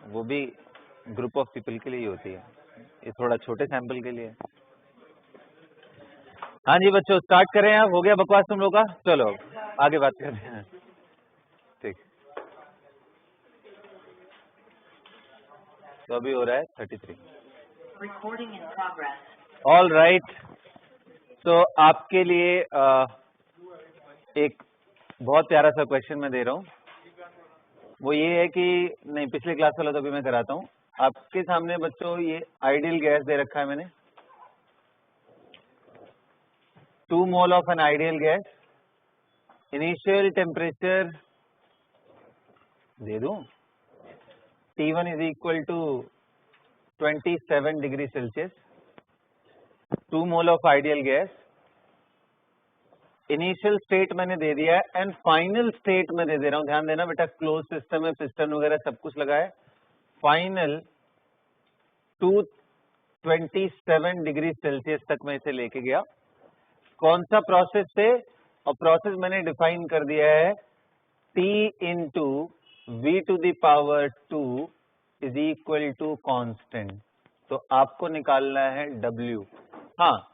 वो भी group of people के लिए ही होती है, ये थोड़ा छोटे सैंपल के लिए। हाँ जी बच्चों, स्टार्ट करें आप। हो गया बकवास तुम लोग का? चलो आगे बात करते हैं। ठीक, तो अभी हो रहा है 33। ऑल राइट, तो आपके लिए एक बहुत प्यारा सा क्वेश्चन मैं दे रहा हूँ। वो ये है कि नहीं, पिछले क्लास वाला तो अभी मैं कराता हूँ। आपके सामने बच्चों ये आइडियल गैस दे रखा है मैंने, 2 mole of an ideal gas, initial temperature दे दूं, T1 is equal to 27 degree Celsius, 2 mole of ideal gas, initial state मैंने दे दिया है एंड फाइनल स्टेट में दे दे रहा हूं। ध्यान देना बेटा, क्लोज सिस्टम में पिस्टन वगैरह सब कुछ लगा है। फाइनल 227 डिग्री सेल्सियस तक मैं इसे लेके गया। कौन सा प्रोसेस से? और प्रोसेस मैंने डिफाइन कर दिया है T into V to the power 2 is equal to constant. तो आपको निकालना है W। हाँ,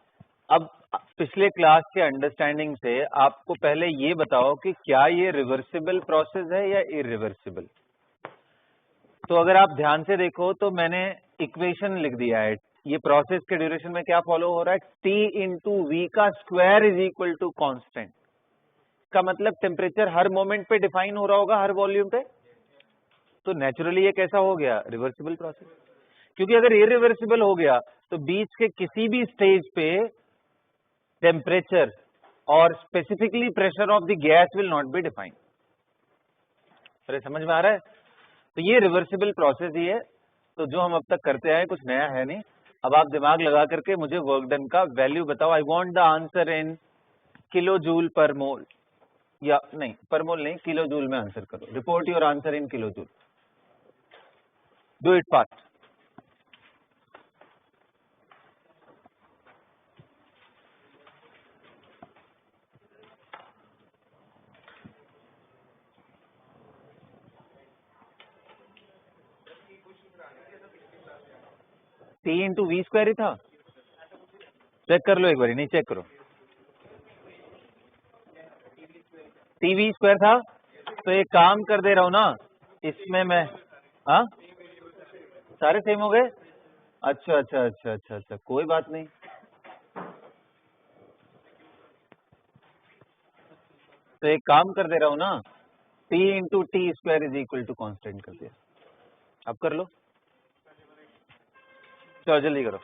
अब पिछले क्लास के अंडरस्टैंडिंग से आपको पहले ये बताओ कि क्या ये रिवर्सिबल प्रोसेस है या इरिवर्सिबल। तो अगर आप ध्यान से देखो तो मैंने इक्वेशन लिख दिया है। ये प्रोसेस के ड्यूरेशन में क्या फॉलो हो रहा है? T इंटू वी का square is equal to constant. का मतलब टेम्परेचर हर मोमेंट पे डिफाइन हो रहा होगा, हर वॉल्यूम पे। तो नेचुरली ये कैसा हो गया? Reversible process. क्योंकि अगर इरिवर्सिबल हो गया तो बीच के किसी भी स्टेज पे टेम्परेचर और specifically pressure of the gas will not be defined. अरे समझ में आ रहा है? तो ये रिवर्सिबल प्रोसेस ही है। तो जो हम अब तक करते आए कुछ नया है नहीं। अब आप दिमाग लगा करके मुझे वर्क डन का वैल्यू बताओ। I want the answer in kilo joule per mole, या नहीं पर मोल नहीं, किलो जूल में आंसर करो। Report your answer in kilo joule. Do it fast. T into V square ही था। चेक कर लो एक बार, नहीं चेक करो। टीवी स्क्वायर था। तो एक काम कर दे रहा हूं ना, इसमें मैं, हाँ सारे सेम हो गए। अच्छा अच्छा अच्छा अच्छा अच्छा, कोई बात नहीं। तो एक काम कर दे रहा हूं ना, T into T square is equal to constant कर दिया। अब कर लो, चलो जल्दी करो।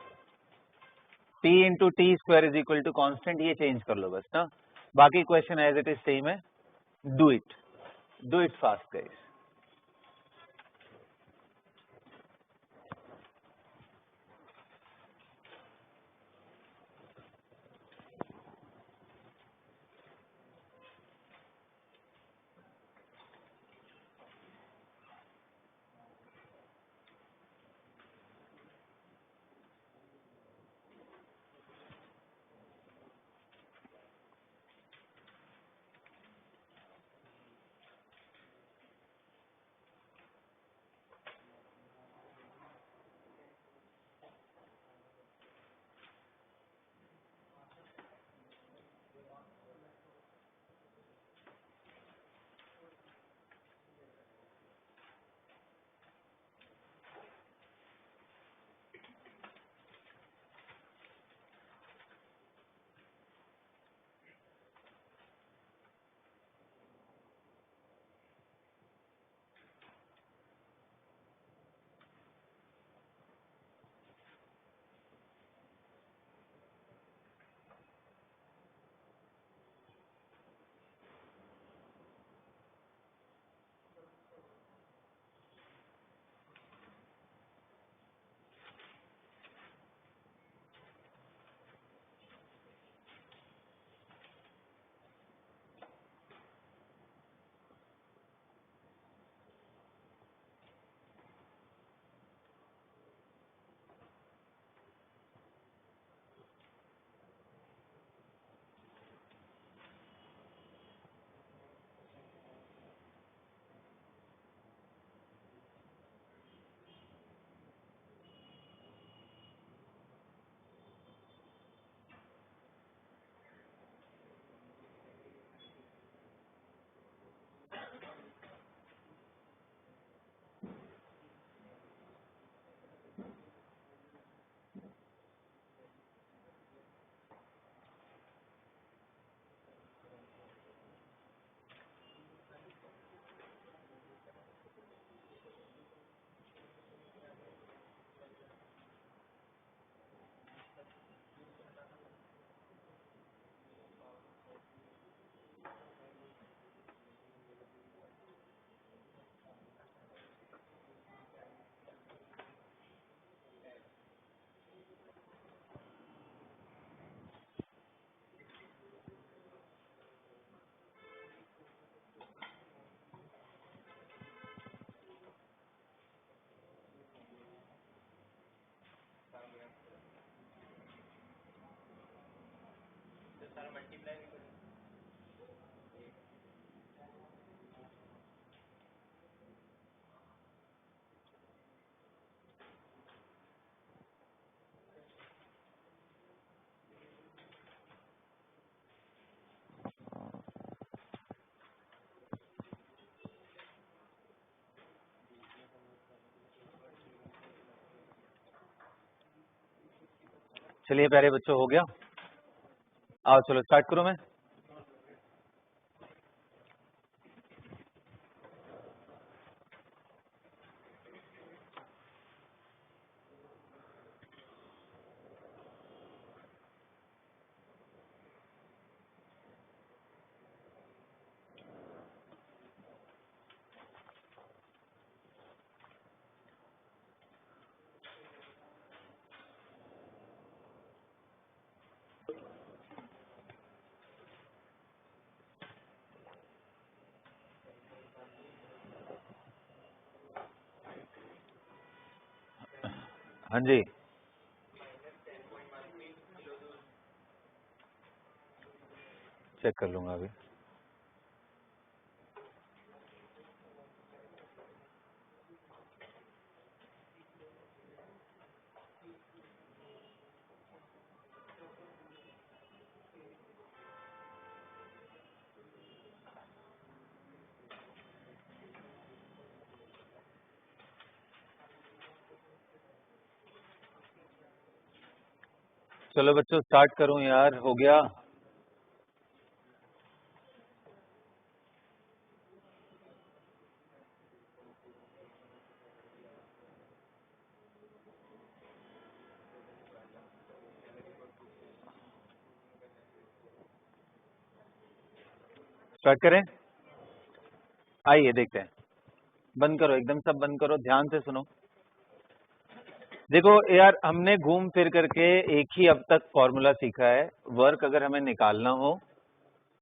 T into T square is equal to constant, ये चेंज कर लो बस ना। बाकी question as it is same है। Do it fast guys. चलिए प्यारे बच्चों, हो गया? आओ चलो स्टार्ट करूं मैं। हाँ जी, चेक कर लूंगा अभी। चलो बच्चों स्टार्ट करूं यार, हो गया? स्टार्ट करें? आइए देखते हैं। बंद करो, एकदम सब बंद करो, ध्यान से सुनो। देखो यार, हमने घूम फिर करके एक ही अब तक फॉर्मूला सीखा है। वर्क अगर हमें निकालना हो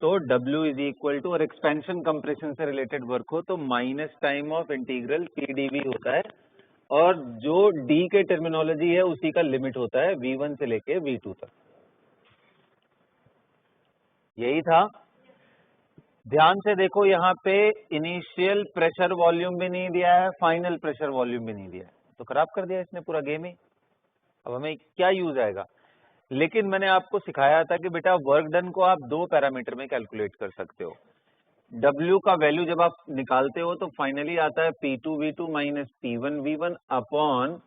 तो W इज इक्वल टू, और एक्सपेंशन कंप्रेशन से रिलेटेड वर्क हो तो minus time of integral PdV होता है, और जो D के टर्मिनोलॉजी है उसी का लिमिट होता है V1 से लेके V2 तक। यही था। ध्यान से देखो, यहाँ पे इनिशियल प्रेशर वॉल्यूम भी नहीं दिया है, फाइनल प्रेशर वॉल्यूम भी नहीं दिया है, तो खराब कर दिया इसने पूरा गेम ही। अब हमें क्या यूज आएगा? लेकिन मैंने आपको सिखाया था कि बेटा वर्क डन को आप दो पैरामीटर में कैलकुलेट कर सकते हो। W का वैल्यू जब आप निकालते हो तो फाइनली आता है P2V2 minus P1V1 upon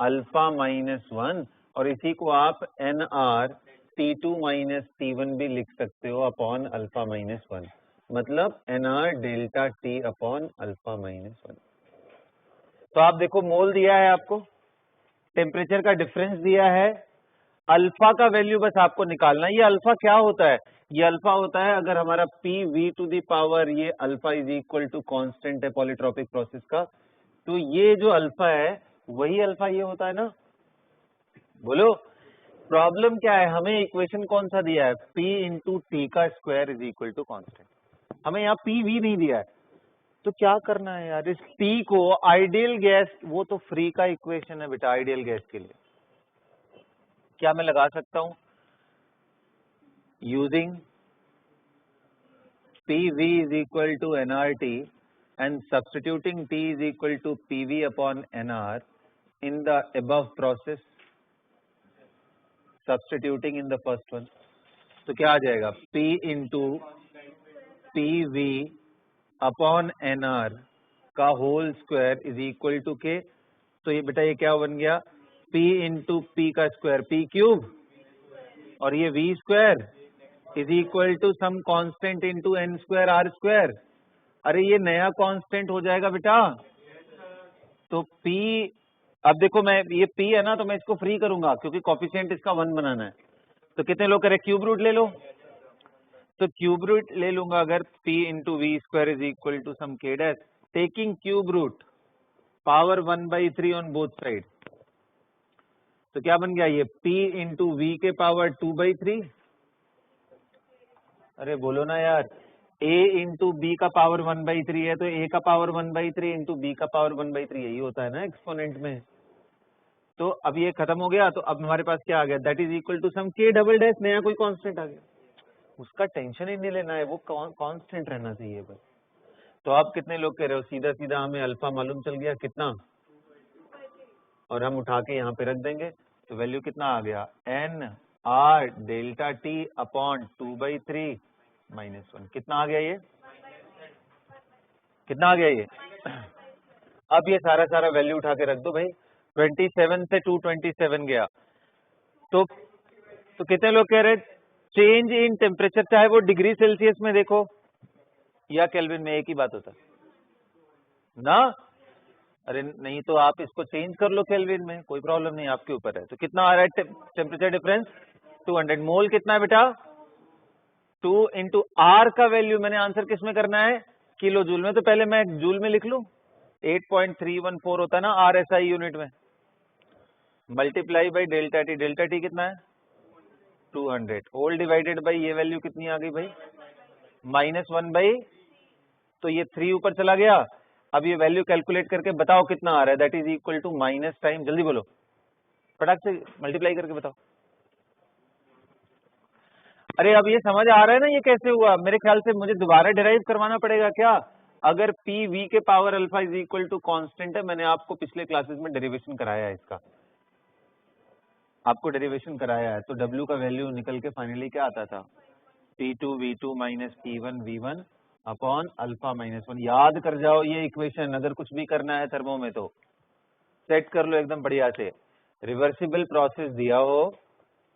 alpha minus 1, और इसी को आप NR T2 माइनस T1 भी लिख सकते हो अपॉन अल्फा माइनस 1, मतलब NR delta T upon alpha minus 1। तो आप देखो, मोल दिया है आपको, टेम्परेचर का डिफरेंस दिया है, अल्फा का वैल्यू बस आपको निकालना है। ये अल्फा क्या होता है? ये अल्फा होता है अगर हमारा PV टू दी पावर, ये alpha is equal to constant है पॉलीट्रॉपिक प्रोसेस का, तो ये जो अल्फा है वही अल्फा ये होता है ना। बोलो, प्रॉब्लम क्या है? हमें इक्वेशन कौन सा दिया है? P इंटू टी का square is equal to constant. हमें यहाँ PV नहीं दिया है, तो क्या करना है यार? इस T को आइडियल गैस, वो तो फ्री का इक्वेशन है बेटा आइडियल गैस के लिए, क्या मैं लगा सकता हूं? Using PV is equal to nRT and substituting T is equal to PV upon nR in the above process, substituting in the first one, तो क्या आ जाएगा? P into PV upon nR का whole square is equal to K। तो ये बेटा ये क्या बन गया? P into P का स्क्वायर P क्यूब, और ये V square is equal to some constant into N square R square. अरे ये नया कांस्टेंट हो जाएगा बेटा। तो P, अब देखो मैं ये P है ना, तो मैं इसको फ्री करूंगा क्योंकि कोफिशिएंट इसका 1 बनाना है। तो कितने लोग करें? क्यूब रूट ले लो। तो क्यूब रूट ले लूंगा अगर, P into V square is equal to some K dash, taking cube root power 1/3 on both side. तो क्या बन गया? ये P इंटू वी के पावर 2/3। अरे बोलो ना यार, A इंटू बी का पावर 1/3 है, तो A का पावर 1/3 इंटू बी का पावर 1/3, यही होता है ना एक्सपोनेंट में। तो अब ये खत्म हो गया, तो अब हमारे पास क्या आ गया? That is equal to some K double dash, नया कोई कांस्टेंट आ गया, उसका टेंशन ही नहीं लेना है, वो कांस्टेंट रहना चाहिए बस। तो आप कितने लोग कह रहे हो? सीधा सीधा हमें अल्फा मालूम चल गया कितना, और हम उठा के यहाँ पे रख देंगे, तो वैल्यू कितना आ गया? NR delta T upon 2/3 minus 1। कितना आ गया ये? कितना आ गया ये? अब ये सारा सारा वैल्यू उठा के रख दो भाई। 27 से 227 गया, तो तो कितने लोग कह रहे चेंज इन टेम्परेचर, चाहे वो डिग्री सेल्सियस में देखो या केल्विन में, एक ही बात होता ना। अरे नहीं तो आप इसको चेंज कर लो केल्विन में, कोई प्रॉब्लम नहीं, आपके ऊपर है। तो कितना आ रहा है टेम्परेचर डिफरेंस? 200 मोल। कितना है बेटा? 2 इंटू आर का वैल्यू मैंने आंसर किस में करना है? किलो जूल में। तो पहले मैं जूल में लिख लूं, 8.314 होता है ना आर एस आई यूनिट में, multiply by delta T. Delta T कितना है? 200 होल डिवाइडेड बाई ये वैल्यू कितनी आ गई भाई? -1 बाई, तो ये 3 ऊपर चला गया। अब ये वैल्यू कैलकुलेट करके बताओ कितना आ रहा है। That is equal to minus time, जल्दी बोलो, फटाक से मल्टीप्लाई करके बताओ। अरे अब ये समझ आ रहा है ना ये कैसे हुआ? मेरे ख्याल से मुझे दोबारा डिराइव करवाना पड़ेगा क्या? अगर पी वी के power alpha is equal to constant है, मैंने आपको पिछले क्लासेस में डेरिवेशन कराया है इसका, आपको डेरिवेशन कराया है। तो W का वैल्यू निकल के फाइनली क्या आता था? P2 V2 minus P1 V1 upon alpha -1। याद कर जाओ ये इक्वेशन, अगर कुछ भी करना है थर्मो में तो सेट कर लो एकदम बढ़िया से। रिवर्सिबल प्रोसेस दिया हो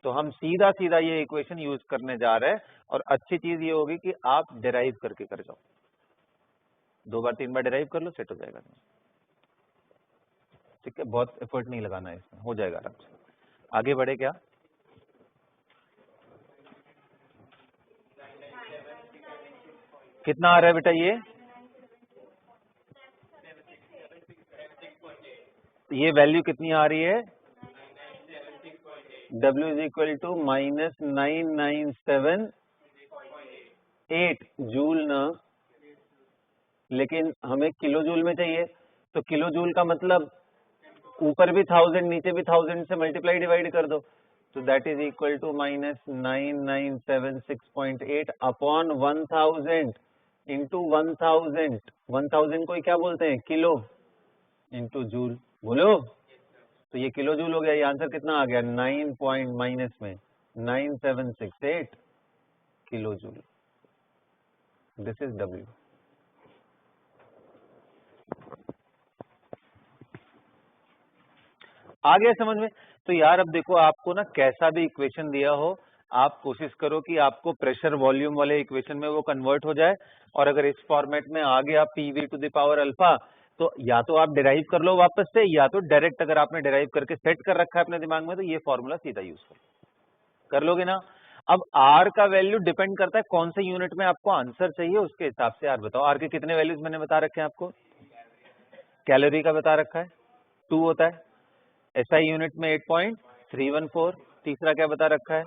तो हम सीधा सीधा ये इक्वेशन यूज करने जा रहे हैं। और अच्छी चीज ये होगी कि आप डिराइव करके कर जाओ, 2 बार 3 बार डिराइव कर लो, सेट हो जाएगा। ठीक है, बहुत एफर्ट नहीं लगाना है इसमें, हो जाएगा आराम से। आगे बढ़े क्या? कितना आ रहा है बेटा ये वैल्यू कितनी आ रही है? W is equal to -9978 joule ना, लेकिन हमें किलो जूल में चाहिए। तो किलो जूल का मतलब ऊपर भी 1000 नीचे भी 1000 से मल्टीप्लाई डिवाइड कर दो। तो that is equal to -9976.8 upon 1000 into 1000। 1000 को क्या बोलते हैं? किलो इंटू जूल, बोलो। तो ये किलो जूल हो गया। ये आंसर कितना आ गया? 9 पॉइंट माइनस में 9768 kilo joule. This is W। आ गया समझ में? तो यार अब देखो, आपको ना कैसा भी इक्वेशन दिया हो, आप कोशिश करो कि आपको प्रेशर वॉल्यूम वाले इक्वेशन में वो कन्वर्ट हो जाए। और अगर इस फॉर्मेट में आ गया PV to the power alpha, तो या तो आप डिराइव कर लो वापस से, या तो डायरेक्ट अगर आपने डिराइव करके सेट कर रखा है अपने दिमाग में, तो ये फॉर्मूला सीधा यूज कर लोगे ना। अब R का वैल्यू डिपेंड करता है कौन से यूनिट में आपको आंसर चाहिए, उसके हिसाब से R बताओ। R के कितने वैल्यूज मैंने बता रखे हैं आपको? कैलोरी का बता रखा है 2 होता है, SI यूनिट में 8.314। तीसरा क्या बता रखा है?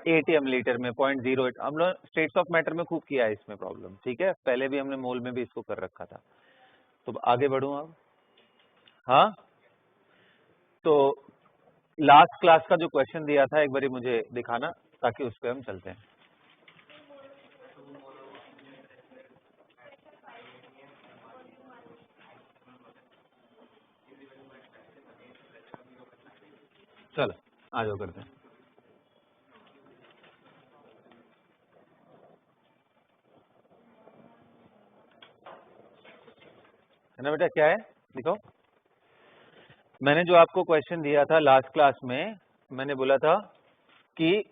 ATM लीटर में 0.08। हम लोग स्टेट्स ऑफ मैटर में खूब किया है इसमें प्रॉब्लम, ठीक है, पहले भी हमने मोल में भी इसको कर रखा था। तो आगे बढ़ूं अब। हाँ, तो लास्ट क्लास का जो क्वेश्चन दिया था एक बारी मुझे दिखाना, ताकि उस पर हम चलते हैं। चलो आ जाओ करते हैं। है ना बेटा, क्या है देखो, मैंने जो आपको क्वेश्चन दिया था लास्ट क्लास में, मैंने बोला था कि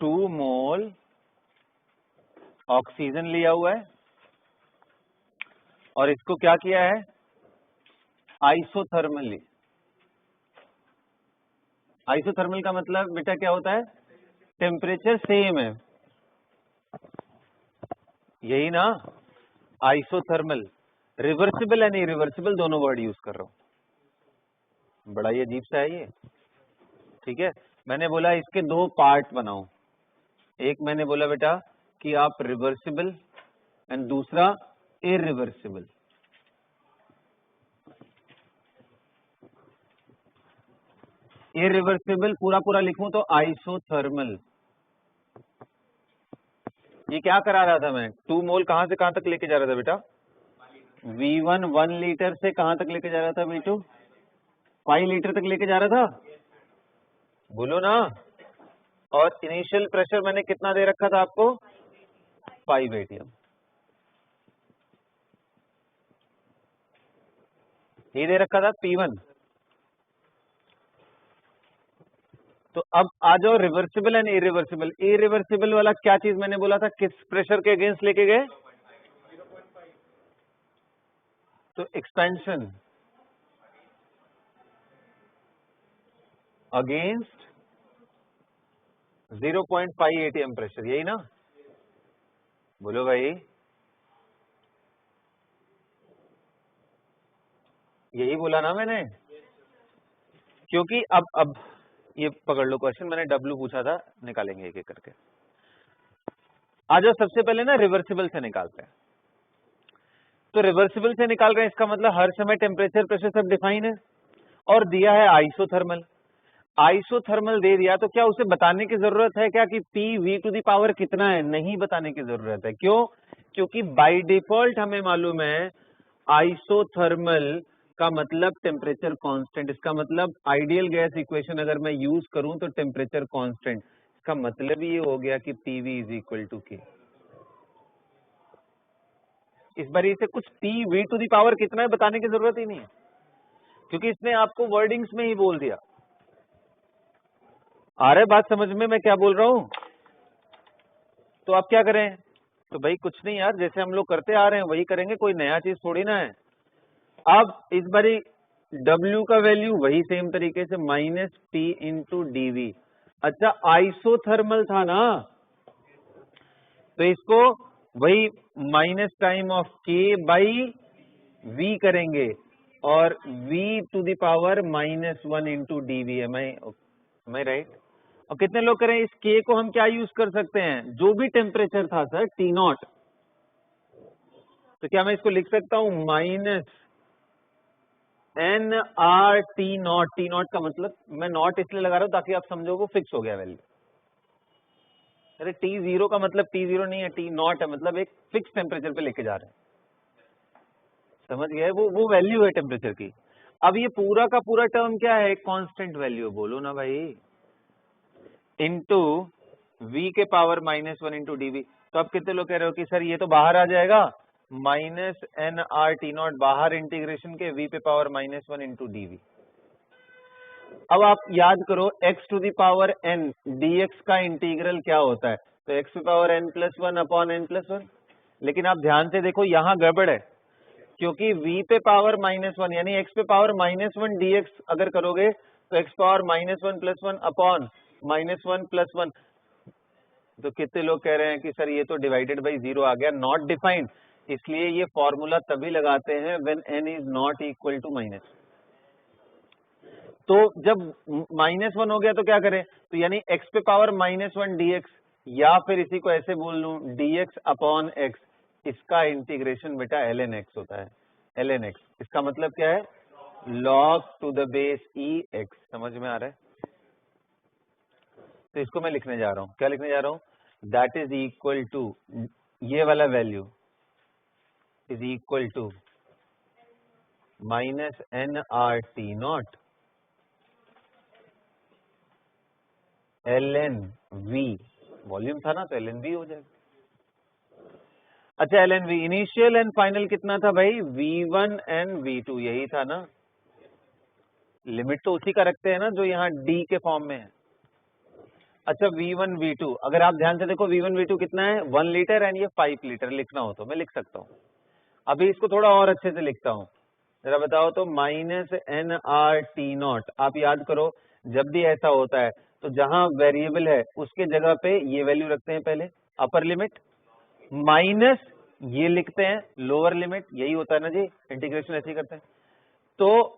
2 मोल ऑक्सीजन लिया हुआ है और इसको क्या किया है? आइसोथर्मली। आइसोथर्मल का मतलब बेटा क्या होता है? टेम्परेचर सेम है, यही ना। आइसोथर्मल, रिवर्सिबल एंड इरिवर्सिबल दोनों वर्ड यूज कर रहा हूं, बड़ा ही अजीब सा है ये। ठीक है, मैंने बोला इसके 2 पार्ट बनाओ। एक मैंने बोला बेटा कि आप रिवर्सिबल एंड दूसरा इरिवर्सिबल। इरिवर्सिबल पूरा पूरा लिखूं तो आइसोथर्मल। ये क्या करा रहा था मैं? 2 मोल कहां से कहां तक लेके जा रहा था बेटा? V1 1 लीटर से कहां तक लेके जा रहा था? V2 5 लीटर तक लेके जा रहा था, बोलो ना। और इनिशियल प्रेशर मैंने कितना दे रखा था आपको? 5 ATM। ये दे रखा था P1। तो अब आ जाओ रिवर्सिबल एंड इरिवर्सिबल। इरिवर्सिबल वाला क्या चीज मैंने बोला था, किस प्रेशर के अगेंस्ट लेके गए? तो एक्सपेंशन अगेंस्ट 0.5 ATM प्रेशर, यही ना? बोलो भाई, यही बोला ना मैंने? क्योंकि अब ये पकड़ लो क्वेश्चन, मैंने W पूछा था, निकालेंगे एक एक करके। आ जाओ सबसे पहले ना रिवर्सिबल से निकालते हैं। तो रिवर्सिबल से निकाल रहे हैं, इसका मतलब हर समय टेम्परेचर प्रेशर सब डिफाइन है, और दिया है आइसोथर्मल। आइसोथर्मल दे दिया तो क्या उसे बताने की जरूरत है क्या कि PV⁴ कितना है? नहीं बताने की जरूरत है। क्यों? क्योंकि बाय डिफॉल्ट हमें मालूम है आइसोथर्मल का मतलब टेम्परेचर कांस्टेंट। इसका मतलब आइडियल गैस इक्वेशन अगर मैं यूज करूं तो टेम्परेचर कांस्टेंट, इसका मतलब ये हो गया कि PV = K। इस बार इसे कुछ PV⁴ कितना है बताने की जरूरत ही नहीं है, क्योंकि इसने आपको वर्डिंग्स में ही बोल दिया। आ रहा है बात समझ में मैं क्या बोल रहा हूं? तो आप क्या करें? तो भाई कुछ नहीं यार, जैसे हम लोग करते आ रहे हैं वही करेंगे, कोई नया चीज थोड़ी ना है। अब इस बारी W का वैल्यू वही सेम तरीके से -P × dV। अच्छा आइसोथर्मल था ना, तो इसको वही माइनस टाइम ऑफ K/V करेंगे और V⁴ -1 × dV। एम आई राइट? और कितने लोग करें? इस K को हम क्या यूज कर सकते हैं? जो भी टेम्परेचर था सर T0, तो क्या मैं इसको लिख सकता हूं -nRT0। T0 का मतलब मैं नॉट इसलिए लगा रहा हूं ताकि आप समझो वो फिक्स हो गया वैल्यू। अरे T0 का मतलब T0 नहीं है, T0 है, मतलब एक फिक्स टेम्परेचर पे लेके जा रहे हैं। समझ गए? वो वैल्यू है टेम्परेचर की। अब ये पूरा का पूरा टर्म क्या है? Constant value. बोलो ना भाई, इनटू V⁴ -1 × dV। तो अब कितने लोग कह रहे हो कि सर ये तो बाहर आ जाएगा, -nRT0 बाहर इंटीग्रेशन के V⁴ -1 × dV। अब आप याद करो x⁴n dx का इंटीग्रल क्या होता है? तो x⁴n+1/n+1। लेकिन आप ध्यान से देखो यहां गड़बड़ है, क्योंकि V⁴ -1 यानी x⁴ -1 dx अगर करोगे तो x⁴ -1+1/-1+1। तो कितने लोग कह रहे हैं कि सर ये तो डिवाइडेड बाई 0 आ गया, नॉट डिफाइंड। इसलिए ये फॉर्मूला तभी लगाते हैं when n is not equal to minus. तो जब -1 हो गया तो क्या करें? तो यानी x⁴ -1 dx, या फिर इसी को ऐसे बोल लूं dx/x, इसका इंटीग्रेशन बेटा ln x होता है। ln x इसका मतलब क्या है? log to the base ex। समझ में आ रहा है? तो इसको मैं लिखने जा रहा हूं, क्या लिखने जा रहा हूं? दैट इज इक्वल टू, ये वाला value is equal to -nRT0 ln V। Volume था ना, तो ln V हो जाएगा। अच्छा ln V, initial and final कितना था भाई? V1 एंड V2, यही था ना? लिमिट तो उसी का रखते हैं ना जो यहाँ D के फॉर्म में है। अच्छा V1 V2, अगर आप ध्यान से देखो V1 V2 कितना है? 1 लीटर एंड ये 5 लीटर। लिखना हो तो मैं लिख सकता हूँ। अभी इसको थोड़ा और अच्छे से लिखता हूँ, जरा बताओ तो -nRT0। आप याद करो जब भी ऐसा होता है तो जहां वेरिएबल है उसके जगह पे ये वैल्यू रखते हैं पहले, अपर लिमिट, माइनस ये लिखते हैं लोअर लिमिट। यही होता है ना जी, इंटीग्रेशन ऐसे ही करते हैं। तो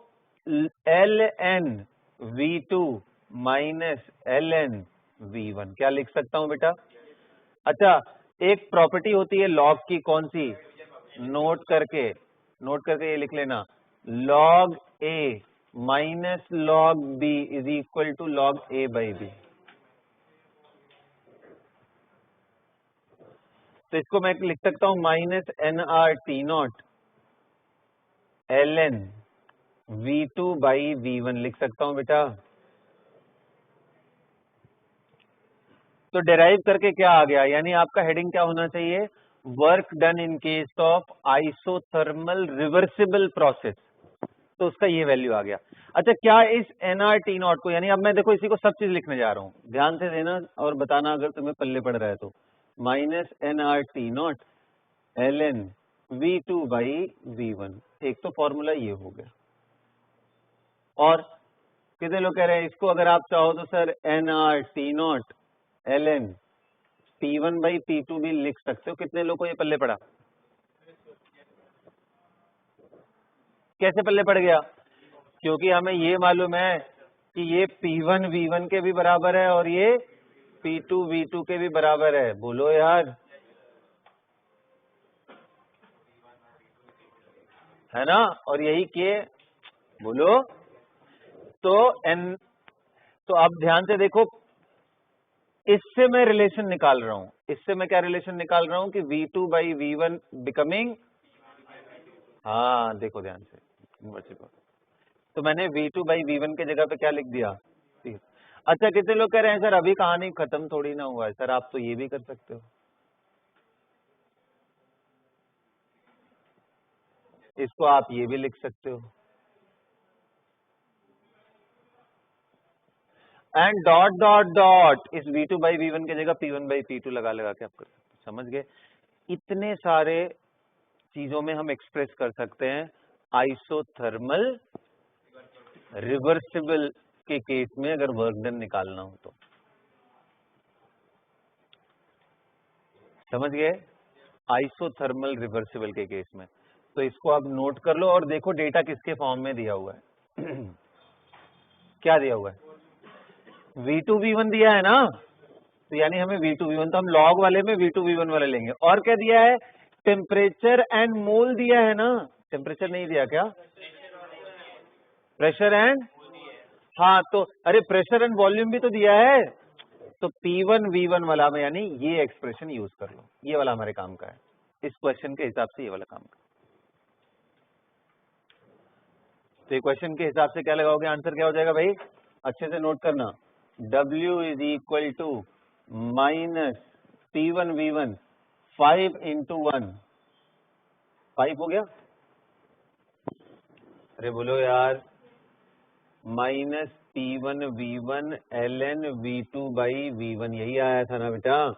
ln V2 ln V1 क्या लिख सकता हूं बेटा? अच्छा एक प्रॉपर्टी होती है लॉग की, कौन सी? नोट करके ये लिख लेना, log A minus log B is equal to log A/B। तो इसको मैं लिख सकता हूं -nRT0 ln V2/V1 लिख सकता हूं बेटा। तो डेराइव करके क्या आ गया? यानी आपका हेडिंग क्या होना चाहिए? Work done in case of isothermal reversible process. तो उसका ये वैल्यू आ गया। अच्छा, क्या इस nR T0 को, यानी अब मैं देखो इसी को सब चीज लिखने जा रहा हूँ, ध्यान से देना और बताना अगर तुम्हें पल्ले पड़ रहा है तो, -nR T0 ln V2/V1, एक तो फॉर्मूला ये हो गया। और कितने लोग कह रहे हैं इसको अगर आप चाहो तो sir nR T0 ln P1/P2 भी लिख सकते हो, कितने लोग को ये पल्ले पड़ा? कैसे पल्ले पड़ गया? क्योंकि हमें ये मालूम है कि ये P1 V1 के भी बराबर है और ये P2 V2 के भी बराबर है। बोलो यार, है ना? और यही के, बोलो तो तो अब ध्यान से देखो, इससे मैं रिलेशन निकाल रहा हूं, इससे मैं क्या रिलेशन निकाल रहा हूं कि V2/V1 बिकमिंग, हाँ देखो ध्यान से, तो मैंने V2/V1 के जगह पे क्या लिख दिया? अच्छा, कितने लोग कह रहे हैं सर अभी कहानी खत्म थोड़ी ना हुआ है? सर आप तो ये भी कर सकते हो, इसको आप ये भी लिख सकते हो, एंड डॉट डॉट डॉट इस V2/V1 के जगह P1/P2 लगा लगा के आप कर सकते हो। समझ गए? इतने सारे चीजों में हम एक्सप्रेस कर सकते हैं आइसोथर्मल रिवर्सिबल के केस में, अगर वर्क डन निकालना हो तो। समझ गए? आइसोथर्मल रिवर्सिबल के केस में, तो इसको आप नोट कर लो और देखो डेटा किसके फॉर्म में दिया हुआ है। क्या दिया हुआ है? V2/V1 दिया है ना, तो यानी हमें V2/V1, तो हम लॉग वाले में V2/V1 वाले लेंगे। और क्या दिया है? टेम्परेचर एंड मोल दिया है ना, टेम्परेचर नहीं दिया क्या? प्रेशर एंड, हाँ तो अरे प्रेशर एंड वॉल्यूम भी तो दिया है, तो P1/V1 वाला में यानी ये एक्सप्रेशन यूज कर लो, ये वाला हमारे काम का है, इस क्वेश्चन के हिसाब से ये वाला काम का। तो ये क्वेश्चन के हिसाब से क्या लगाओगे? आंसर क्या हो जाएगा भाई? अच्छे से नोट करना, W is equal to minus P1/V1 5 × 1, 5 हो गया? अरे बोलो यार, माइनस P1/V1 ln V2/V1, यही आया था ना बेटा?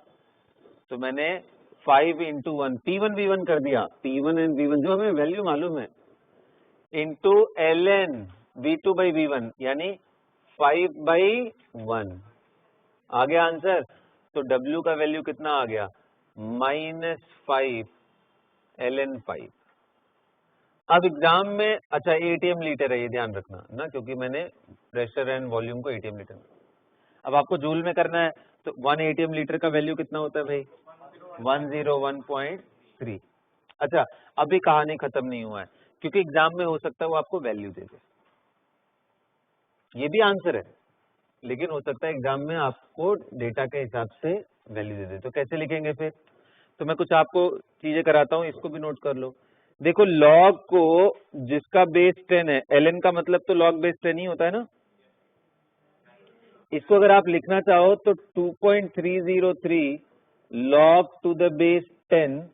तो मैंने 5 × 1 P1/V1 कर दिया, P1 एंड V1 जो हमें वैल्यू मालूम है, इंटू ln V2/V1 यानी 5/1 आ गया आंसर। तो W का वैल्यू कितना आ गया? -5 ln 5। अब एग्जाम में, अच्छा ATM लीटर है ये ध्यान रखना ना, क्योंकि मैंने प्रेशर एंड वॉल्यूम को ATM लीटर में, अब आपको जूल में करना है, तो 1 ATM लीटर का वैल्यू कितना होता है भाई? 101.3। अच्छा, अभी कहानी खत्म नहीं हुआ है, क्योंकि एग्जाम में हो सकता है वो आपको वैल्यू दे दे, ये भी आंसर है, लेकिन हो सकता है एग्जाम में आपको डेटा के हिसाब से वैल्यू दे दे। तो कैसे लिखेंगे फिर? तो मैं कुछ आपको चीजें कराता हूं, इसको भी नोट कर लो। देखो, लॉग को जिसका बेस 10 है, ln का मतलब तो लॉग बेस 10 ही होता है ना, इसको अगर आप लिखना चाहो तो 2.303 log to the base 10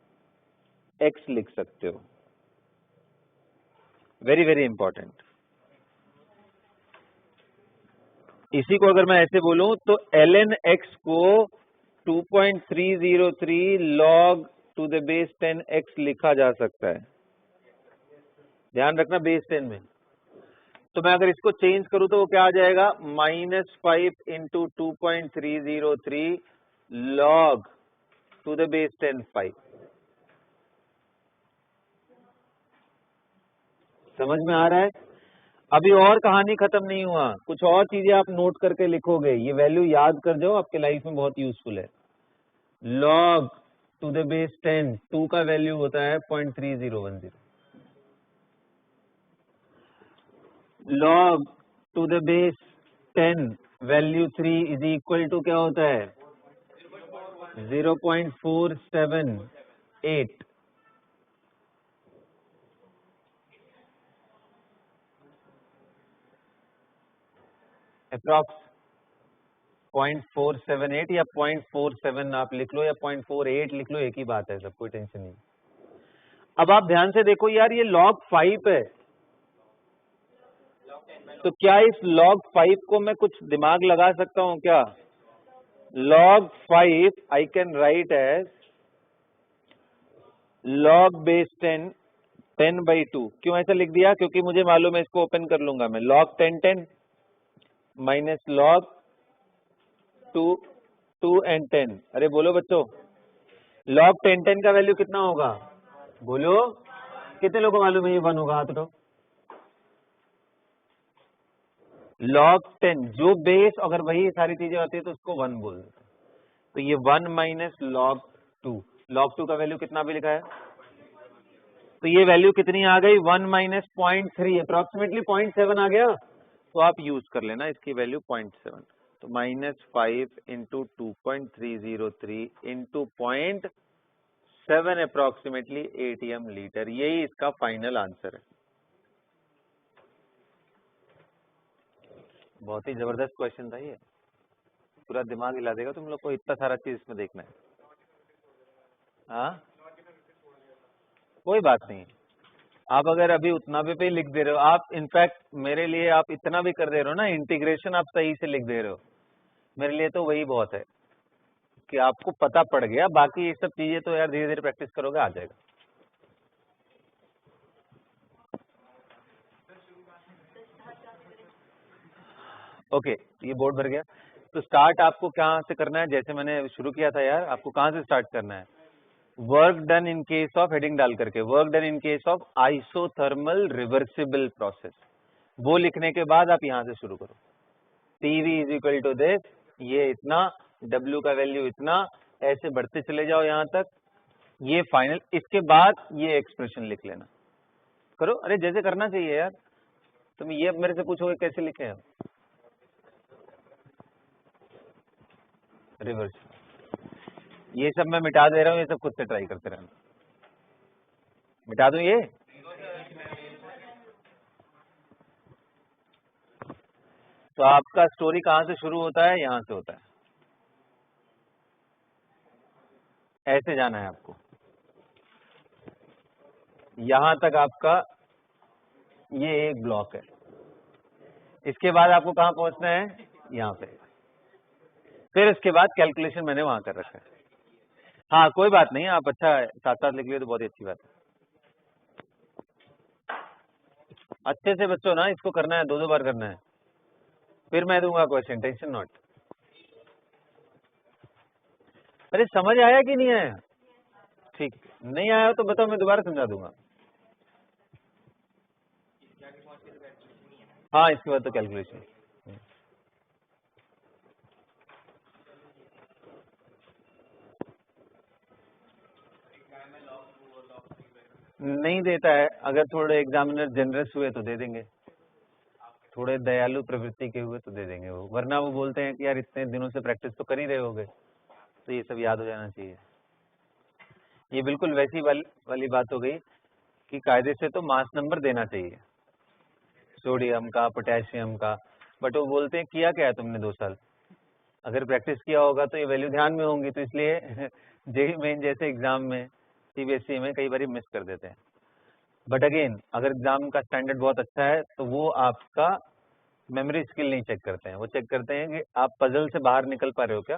x लिख सकते हो। Very very important. इसी को अगर मैं ऐसे बोलूं तो ln x को 2.303 log to the base 10 x लिखा जा सकता है, ध्यान रखना बेस 10 में। तो मैं अगर इसको चेंज करूं तो वो क्या आ जाएगा? -5 × 2.303 log to the base 10 5। समझ में आ रहा है? अभी और कहानी खत्म नहीं हुआ, कुछ और चीजें आप नोट करके लिखोगे, ये वैल्यू याद कर जाओ, आपके लाइफ में बहुत यूजफुल है। log to the base 10, 2 का वैल्यू होता है 0.3010, log to the base 10 value 3 is equal to क्या होता है? 0.478, अप्रॉक्स 0.478 या 0.47 आप लिख लो या 0.48 लिख लो, एक ही बात है, सब कोई टेंशन नहीं। अब आप ध्यान से देखो यार, ये log 5 है, तो क्या इस log 5 को मैं कुछ दिमाग लगा सकता हूं क्या? log 5 I can write as log base 10 by 2. क्यों ऐसा लिख दिया? क्योंकि मुझे मालूम है इसको ओपन कर लूंगा मैं, log 10 माइनस log 2 and 10. अरे बोलो बच्चों, log 10 का वैल्यू कितना होगा? बोलो, कितने लोगों को मालूम है ये 1 होगा? हाथ उठाओ। log 10 जो बेस अगर वही सारी चीजें होती है तो उसको 1 बोल देते हैं। तो ये 1 माइनस log 2 का वैल्यू कितना भी लिखा है? तो ये वैल्यू कितनी आ गई? 1 माइनस 0.3, अप्रोक्सीमेटली 0.7 आ गया। तो आप यूज कर लेना इसकी वैल्यू 0.7। तो -5 into 2.303 into 0.7 approximately ATM litre, यही इसका फाइनल आंसर है। बहुत ही जबरदस्त क्वेश्चन था ये, पूरा दिमाग हिला देगा तुम लोग को, इतना सारा चीज इसमें देखना है। हाँ, कोई बात नहीं, आप अगर अभी उतना भी लिख दे रहे हो, आप इनफैक्ट मेरे लिए आप इतना भी कर दे रहे हो ना, इंटीग्रेशन आप सही से लिख दे रहे हो, मेरे लिए तो वही बहुत है कि आपको पता पड़ गया। बाकी ये सब चीजें तो यार धीरे धीरे प्रैक्टिस करोगे आ जाएगा। ओके, ये बोर्ड भर गया। तो स्टार्ट आपको कहाँ से करना है? जैसे मैंने शुरू किया था यार, आपको कहाँ से स्टार्ट करना है? Work done in case of, heading डाल करके, work done in case of isothermal reversible process, वो लिखने के बाद आप यहाँ से शुरू करो। PV is equal to this, ये इतना, W का वैल्यू इतना, ऐसे बढ़ते चले जाओ यहाँ तक, ये फाइनल। इसके बाद ये एक्सप्रेशन लिख लेना। करो, अरे जैसे करना चाहिए यार। तुम ये मेरे से पूछोगे कैसे लिखे हैं? रिवर्स, ये सब मैं मिटा दे रहा हूँ, ये सब खुद से ट्राई करते रहना। मिटा दूं ये? तो आपका स्टोरी कहाँ से शुरू होता है? यहाँ से होता है, ऐसे जाना है आपको, यहाँ तक आपका ये एक ब्लॉक है। इसके बाद आपको कहाँ पहुंचना है? यहाँ पे। फिर इसके बाद कैलकुलेशन मैंने वहां कर रखा है। हाँ कोई बात नहीं, आप अच्छा साथ साथ लिख लिए तो बहुत ही अच्छी बात है। अच्छे से बच्चों ना, इसको करना है, 2-2 बार करना है, फिर मैं दूंगा क्वेश्चन, टेंशन नॉट। अरे समझ आया कि नहीं आया? ठीक, नहीं आया तो बताओ, मैं दोबारा समझा दूंगा। हाँ, इसके बाद तो कैलकुलेशन। नहीं देता है, अगर थोड़े एग्जामिनर जनरस हुए तो दे देंगे, थोड़े दयालु प्रवृत्ति के हुए तो दे देंगे वो, वरना वो बोलते हैं कि यार इतने दिनों से प्रैक्टिस तो कर ही रहे होगे, तो ये सब याद हो जाना चाहिए। ये बिल्कुल वैसी वाली बात हो गई कि कायदे से तो मास नंबर देना चाहिए सोडियम का, पोटेशियम का, बट वो बोलते हैं किया क्या है तुमने 2 साल? अगर प्रैक्टिस किया होगा तो ये वैल्यू ध्यान में होंगी, तो इसलिए जेई मेन जैसे एग्जाम में, CBSE में कई बार मिस कर देते हैं। बट अगेन, अगर एग्जाम का स्टैंडर्ड बहुत अच्छा है तो वो आपका मेमोरी स्किल नहीं चेक करते हैं, वो चेक करते हैं कि आप पजल से बाहर निकल पा रहे हो क्या।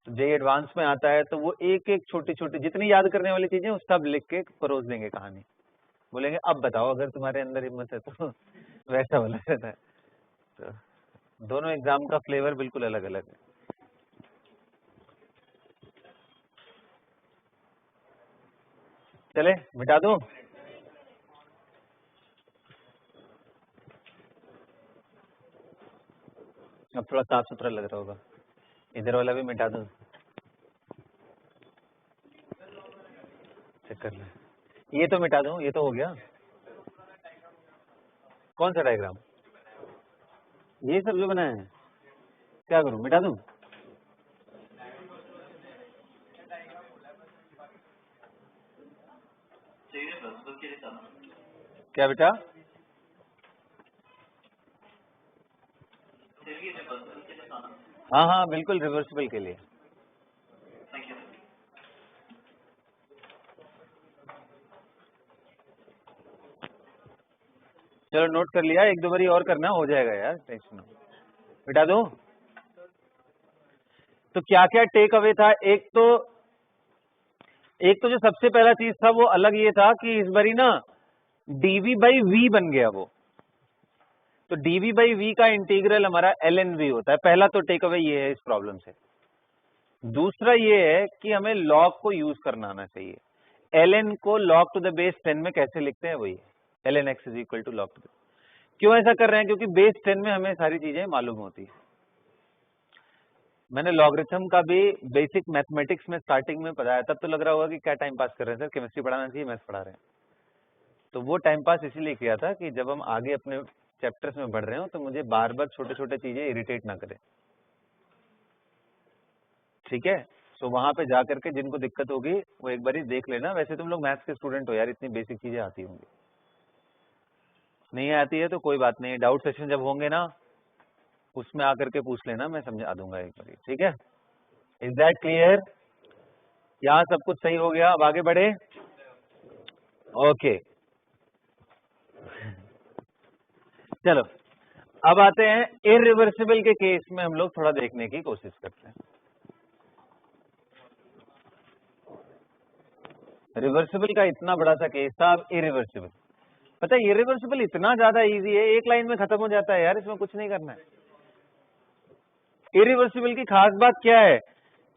तो जेई एडवांस में आता है तो वो एक एक छोटी छोटी जितनी याद करने वाली चीजें उस सब लिख के परोस देंगे कहानी, बोलेंगे अब बताओ अगर तुम्हारे अंदर हिम्मत है तो वैसा वाला रहता है। तो दोनों एग्जाम का फ्लेवर बिल्कुल अलग अलग है। चले मिटा दूं? अब थोड़ा साफ सुथरा लग रहा होगा, इधर वाला भी मिटा दूं? चेक कर ले, ये तो मिटा दूं, ये तो हो गया। कौन सा डायग्राम? ये सब जो बनाया है, क्या करूं, मिटा दूं? क्या बेटा? हाँ हाँ बिल्कुल, रिवर्सिबल के लिए। चलो चलो नोट कर लिया, एक दो बारी और करना, हो जाएगा यार, टेंशन बिटा दो। तो क्या क्या टेक अवे था? एक तो जो सबसे पहला चीज था वो अलग ये था कि इस बारी ना dv बाई वी बन गया वो। तो dv बाई वी का इंटीग्रल हमारा ln v होता है। पहला तो टेक अवे ये है इस प्रॉब्लम से। दूसरा ये है कि हमें log को यूज करना आना चाहिए। ln को log टू द बेस 10 में कैसे लिखते हैं वही ln x is equal to log to the. क्यों ऐसा कर रहे हैं? क्योंकि बेस 10 में हमें सारी चीजें मालूम होती है। मैंने लॉगरिथम का भी बेसिक मैथमेटिक्स में स्टार्टिंग में पढ़ाया, तब तो लग रहा होगा कि क्या टाइम पास कर रहे हैं सर, केमिस्ट्री पढ़ाना चाहिए, मैथ्स पढ़ा रहे हैं। तो वो टाइम पास इसीलिए किया था कि जब हम आगे अपने चैप्टर्स में बढ़ रहे हो तो मुझे बार बार छोटे छोटे चीजें इरिटेट ना करें, ठीक है। तो वहां पे जा करके जिनको दिक्कत होगी वो एक बार देख लेना। वैसे तुम लोग मैथ्स के स्टूडेंट हो यार, इतनी बेसिक चीजें आती होंगी। नहीं आती है तो कोई बात नहीं, डाउट सेशन जब होंगे ना उसमें आकर के पूछ लेना, मैं समझा दूंगा एक बार, ठीक है। Is that clear? यहाँ सब कुछ सही हो गया, अब आगे बढ़े। ओके चलो अब आते हैं इरिवर्सिबल के केस में, हम लोग थोड़ा देखने की कोशिश करते हैं। रिवर्सिबल का इतना बड़ा सा केस था, अब इरिवर्सिबल। पता है इरिवर्सिबल इतना ज्यादा इजी है, एक लाइन में खत्म हो जाता है यार, इसमें कुछ नहीं करना है। इरिवर्सिबल की खास बात क्या है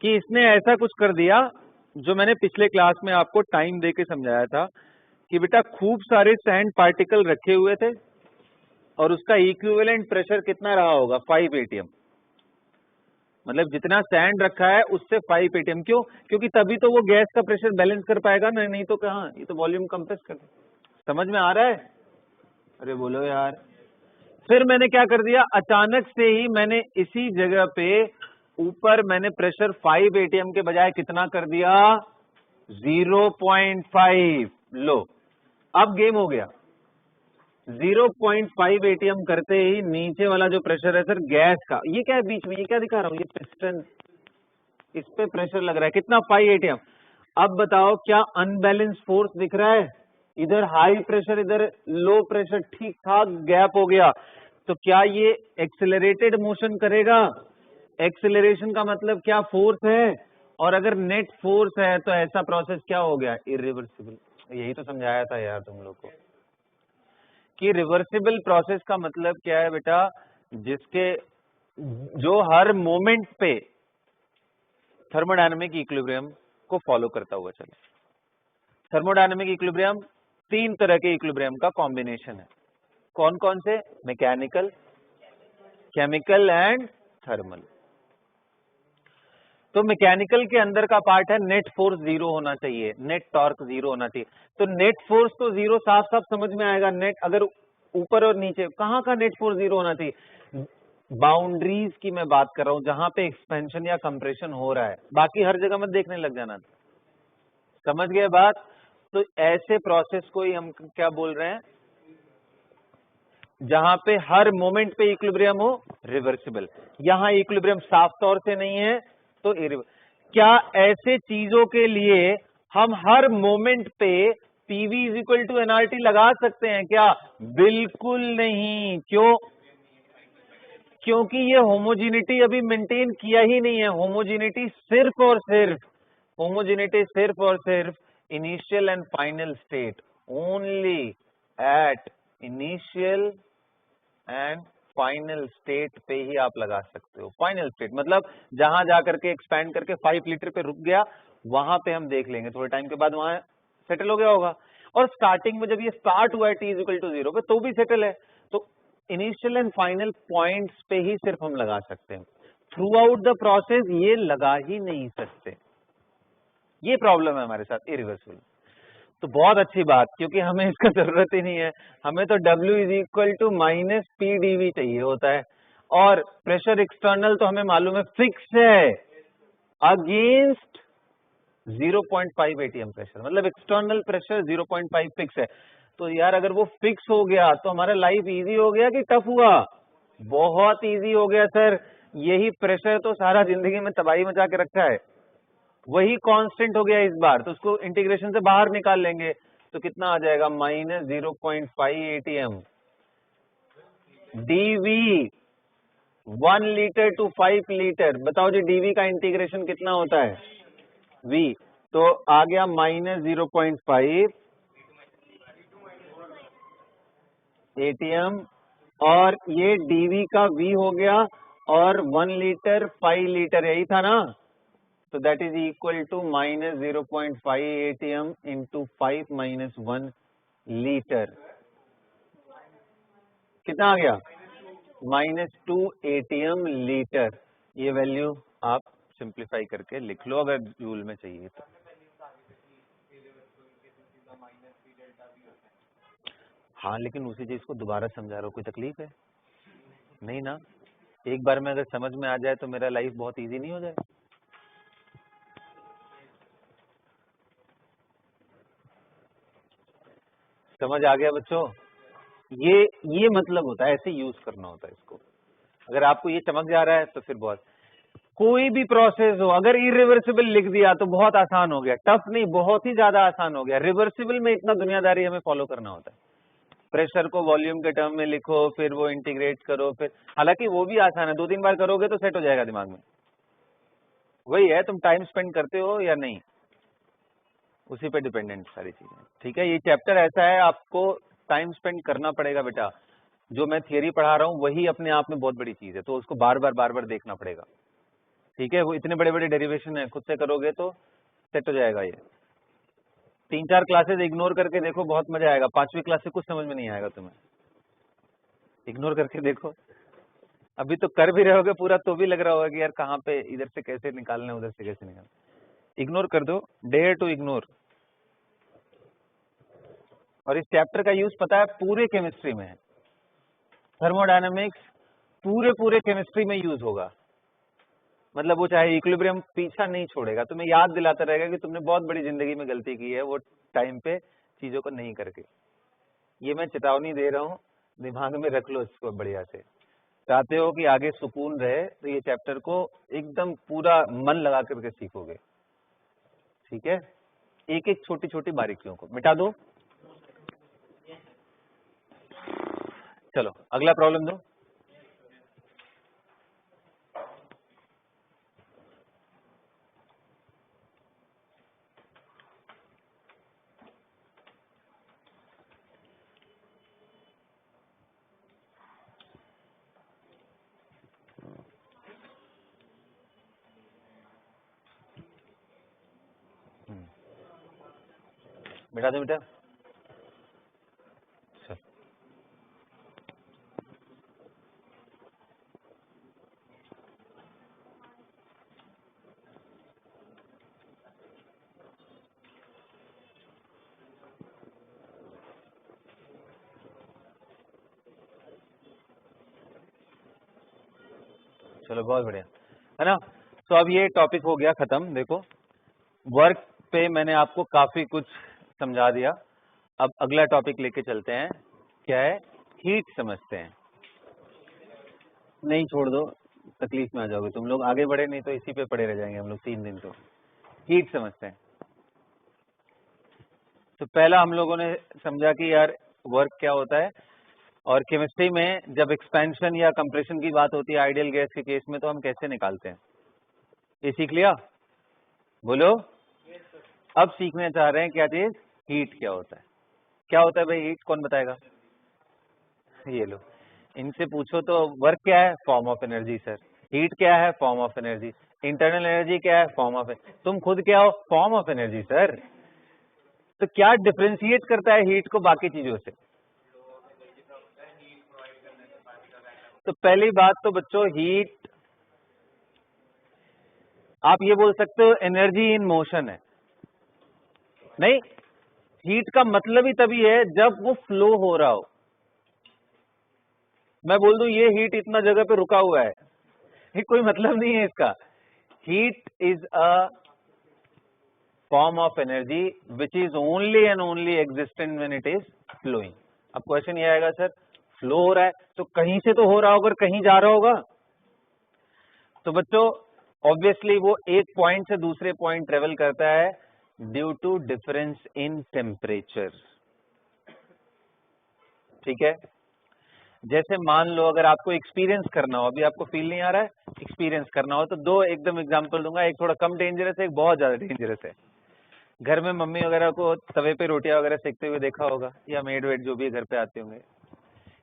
कि इसने ऐसा कुछ कर दिया जो मैंने पिछले क्लास में आपको टाइम दे के समझाया था कि बेटा खूब सारे सैंड पार्टिकल रखे हुए थे और उसका इक्विवेलेंट प्रेशर कितना रहा होगा? 5 atm। मतलब जितना सैंड रखा है उससे 5 atm। क्यों? क्योंकि तभी तो वो गैस का प्रेशर बैलेंस कर पाएगा ना, नहीं तो कहाँ, ये तो वॉल्यूम कंप्रेस कर। समझ में आ रहा है? अरे बोलो यार। फिर मैंने क्या कर दिया, अचानक से ही मैंने इसी जगह पे ऊपर मैंने प्रेशर 5 atm के बजाय कितना कर दिया? 0.5। लो अब गेम हो गया। 0.5 atm करते ही नीचे वाला जो प्रेशर है सर गैस का, ये क्या है बीच में, ये क्या दिखा रहा हूं, ये पिस्टन, इस पे प्रेशर लग रहा है कितना? 5 atm। अब बताओ क्या अनबैलेंस फोर्स दिख रहा है? इधर हाई प्रेशर इधर लो प्रेशर, ठीक ठाक गैप हो गया। तो क्या ये एक्सेलरेटेड मोशन करेगा? एक्सेलरेशन का मतलब क्या? फोर्स है। और अगर नेट फोर्स है तो ऐसा प्रोसेस क्या हो गया? इरिवर्सिबल। यही तो समझाया था यार तुम लोग को कि रिवर्सिबल प्रोसेस का मतलब क्या है बेटा, जिसके जो हर मोमेंट पे थर्मोडायनेमिक इक्विलिब्रियम को फॉलो करता हुआ चले। थर्मोडायनेमिक इक्विलिब्रियम 3 तरह के इक्विलिब्रियम का कॉम्बिनेशन है। कौन कौन से? Mechanical, chemical and thermal. तो मैकेनिकल के अंदर का पार्ट है नेट फोर्स 0 होना चाहिए, नेट टॉर्क 0 होना चाहिए। तो नेट फोर्स तो 0 साफ साफ समझ में आएगा। नेट अगर ऊपर और नीचे, कहाँ का नेट फोर्स 0 होना चाहिए? बाउंड्रीज की मैं बात कर रहा हूं, जहां पे एक्सपेंशन या कंप्रेशन हो रहा है, बाकी हर जगह मत देखने लग जाना। समझ गए बात? तो ऐसे प्रोसेस को ही हम क्या बोल रहे हैं, जहां पे हर मोमेंट पे इक्विलिब्रियम हो, रिवर्सिबल। यहां इक्विलिब्रियम साफ तौर से नहीं है तो क्या ऐसे चीजों के लिए हम हर मोमेंट पे PV is equal to nRT लगा सकते हैं क्या? बिल्कुल नहीं। क्यों? क्योंकि ये होमोजेनिटी अभी मेंटेन किया ही नहीं है। होमोजेनिटी सिर्फ और सिर्फ initial and final state, only at initial and final state पे ही आप लगा सकते हो। फाइनल स्टेट मतलब जहां जाकर के एक्सपैंड करके 5 लीटर पे रुक गया, वहां पे हम देख लेंगे, थोड़े टाइम के बाद वहां सेटल हो गया होगा। और स्टार्टिंग में जब ये स्टार्ट हुआ है T इज इक्वल टू 0 पे, तो भी सेटल है। तो इनिशियल एंड फाइनल पॉइंट्स पे ही सिर्फ हम लगा सकते हैं, थ्रू आउट द प्रोसेस ये लगा ही नहीं सकते। ये प्रॉब्लम है हमारे साथ इरिवर्सिबल। तो बहुत अच्छी बात, क्योंकि हमें इसका जरूरत ही नहीं है। हमें तो W is equal to minus PdV चाहिए होता है, और प्रेशर एक्सटर्नल तो हमें मालूम है फिक्स है अगेंस्ट 0.5 atm प्रेशर, मतलब एक्सटर्नल प्रेशर 0.5 फिक्स है। तो यार अगर वो फिक्स हो गया तो हमारा लाइफ इजी हो गया कि टफ हुआ? बहुत इजी हो गया सर। यही प्रेशर तो सारा जिंदगी में तबाही मचा के रखा है, वही कांस्टेंट हो गया इस बार। तो उसको इंटीग्रेशन से बाहर निकाल लेंगे तो कितना आ जाएगा? Minus 0.5 atm। D V 1 litre to 5 litre, बताओ जी डीवी का इंटीग्रेशन कितना होता है वी, तो आ गया -0.5 एटीएम, और ये डीवी का वी हो गया, और 1 लीटर 5 लीटर यही था ना, तो that is equal to -0.5 ATM into 5 - 1 litre, कितना आ गया -2 एटीएम लीटर। ये वैल्यू आप सिंप्लीफाई करके लिख लो अगर जूल में चाहिए तो। हाँ लेकिन उसी चीज को दोबारा समझा रहा हूँ, कोई तकलीफ है नहीं ना? एक बार में अगर समझ में आ जाए तो मेरा लाइफ बहुत इजी नहीं हो जाए? समझ आ गया बच्चों? ये मतलब होता है, ऐसे यूज करना होता है इसको। अगर आपको ये चमक जा रहा है तो फिर बहुत, कोई भी प्रोसेस हो अगर इरिवर्सिबल लिख दिया तो बहुत आसान हो गया, टफ नहीं, बहुत ही ज्यादा आसान हो गया। रिवर्सिबल में इतना दुनियादारी हमें फॉलो करना होता है। प्रेशर को वॉल्यूम के टर्म में लिखो, फिर वो इंटीग्रेट करो, फिर हालांकि वो भी आसान है, 2-3 बार करोगे तो सेट हो जाएगा दिमाग में। वही है, तुम टाइम स्पेंड करते हो या नहीं, उसी पे डिपेंडेंट सारी चीजें। ठीक है, ये चैप्टर ऐसा है, आपको टाइम स्पेंड करना पड़ेगा बेटा। जो मैं थियरी पढ़ा रहा हूँ वही अपने आप में बहुत बड़ी चीज है, तो उसको बार बार देखना पड़ेगा। ठीक है, वो इतने बड़े बड़े डेरिवेशन है, खुद से करोगे तो सेट हो जाएगा। ये 3-4 क्लासेस इग्नोर करके देखो, बहुत मजा आएगा। 5वीं क्लास से कुछ समझ में नहीं आएगा तुम्हें, इग्नोर करके देखो। अभी तो कर भी रहोगे पूरा तो भी लग रहा होगा कि यार कहाँ पे, इधर से कैसे निकालना है, उधर से कैसे निकालना। इग्नोर कर दो, डेयर टू इग्नोर। और इस चैप्टर का यूज पता है पूरे केमिस्ट्री में है, थर्मोडायनामिक्स पूरे केमिस्ट्री में यूज होगा। मतलब वो चाहे इक्विलिब्रियम पीछा नहीं छोड़ेगा, तुम्हें याद दिलाता रहेगा कि तुमने बहुत बड़ी जिंदगी में गलती की है वो टाइम पे चीजों को नहीं करके। ये मैं चेतावनी दे रहा हूँ, दिमाग में रख लो इसको बढ़िया से। चाहते हो कि आगे सुकून रहे तो ये चैप्टर को एकदम पूरा मन लगा करके सीखोगे। ठीक है, एक एक छोटी छोटी बारीकियों को मिटा दो। चलो अगला प्रॉब्लम दो। मिटा दो बेटा। चलो बहुत बढ़िया है ना। तो अब ये टॉपिक हो गया खत्म। देखो वर्क पे मैंने आपको काफी कुछ समझा दिया। अब अगला टॉपिक लेके चलते हैं, क्या है, हीट समझते हैं। नहीं छोड़ दो, तकलीफ में आ जाओगे तुम लोग, आगे बढ़े नहीं तो इसी पे पड़े रह जाएंगे हम लोग 3 दिन। तो हीट समझते हैं। तो पहला हम लोगों ने समझा कि यार वर्क क्या होता है, और केमिस्ट्री में जब एक्सपेंशन या कंप्रेशन की बात होती है आइडियल गैस के केस में तो हम कैसे निकालते हैं, ये सीख लिया। बोलो। अब सीखने चाह रहे हैं क्या चीज, हीट क्या होता है। क्या होता है भाई हीट, कौन बताएगा? ये लो, इनसे पूछो तो वर्क क्या है, form of energy sir. Heat क्या है, form of energy. Internal energy क्या है, फॉर्म ऑफ। तुम खुद क्या हो, फॉर्म ऑफ एनर्जी सर। तो क्या डिफरेंशिएट करता है हीट को बाकी चीजों से? तो पहली बात तो बच्चों, हीट आप ये बोल सकते हो एनर्जी इन मोशन है। नहीं, हीट का मतलब ही तभी है जब वो फ्लो हो रहा हो। मैं बोल दूं ये हीट इतना जगह पे रुका हुआ है, ये कोई मतलब नहीं है इसका। Heat is a form of energy which is only and only existent when it is flowing. अब क्वेश्चन ये आएगा सर फ्लो हो रहा है तो कहीं से तो हो रहा होगा, कहीं जा रहा होगा। तो बच्चों ऑब्वियसली वो एक पॉइंट से दूसरे पॉइंट ट्रेवल करता है due to difference in temperature. ठीक है, जैसे मान लो अगर आपको एक्सपीरियंस करना हो, अभी आपको फील नहीं आ रहा है, एक्सपीरियंस करना हो तो दो एकदम एग्जांपल दूंगा, एक थोड़ा कम डेंजरस है, एक बहुत ज्यादा डेंजरस है। घर में मम्मी वगैरह को तवे पे रोटियां वगैरह सेकते हुए देखा होगा, या मेड वेड जो भी घर पे आते होंगे।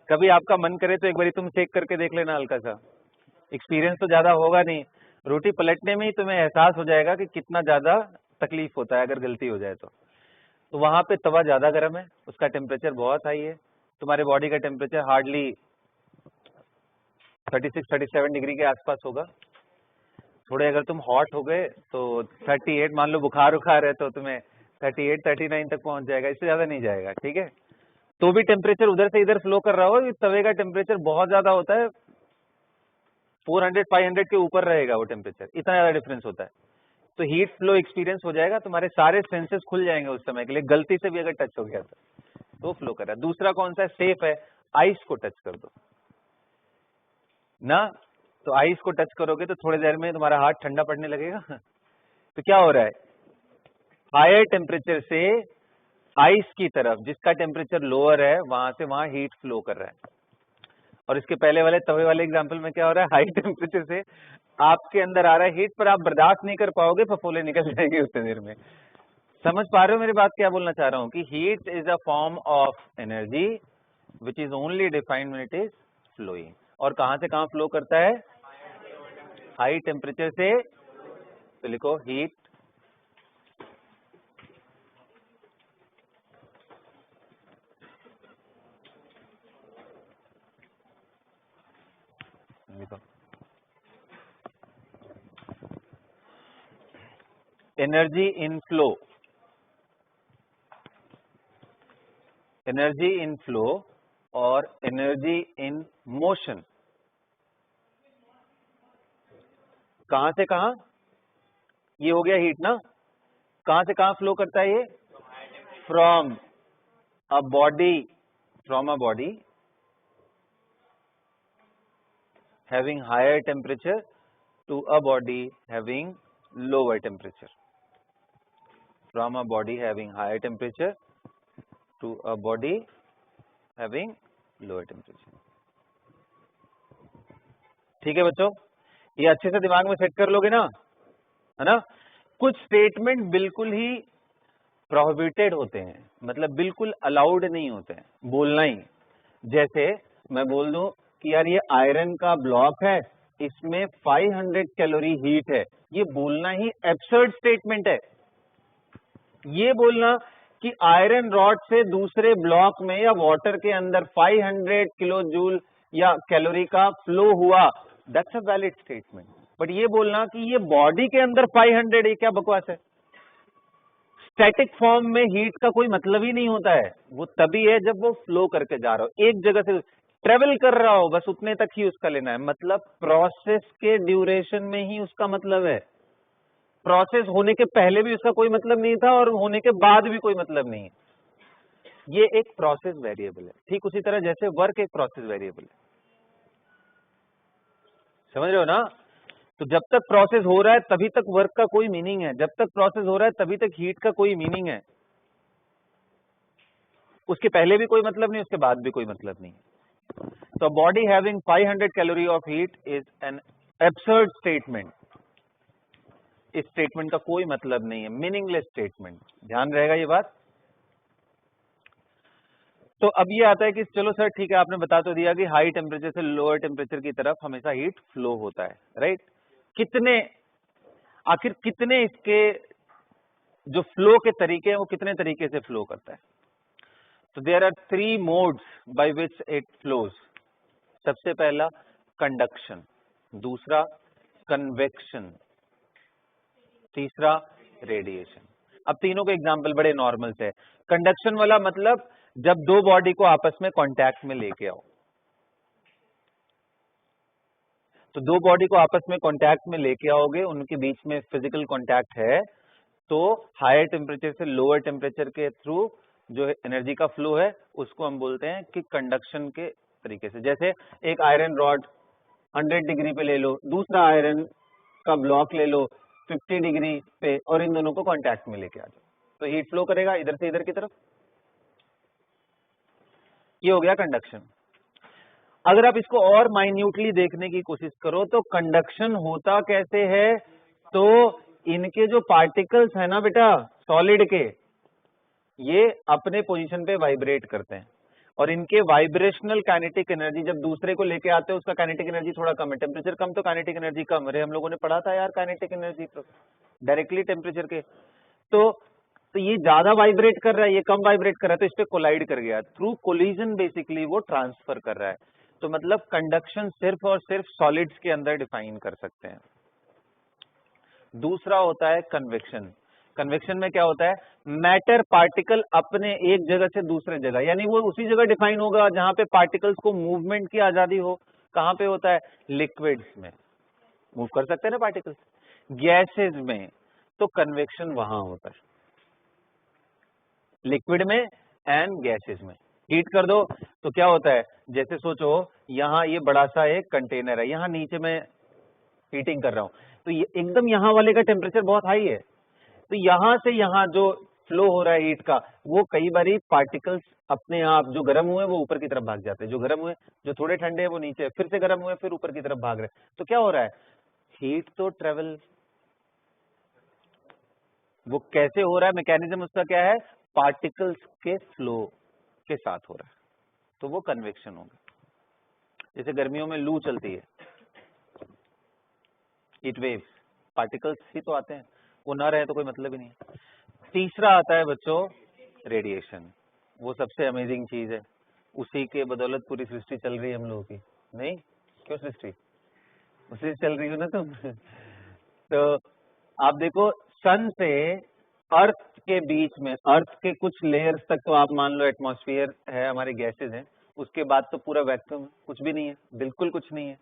कभी आपका मन करे तो एक बारी तुम सेक करके देख लेना हल्का सा, एक्सपीरियंस तो ज्यादा होगा नहीं, रोटी पलटने में ही तुम्हें एहसास हो जाएगा कि कितना ज्यादा तकलीफ होता है अगर गलती हो जाए तो वहां पे तवा ज्यादा गर्म है, उसका टेम्परेचर बहुत हाई है, तुम्हारे बॉडी का टेम्परेचर हार्डली 36-37 डिग्री के आसपास होगा। थोड़े अगर तुम हॉट हो गए तो 38, मान लो बुखार उखार है तो तुम्हें 38-39 तक पहुंच जाएगा, इससे ज्यादा नहीं जाएगा, ठीक है। तो भी टेम्परेचर उधर से इधर फ्लो कर रहा हो, इस तवे का टेम्परेचर बहुत ज्यादा होता है, 400-500 के ऊपर रहेगा वो टेम्परेचर, इतना ज्यादा डिफरेंस होता है। तो हीट फ्लो एक्सपीरियंस हो जाएगा, तुम्हारे सारे सेंसेस खुल जाएंगे उस समय के लिए, गलती से भी अगर टच हो गया तो फ्लो कर रहा है। दूसरा कौन सा है, सेफ है, आइस को टच कर दो ना, तो आइस को टच करोगे तो थोड़ी देर में तुम्हारा हाथ ठंडा पड़ने लगेगा। तो क्या हो रहा है, हायर टेम्परेचर से आइस की तरफ, जिसका टेम्परेचर लोअर है, वहां से वहां हीट फ्लो कर रहा है। और इसके पहले वाले तवे वाले एग्जांपल में क्या हो रहा है, हाई टेम्परेचर से आपके अंदर आ रहा है हीट, पर आप बर्दाश्त नहीं कर पाओगे, फफोले निकल जाएंगे उतनी देर में। समझ पा रहे हो मेरी बात, क्या बोलना चाह रहा हूं कि heat is a form of energy which is only defined when it is flowing. और कहां से कहां फ्लो करता है, हाई टेम्परेचर से, तो लिखो हीट लिखो, energy in flow, energy in flow और एनर्जी इन मोशन। कहां से कहां, ये हो गया हीट ना, कहां से कहां फ्लो करता है ये, from a body, from a body having higher temperature to a body having lower temperature, from a body having higher temperature to a body having lower temperature. ठीक है बच्चों, ये अच्छे से दिमाग में सेट कर लोगे ना, है ना। कुछ स्टेटमेंट बिल्कुल ही प्रोहिबिटेड होते हैं, मतलब बिल्कुल अलाउड नहीं होते हैं बोलना ही। जैसे मैं बोल दूं कि यार ये आयरन का ब्लॉक है, इसमें 500 कैलोरी हीट है, ये बोलना ही एब्सर्ड स्टेटमेंट है। ये बोलना कि आयरन रॉड से दूसरे ब्लॉक में या वाटर के अंदर 500 किलो जूल या कैलोरी का फ्लो हुआ, that's a valid statement. But ये बोलना कि ये बॉडी के अंदर 500, ये क्या बकवास है। स्टैटिक फॉर्म में हीट का कोई मतलब ही नहीं होता है, वो तभी है जब वो फ्लो करके जा रहा हो, एक जगह से ट्रेवल कर रहा हो, बस उतने तक ही उसका लेना है। मतलब प्रोसेस के ड्यूरेशन में ही उसका मतलब है, प्रोसेस होने के पहले भी उसका कोई मतलब नहीं था और होने के बाद भी कोई मतलब नहीं है। ये एक प्रोसेस वेरिएबल है, ठीक उसी तरह जैसे वर्क एक प्रोसेस वेरिएबल है, समझ रहे हो ना। तो जब तक प्रोसेस हो रहा है तभी तक वर्क का कोई मीनिंग है, जब तक प्रोसेस हो रहा है तभी तक हीट का कोई मीनिंग है। उसके पहले भी कोई मतलब नहीं, उसके बाद भी कोई मतलब नहीं। तो body having 500 calorie of heat is an absurd statement. इस स्टेटमेंट का कोई मतलब नहीं है, मीनिंगलेस स्टेटमेंट, ध्यान रहेगा ये बात। तो अब ये आता है कि चलो सर ठीक है, आपने बता तो दिया कि हाई टेम्परेचर से लोअर टेम्परेचर की तरफ हमेशा हीट फ्लो होता है, राइट। कितने, आखिर कितने इसके जो फ्लो के तरीके हैं वो कितने तरीके से फ्लो करता है। तो there are 3 modes by which it flows. सबसे पहला कंडक्शन, दूसरा कन्वेक्शन, तीसरा रेडिएशन। अब तीनों के एग्जाम्पल बड़े नॉर्मल से। कंडक्शन वाला मतलब जब दो बॉडी को आपस में कांटेक्ट में लेके आओ, तो दो बॉडी को आपस में कांटेक्ट में लेके आओगे, उनके बीच में फिजिकल कांटेक्ट है, तो हायर टेम्परेचर से लोअर टेम्परेचर के थ्रू जो एनर्जी का फ्लो है उसको हम बोलते हैं कि कंडक्शन के तरीके से। जैसे एक आयरन रॉड 100 डिग्री पे ले लो, दूसरा आयरन का ब्लॉक ले लो 50 डिग्री पे, और इन दोनों को कांटेक्ट में लेके आ जाओ, तो हीट फ्लो करेगा इधर से इधर की तरफ। ये हो गया कंडक्शन। अगर आप इसको और माइन्यूटली देखने की कोशिश करो तो कंडक्शन होता कैसे है, तो इनके जो पार्टिकल्स है ना बेटा सॉलिड के, ये अपने पोजीशन पे वाइब्रेट करते हैं और इनके वाइब्रेशनल काइनेटिक एनर्जी जब दूसरे को लेके आते हैं उसका काइनेटिक एनर्जी थोड़ा कम है, टेम्परेचर कम तो काइनेटिक एनर्जी कम। अरे हम लोगों ने पढ़ा था यार काइनेटिक एनर्जी डायरेक्टली टेम्परेचर के। तो ये ज्यादा वाइब्रेट कर रहा है, ये कम वाइब्रेट कर रहा है, तो इस पे कोलाइड कर गया, थ्रू कोलिजन बेसिकली वो ट्रांसफर कर रहा है। तो मतलब कंडक्शन सिर्फ और सिर्फ सॉलिड्स के अंदर डिफाइन कर सकते हैं। दूसरा होता है कन्वेक्शन। कन्वेक्शन में क्या होता है, मैटर पार्टिकल अपने एक जगह से दूसरे जगह, यानी वो उसी जगह डिफाइन होगा जहां पे पार्टिकल्स को मूवमेंट की आजादी हो। कहां पे होता है, लिक्विड्स में मूव कर सकते हैं ना पार्टिकल्स, गैसेज में तो कन्वेक्शन वहां होता है, लिक्विड में एंड गैसेज में। हीट कर दो तो क्या होता है, जैसे सोचो यहाँ ये बड़ा सा एक कंटेनर है, यहाँ नीचे मैं हीटिंग कर रहा हूं, तो ये एकदम यहाँ वाले का टेम्परेचर बहुत हाई है, तो यहां से यहाँ जो फ्लो हो रहा है हीट का, वो कई बारी पार्टिकल्स अपने आप जो गर्म हुए वो ऊपर की तरफ भाग जाते हैं, जो गर्म हुए, जो थोड़े ठंडे हैं वो नीचे, फिर से गर्म हुए फिर ऊपर की तरफ भाग रहे। तो क्या हो रहा है, हीट तो ट्रेवल, वो कैसे हो रहा है, मैकेनिज्म उसका क्या है, पार्टिकल्स के फ्लो के साथ हो रहा है, तो वो कन्वेक्शन होगा। जैसे गर्मियों में लू चलती है, हीट वेव्स, पार्टिकल्स ही तो आते हैं, वो ना रहे तो कोई मतलब ही नहीं है। तीसरा आता है बच्चों रेडिएशन, वो सबसे अमेजिंग चीज है, उसी के बदौलत पूरी सृष्टि चल रही है हम लोगों की, नहीं क्यों सृष्टि उसी से चल रही हो ना तुम तो आप देखो सन से अर्थ के बीच में, अर्थ के कुछ लेयर्स तक तो आप मान लो एटमॉस्फेयर है, हमारे गैसेज हैं, उसके बाद तो पूरा वैक्यूम, कुछ भी नहीं है, बिल्कुल कुछ नहीं है,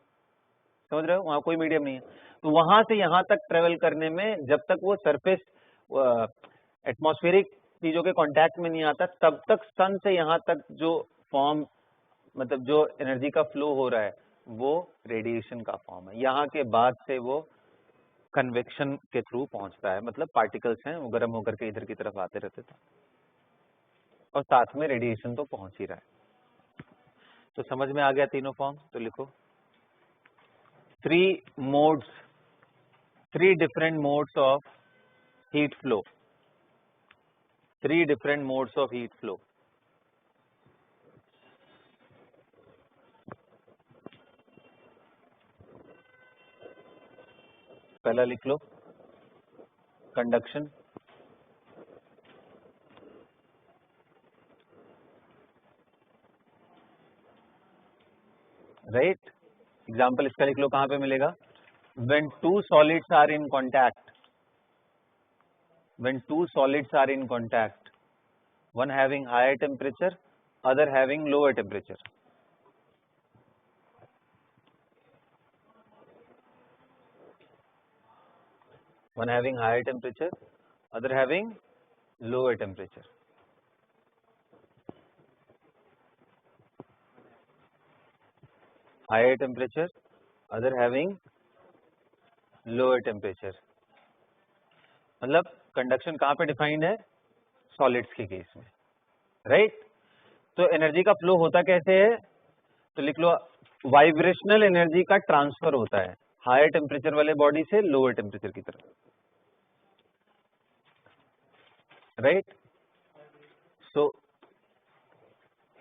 समझ रहे हो, वहां कोई मीडियम नहीं है। तो वहां से यहां तक ट्रेवल करने में जब तक वो सरफेस एटमॉस्फेरिक चीजों के कांटेक्ट में नहीं आता, तब तक सन से यहां तक जो फॉर्म, मतलब जो एनर्जी का फ्लो हो रहा है वो रेडिएशन का फॉर्म है। यहाँ के बाद से वो कन्वेक्शन के थ्रू पहुंचता है, मतलब पार्टिकल्स हैं वो गर्म होकर के इधर की तरफ आते रहते थे, और साथ में रेडिएशन तो पहुंच ही रहा है। तो समझ में आ गया तीनों फॉर्म, तो लिखो 3 different modes of heat flow, 3 different modes of heat flow। पहला लिख लो कंडक्शन, राइट, एग्जाम्पल इसका लिख लो, कहां पे मिलेगा, when two solids are in contact, when two solids are in contact, one having higher temperature, other having lower temperature, one having higher temperature, other having lower temperature। higher temperature, other having lower temperature, मतलब conduction कहां पे defined है, solids के case में, right. तो energy का flow होता कैसे है, तो लिख लो वाइब्रेशनल एनर्जी का ट्रांसफर होता है हायर टेम्परेचर वाले बॉडी से लोअर टेम्परेचर की तरफ, right. So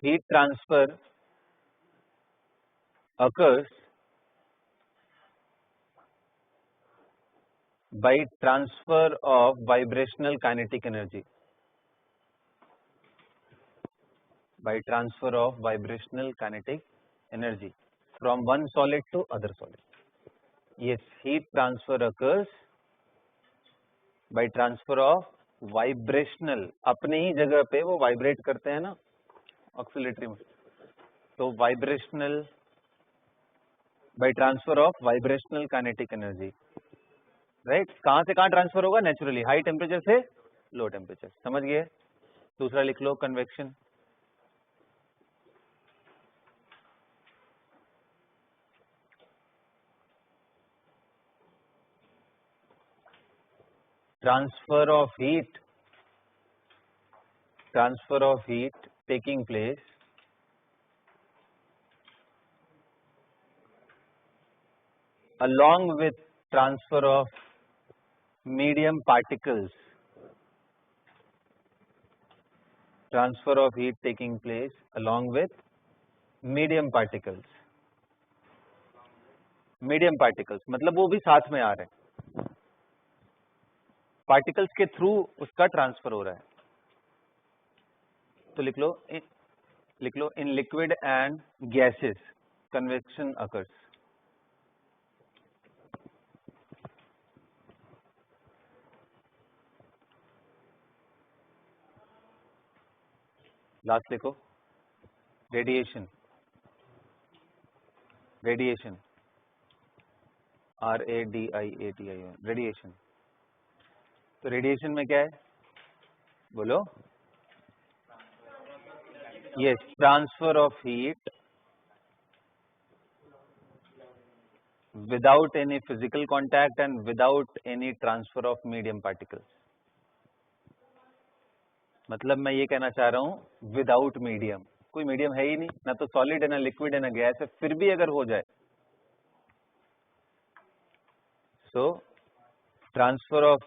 heat transfer occurs by transfer of vibrational kinetic energy, by transfer of vibrational kinetic energy from one solid to other solid। Yes, heat transfer occurs by transfer of vibrational, अपने ही जगह पे वो vibrate करते हैं ना oscillatory में, तो vibrational, by transfer of vibrational kinetic energy, right. कहां से कहां ट्रांसफर होगा, नेचुरली हाई टेम्परेचर से लो टेम्परेचर, समझ गए। दूसरा लिख लो convection, transfer of heat taking place along with transfer of medium particles, transfer of heat taking place along with medium particles. Medium particles मतलब वो भी साथ में आ रहे हैं, पार्टिकल्स के थ्रू उसका ट्रांसफर हो रहा है. तो लिख लो in liquid and gases convection occurs. Last लिखो रेडिएशन. Radiation RADIATION radiation. तो रेडिएशन में क्या है बोलो? Yes, transfer of heat without any physical contact and without any transfer of medium particles. मतलब मैं ये कहना चाह रहा हूं विदाउट मीडियम. कोई मीडियम है ही नहीं, ना तो सॉलिड है, ना लिक्विड है, ना गैस है. फिर भी अगर हो जाए so transfer of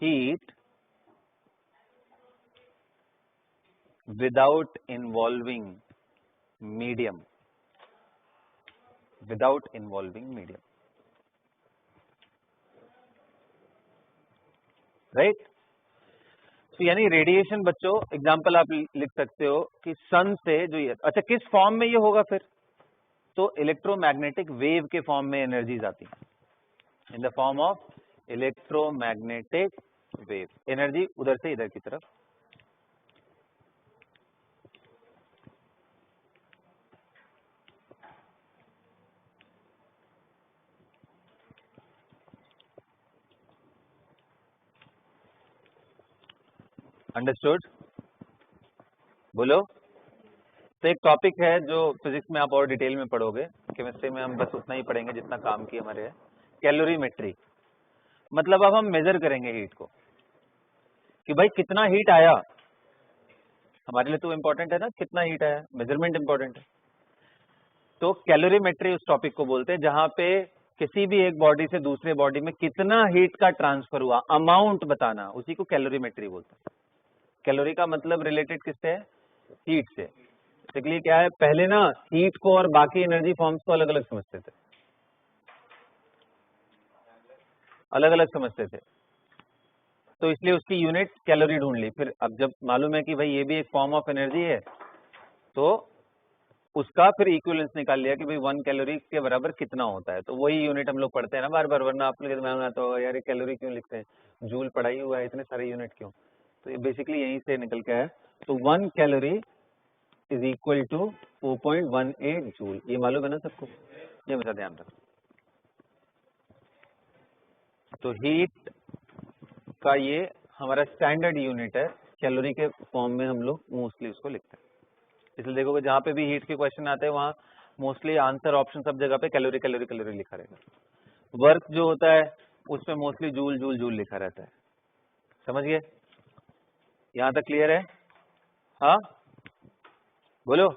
heat without involving medium, without involving medium, right? तो यानी रेडिएशन बच्चों एग्जांपल आप लिख सकते हो कि सन से जो ये, अच्छा किस फॉर्म में ये होगा फिर? तो इलेक्ट्रोमैग्नेटिक वेव के फॉर्म में एनर्जीज आती है, in the form of electromagnetic wave. Energy उधर से इधर की तरफ. अंडरस्टूड? बोलो. तो एक टॉपिक है जो फिजिक्स में आप और डिटेल में पढ़ोगे, केमिस्ट्री में हम बस उतना ही पढ़ेंगे जितना काम की हमारे है. कैलोरीमेट्री. मतलब अब हम मेजर करेंगे हीट को कि भाई कितना हीट आया. हमारे लिए तो इम्पोर्टेंट है ना कितना हीट आया, मेजरमेंट इम्पोर्टेंट है. तो कैलोरीमेट्री उस टॉपिक को बोलते हैं जहां पे किसी भी एक बॉडी से दूसरे बॉडी में कितना हीट का ट्रांसफर हुआ, अमाउंट बताना, उसी को कैलोरीमेट्री बोलते हैं. कैलोरी का मतलब रिलेटेड किससे है? हीट से. बेसिकली क्या है, पहले ना हीट को और बाकी एनर्जी फॉर्म्स को अलग अलग समझते थे, अलग अलग समझते थे. तो इसलिए उसकी यूनिट कैलोरी ढूंढ ली. फिर अब जब मालूम है कि भाई ये भी एक फॉर्म ऑफ एनर्जी है, तो उसका फिर इक्विवेलेंस निकाल लिया कि भाई 1 कैलोरी के बराबर कितना होता है. तो वही यूनिट हम लोग पढ़ते हैं ना बार बार, वरना आप लोग दिमाग में आता होगा यार ये कैलोरी क्यों लिखते हैं, जूल पढ़ाई हुआ है, इतने सारे यूनिट क्यों. तो ये बेसिकली यहीं से निकल के है. तो 1 calorie is equal to 4.18 joule. ये मालूम है ना सबको, ये मेरा ध्यान रखो. तो हीट का ये हमारा स्टैंडर्ड यूनिट है, कैलोरी के फॉर्म में हम लोग मोस्टली उसको लिखते हैं. इसलिए देखोगे जहां पे भी हीट के क्वेश्चन आते हैं वहां मोस्टली आंसर ऑप्शन सब जगह पे कैलोरी कैलोरी कैलोरी लिखा रहेगा. वर्क जो होता है उसमें मोस्टली जूल जूल जूल लिखा रहता है. समझ गए? यहां तक क्लियर है? हाँ बोलो.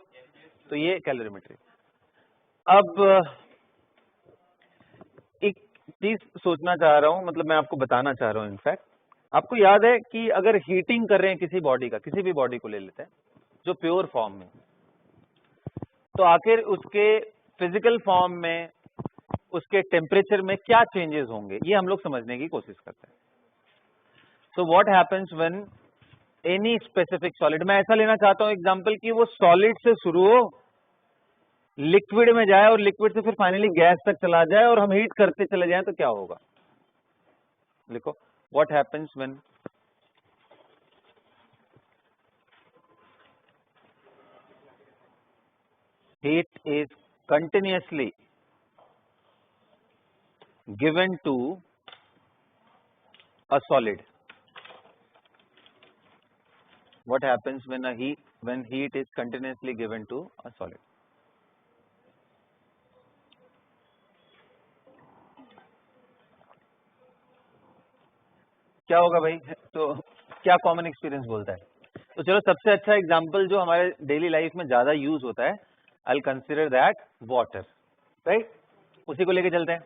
तो ये कैलोरीमेट्री. अब एक चीज सोचना चाह रहा हूं, मतलब मैं आपको बताना चाह रहा हूं. इनफैक्ट आपको याद है कि अगर हीटिंग कर रहे हैं किसी बॉडी का, किसी भी बॉडी को ले लेते हैं जो प्योर फॉर्म में, तो आखिर उसके फिजिकल फॉर्म में उसके टेम्परेचर में क्या चेंजेस होंगे, ये हम लोग समझने की कोशिश करते हैं. So what happens when any specific solid, मैं ऐसा लेना चाहता हूं एग्जांपल कि वो सॉलिड से शुरू हो, लिक्विड में जाए और लिक्विड से फिर फाइनली गैस तक चला जाए और हम हीट करते चले जाएं, तो क्या होगा? लिखो what happens when heat is continuously given to a solid. What happens when heat is continuously given to a solid? क्या होगा भाई? तो क्या कॉमन एक्सपीरियंस बोलता है? तो चलो सबसे अच्छा एग्जांपल जो हमारे डेली लाइफ में ज्यादा यूज होता है, I'll consider that water, right? उसी को लेके चलते हैं.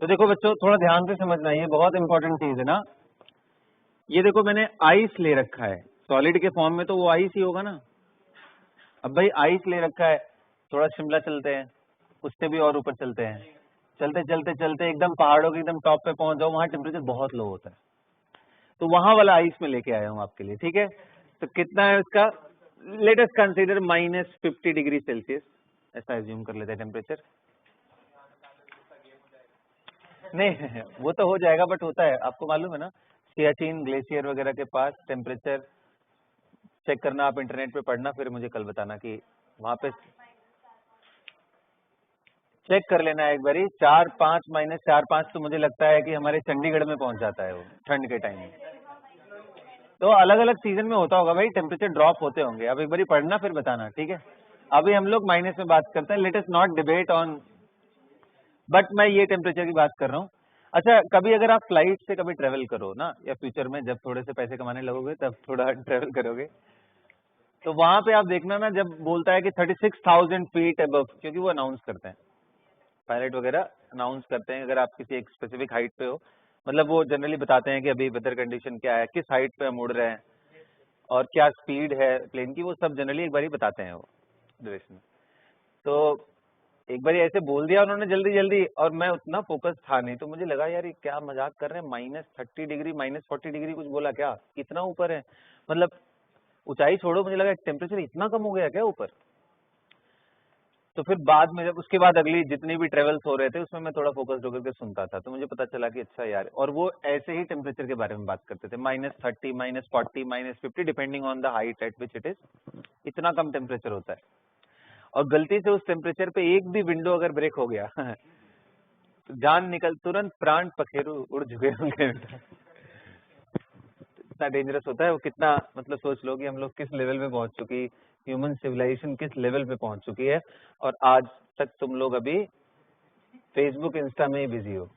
तो देखो बच्चों थोड़ा ध्यान से समझना, ये बहुत इंपॉर्टेंट चीज है ना। ये देखो मैंने आइस ले रखा है, सॉलिड के फॉर्म में तो वो आइस ही होगा ना। अब भाई आइस ले रखा है, थोड़ा शिमला चलते हैं, उससे भी और ऊपर चलते हैं, चलते चलते चलते एकदम पहाड़ों के एकदम टॉप पे पहुंच जाओ, वहां टेम्परेचर बहुत लो होता है, तो वहां वाला आइस में लेके आया हूं आपके लिए, ठीक है। तो कितना है उसका, let us consider -50 degree Celsius, ऐसा एज्यूम कर लेते हैं टेम्परेचर। नहीं वो तो हो जाएगा, बट होता है, आपको मालूम है ना, सियाचिन ग्लेशियर वगैरह के पास टेम्परेचर चेक करना, आप इंटरनेट पे पढ़ना, फिर मुझे कल बताना कि वहां पे चेक कर लेना एक बारी। 4-5 -4-5 तो मुझे लगता है कि हमारे चंडीगढ़ में पहुंच जाता है वो ठंड के टाइम में। तो अलग अलग सीजन में होता होगा भाई, टेम्परेचर ड्रॉप होते होंगे, अब एक बारी पढ़ना फिर बताना, ठीक है। अभी हम लोग माइनस में बात करते हैं, let us not debate on, but मैं ये टेम्परेचर की बात कर रहा हूँ। अच्छा, कभी अगर आप फ्लाइट से कभी ट्रेवल करो ना, या फ्यूचर में जब थोड़े से पैसे कमाने लगोगे तब थोड़ा ट्रेवल करोगे, तो वहां पे आप देखना ना, जब बोलता है कि 36,000 फीट अबव, क्योंकि वो अनाउंस करते हैं, पायलट वगैरह अनाउंस करते हैं, अगर आप किसी एक स्पेसिफिक हाइट पे हो, मतलब वो जनरली बताते हैं कि अभी वेदर कंडीशन क्या है, किस हाइट पे हम उड़ रहे हैं, और क्या स्पीड है प्लेन की, वो सब जनरली एक बार ही बताते हैं वो ड्यूरेशन में। तो एक बार ऐसे बोल दिया उन्होंने जल्दी जल्दी, और मैं उतना फोकस था नहीं, तो मुझे लगा यार ये क्या मजाक कर रहे हैं, -30 डिग्री -40 डिग्री कुछ बोला क्या, इतना ऊपर है, मतलब ऊंचाई छोड़ो, मुझे लगा टेम्परेचर इतना कम हो गया क्या ऊपर। तो फिर बाद में जब उसके बाद अगली जितनी भी ट्रेवल्स हो रहे थे उसमें मैं थोड़ा फोकस्ड होकर के सुनता था, तो मुझे पता चला कि अच्छा यार, और वो ऐसे ही टेम्परेचर के बारे में बात करते थे, -30 -40 -50 depending on the height eight which it is, इतना कम टेम्परेचर होता है। और गलती से उस टेम्परेचर पे एक भी विंडो अगर ब्रेक हो गया तो जान निकल, तुरंत प्राण पखेरु उड़ चुके होंगे। इतना डेंजरस होता है वो, कितना, मतलब सोच लो कि हम लोग किस लेवल पे पहुंच चुकी, ह्यूमन सिविलाइजेशन किस लेवल पे पहुंच चुकी है, और आज तक तुम लोग अभी फेसबुक इंस्टा में ही बिजी हो,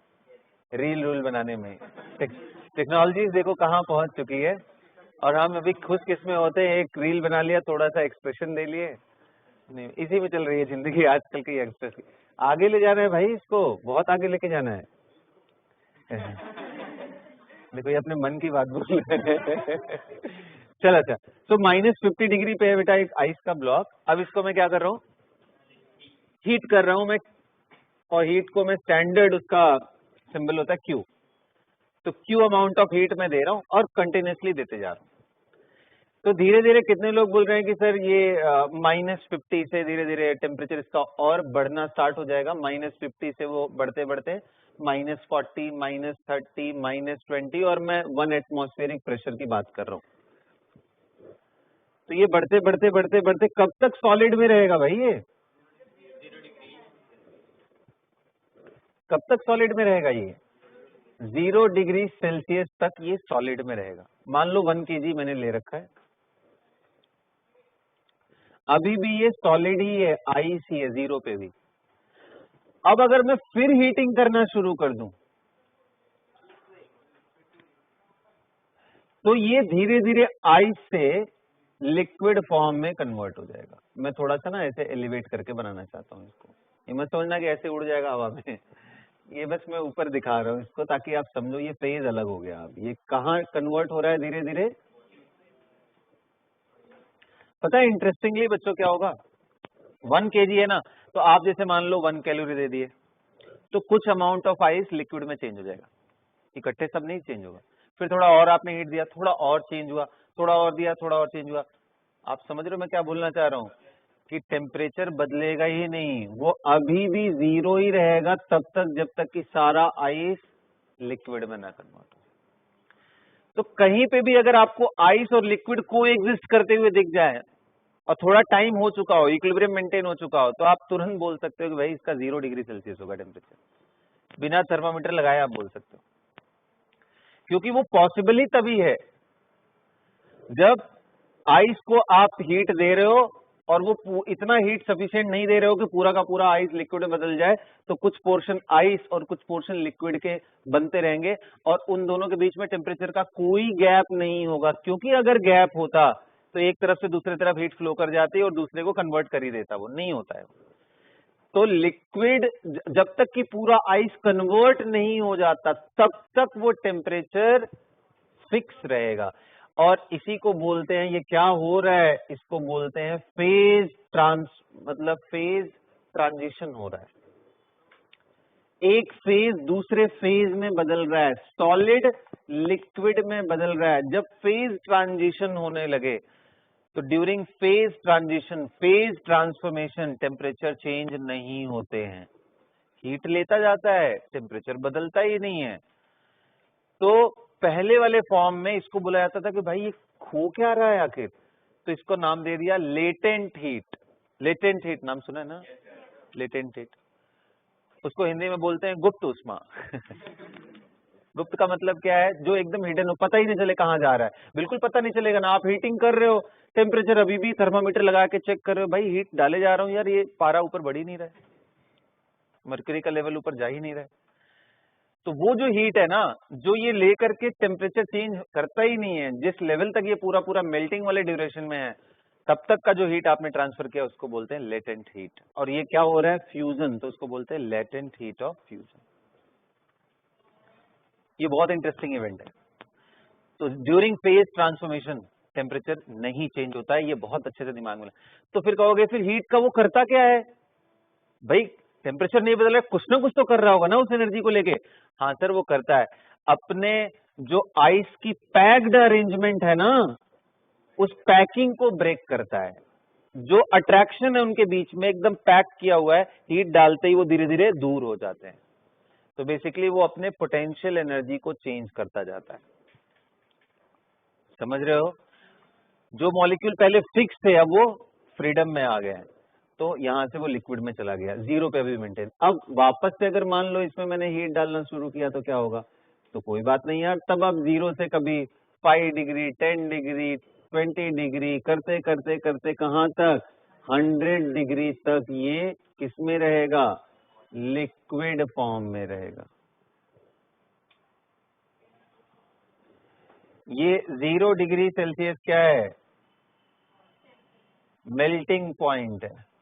रील रूल बनाने में। टेक्नोलॉजी देखो कहाँ पहुंच चुकी है, और हम अभी खुश किस्में होते हैं, एक रील बना लिया, थोड़ा सा एक्सप्रेशन दे लिए, नहीं इसी में चल रही है जिंदगी आजकल की एक्सप्रेस की। आगे ले जाना है भाई, इसको बहुत आगे लेके जाना है। देखो ये अपने मन की बात बोल रहे हैं। चल अच्छा, तो -50 डिग्री पे है बेटा एक आइस का ब्लॉक। अब इसको मैं क्या कर रहा हूँ, हीट कर रहा हूँ मैं, और हीट को मैं स्टैंडर्ड, उसका सिंबल होता है Q, तो Q अमाउंट ऑफ हीट मैं दे रहा हूँ और कंटिन्यूसली देते जा रहा हूँ। तो धीरे धीरे कितने लोग बोल रहे हैं कि सर ये -50 से धीरे धीरे टेम्परेचर इसका और बढ़ना स्टार्ट हो जाएगा, -50 से वो बढ़ते बढ़ते -40 -30 -20, और मैं 1 एटमॉस्फेरिक प्रेशर की बात कर रहा हूँ। तो ये बढ़ते बढ़ते बढ़ते बढ़ते कब तक सॉलिड में रहेगा भाई, ये कब तक सॉलिड में रहेगा, ये 0 डिग्री सेल्सियस तक ये सॉलिड में रहेगा। मान लो 1 kg मैंने ले रखा है, अभी भी ये सॉलिड ही है, आइस ही है 0 पे भी। अब अगर मैं फिर हीटिंग करना शुरू कर दूं, तो ये धीरे धीरे आइस से लिक्विड फॉर्म में कन्वर्ट हो जाएगा। मैं थोड़ा सा ना ऐसे एलिवेट करके बनाना चाहता हूँ इसको, ये मत समझना कि ऐसे उड़ जाएगा हवा में, ये बस मैं ऊपर दिखा रहा हूँ इसको, ताकि आप समझो ये फेज अलग हो गया। अब ये कहाँ कन्वर्ट हो रहा है धीरे धीरे, पता है इंटरेस्टिंगली बच्चों क्या होगा, 1 kg है ना, तो आप जैसे मान लो 1 कैलोरी दे दिए, तो कुछ अमाउंट ऑफ आइस लिक्विड में चेंज हो जाएगा, इकट्ठे सब नहीं चेंज होगा। फिर थोड़ा और आपने हीट दिया, थोड़ा और चेंज हुआ, थोड़ा और दिया, थोड़ा और चेंज हुआ। आप समझ रहे हो मैं क्या बोलना चाह रहा हूँ, कि टेम्परेचर बदलेगा ही नहीं, वो अभी भी 0 ही रहेगा तब तक जब तक कि सारा आइस लिक्विड में ना कन्वर्ट हो। तो कहीं पे भी अगर आपको आइस और लिक्विड को एग्जिस्ट करते हुए दिख जाए और थोड़ा टाइम हो चुका हो, इक्विलिब्रियम मेंटेन हो चुका हो, तो आप तुरंत बोल सकते हो कि भाई इसका 0 डिग्री सेल्सियस होगा टेम्परेचर, बिना थर्मामीटर लगाए आप बोल सकते हो। क्योंकि वो पॉसिबल ही तभी है जब आइस को आप हीट दे रहे हो और वो इतना हीट सफिशिएंट नहीं दे रहे हो कि पूरा का पूरा आइस लिक्विड में बदल जाए, तो कुछ पोर्शन आइस और कुछ पोर्शन लिक्विड के बनते रहेंगे, और उन दोनों के बीच में टेम्परेचर का कोई गैप नहीं होगा। क्योंकि अगर गैप होता तो एक तरफ से दूसरी तरफ हीट फ्लो कर जाती और दूसरे को कन्वर्ट कर ही देता, वो नहीं होता है। तो लिक्विड जब तक कि पूरा आइस कन्वर्ट नहीं हो जाता तब तक वो टेम्परेचर फिक्स रहेगा। और इसी को बोलते हैं, ये क्या हो रहा है, इसको बोलते हैं फेज ट्रांजिशन हो रहा है। एक फेज दूसरे फेज में बदल रहा है, सॉलिड लिक्विड में बदल रहा है। जब फेज ट्रांजिशन होने लगे तो during phase transition, phase transformation, temperature change नहीं होते हैं, हीट लेता जाता है, टेम्परेचर बदलता ही नहीं है। तो पहले वाले फॉर्म में इसको बोला जाता था कि भाई ये खो क्या रहा है आखिर, तो इसको नाम दे दिया लेटेंट हीट। लेटेंट हीट नाम सुना है ना, लेटेंट हीट। उसको हिंदी में बोलते हैं गुप्त उष्मा। गुप्त का मतलब क्या है, जो एकदम हिडन हो, पता ही नहीं चले कहाँ जा रहा है, बिल्कुल पता नहीं चलेगा ना। आप हीटिंग कर रहे हो, टेम्परेचर अभी भी थर्मामीटर लगा के चेक कर रहे हो, भाई हीट डाले जा रहा हूँ यार, ये पारा ऊपर बढ़ ही नहीं रहा है, मर्क्यूरी का लेवल ऊपर जा ही नहीं रहा है। तो वो जो हीट है ना, जो ये लेकर के टेम्परेचर चेंज करता ही नहीं है, जिस लेवल तक ये पूरा पूरा मेल्टिंग वाले ड्यूरेशन में है, तब तक का जो हीट आपने ट्रांसफर किया उसको बोलते हैं लेटेंट हीट। और ये क्या हो रहा है, फ्यूजन, तो उसको बोलते हैं लेटेंट हीट ऑफ फ्यूजन। ये बहुत इंटरेस्टिंग इवेंट है। तो ड्यूरिंग फेज ट्रांसफॉर्मेशन टेम्परेचर नहीं चेंज होता है, ये बहुत अच्छे से दिमाग में। तो फिर कहोगे फिर हीट का वो करता क्या है, भाई टेम्परेचर नहीं बदल रहा है, कुछ ना कुछ तो कर रहा होगा ना उस एनर्जी को लेके। हाँ सर, वो करता है, अपने जो आइस की पैक्ड अरेंजमेंट है ना, उस पैकिंग को ब्रेक करता है। जो अट्रैक्शन है उनके बीच में एकदम पैक किया हुआ है, हीट डालते ही वो धीरे धीरे दूर हो जाते हैं। तो बेसिकली वो अपने पोटेंशियल एनर्जी को चेंज करता जाता है। समझ रहे हो, जो मॉलिक्यूल पहले फिक्स थे अब वो फ्रीडम में आ गए हैं, तो यहां से वो लिक्विड में चला गया, जीरो पे अभी मेंटेन। अब वापस से अगर मान लो इसमें मैंने हीट डालना शुरू किया तो क्या होगा, तो कोई बात नहीं यार, तब आप जीरो से कभी 5 डिग्री 10 डिग्री 20 डिग्री करते करते करते कहां तक, 100 डिग्री तक ये किसमें रहेगा, लिक्विड फॉर्म में रहेगा। ये 0 डिग्री सेल्सियस क्या है, मेल्टिंग पॉइंट है।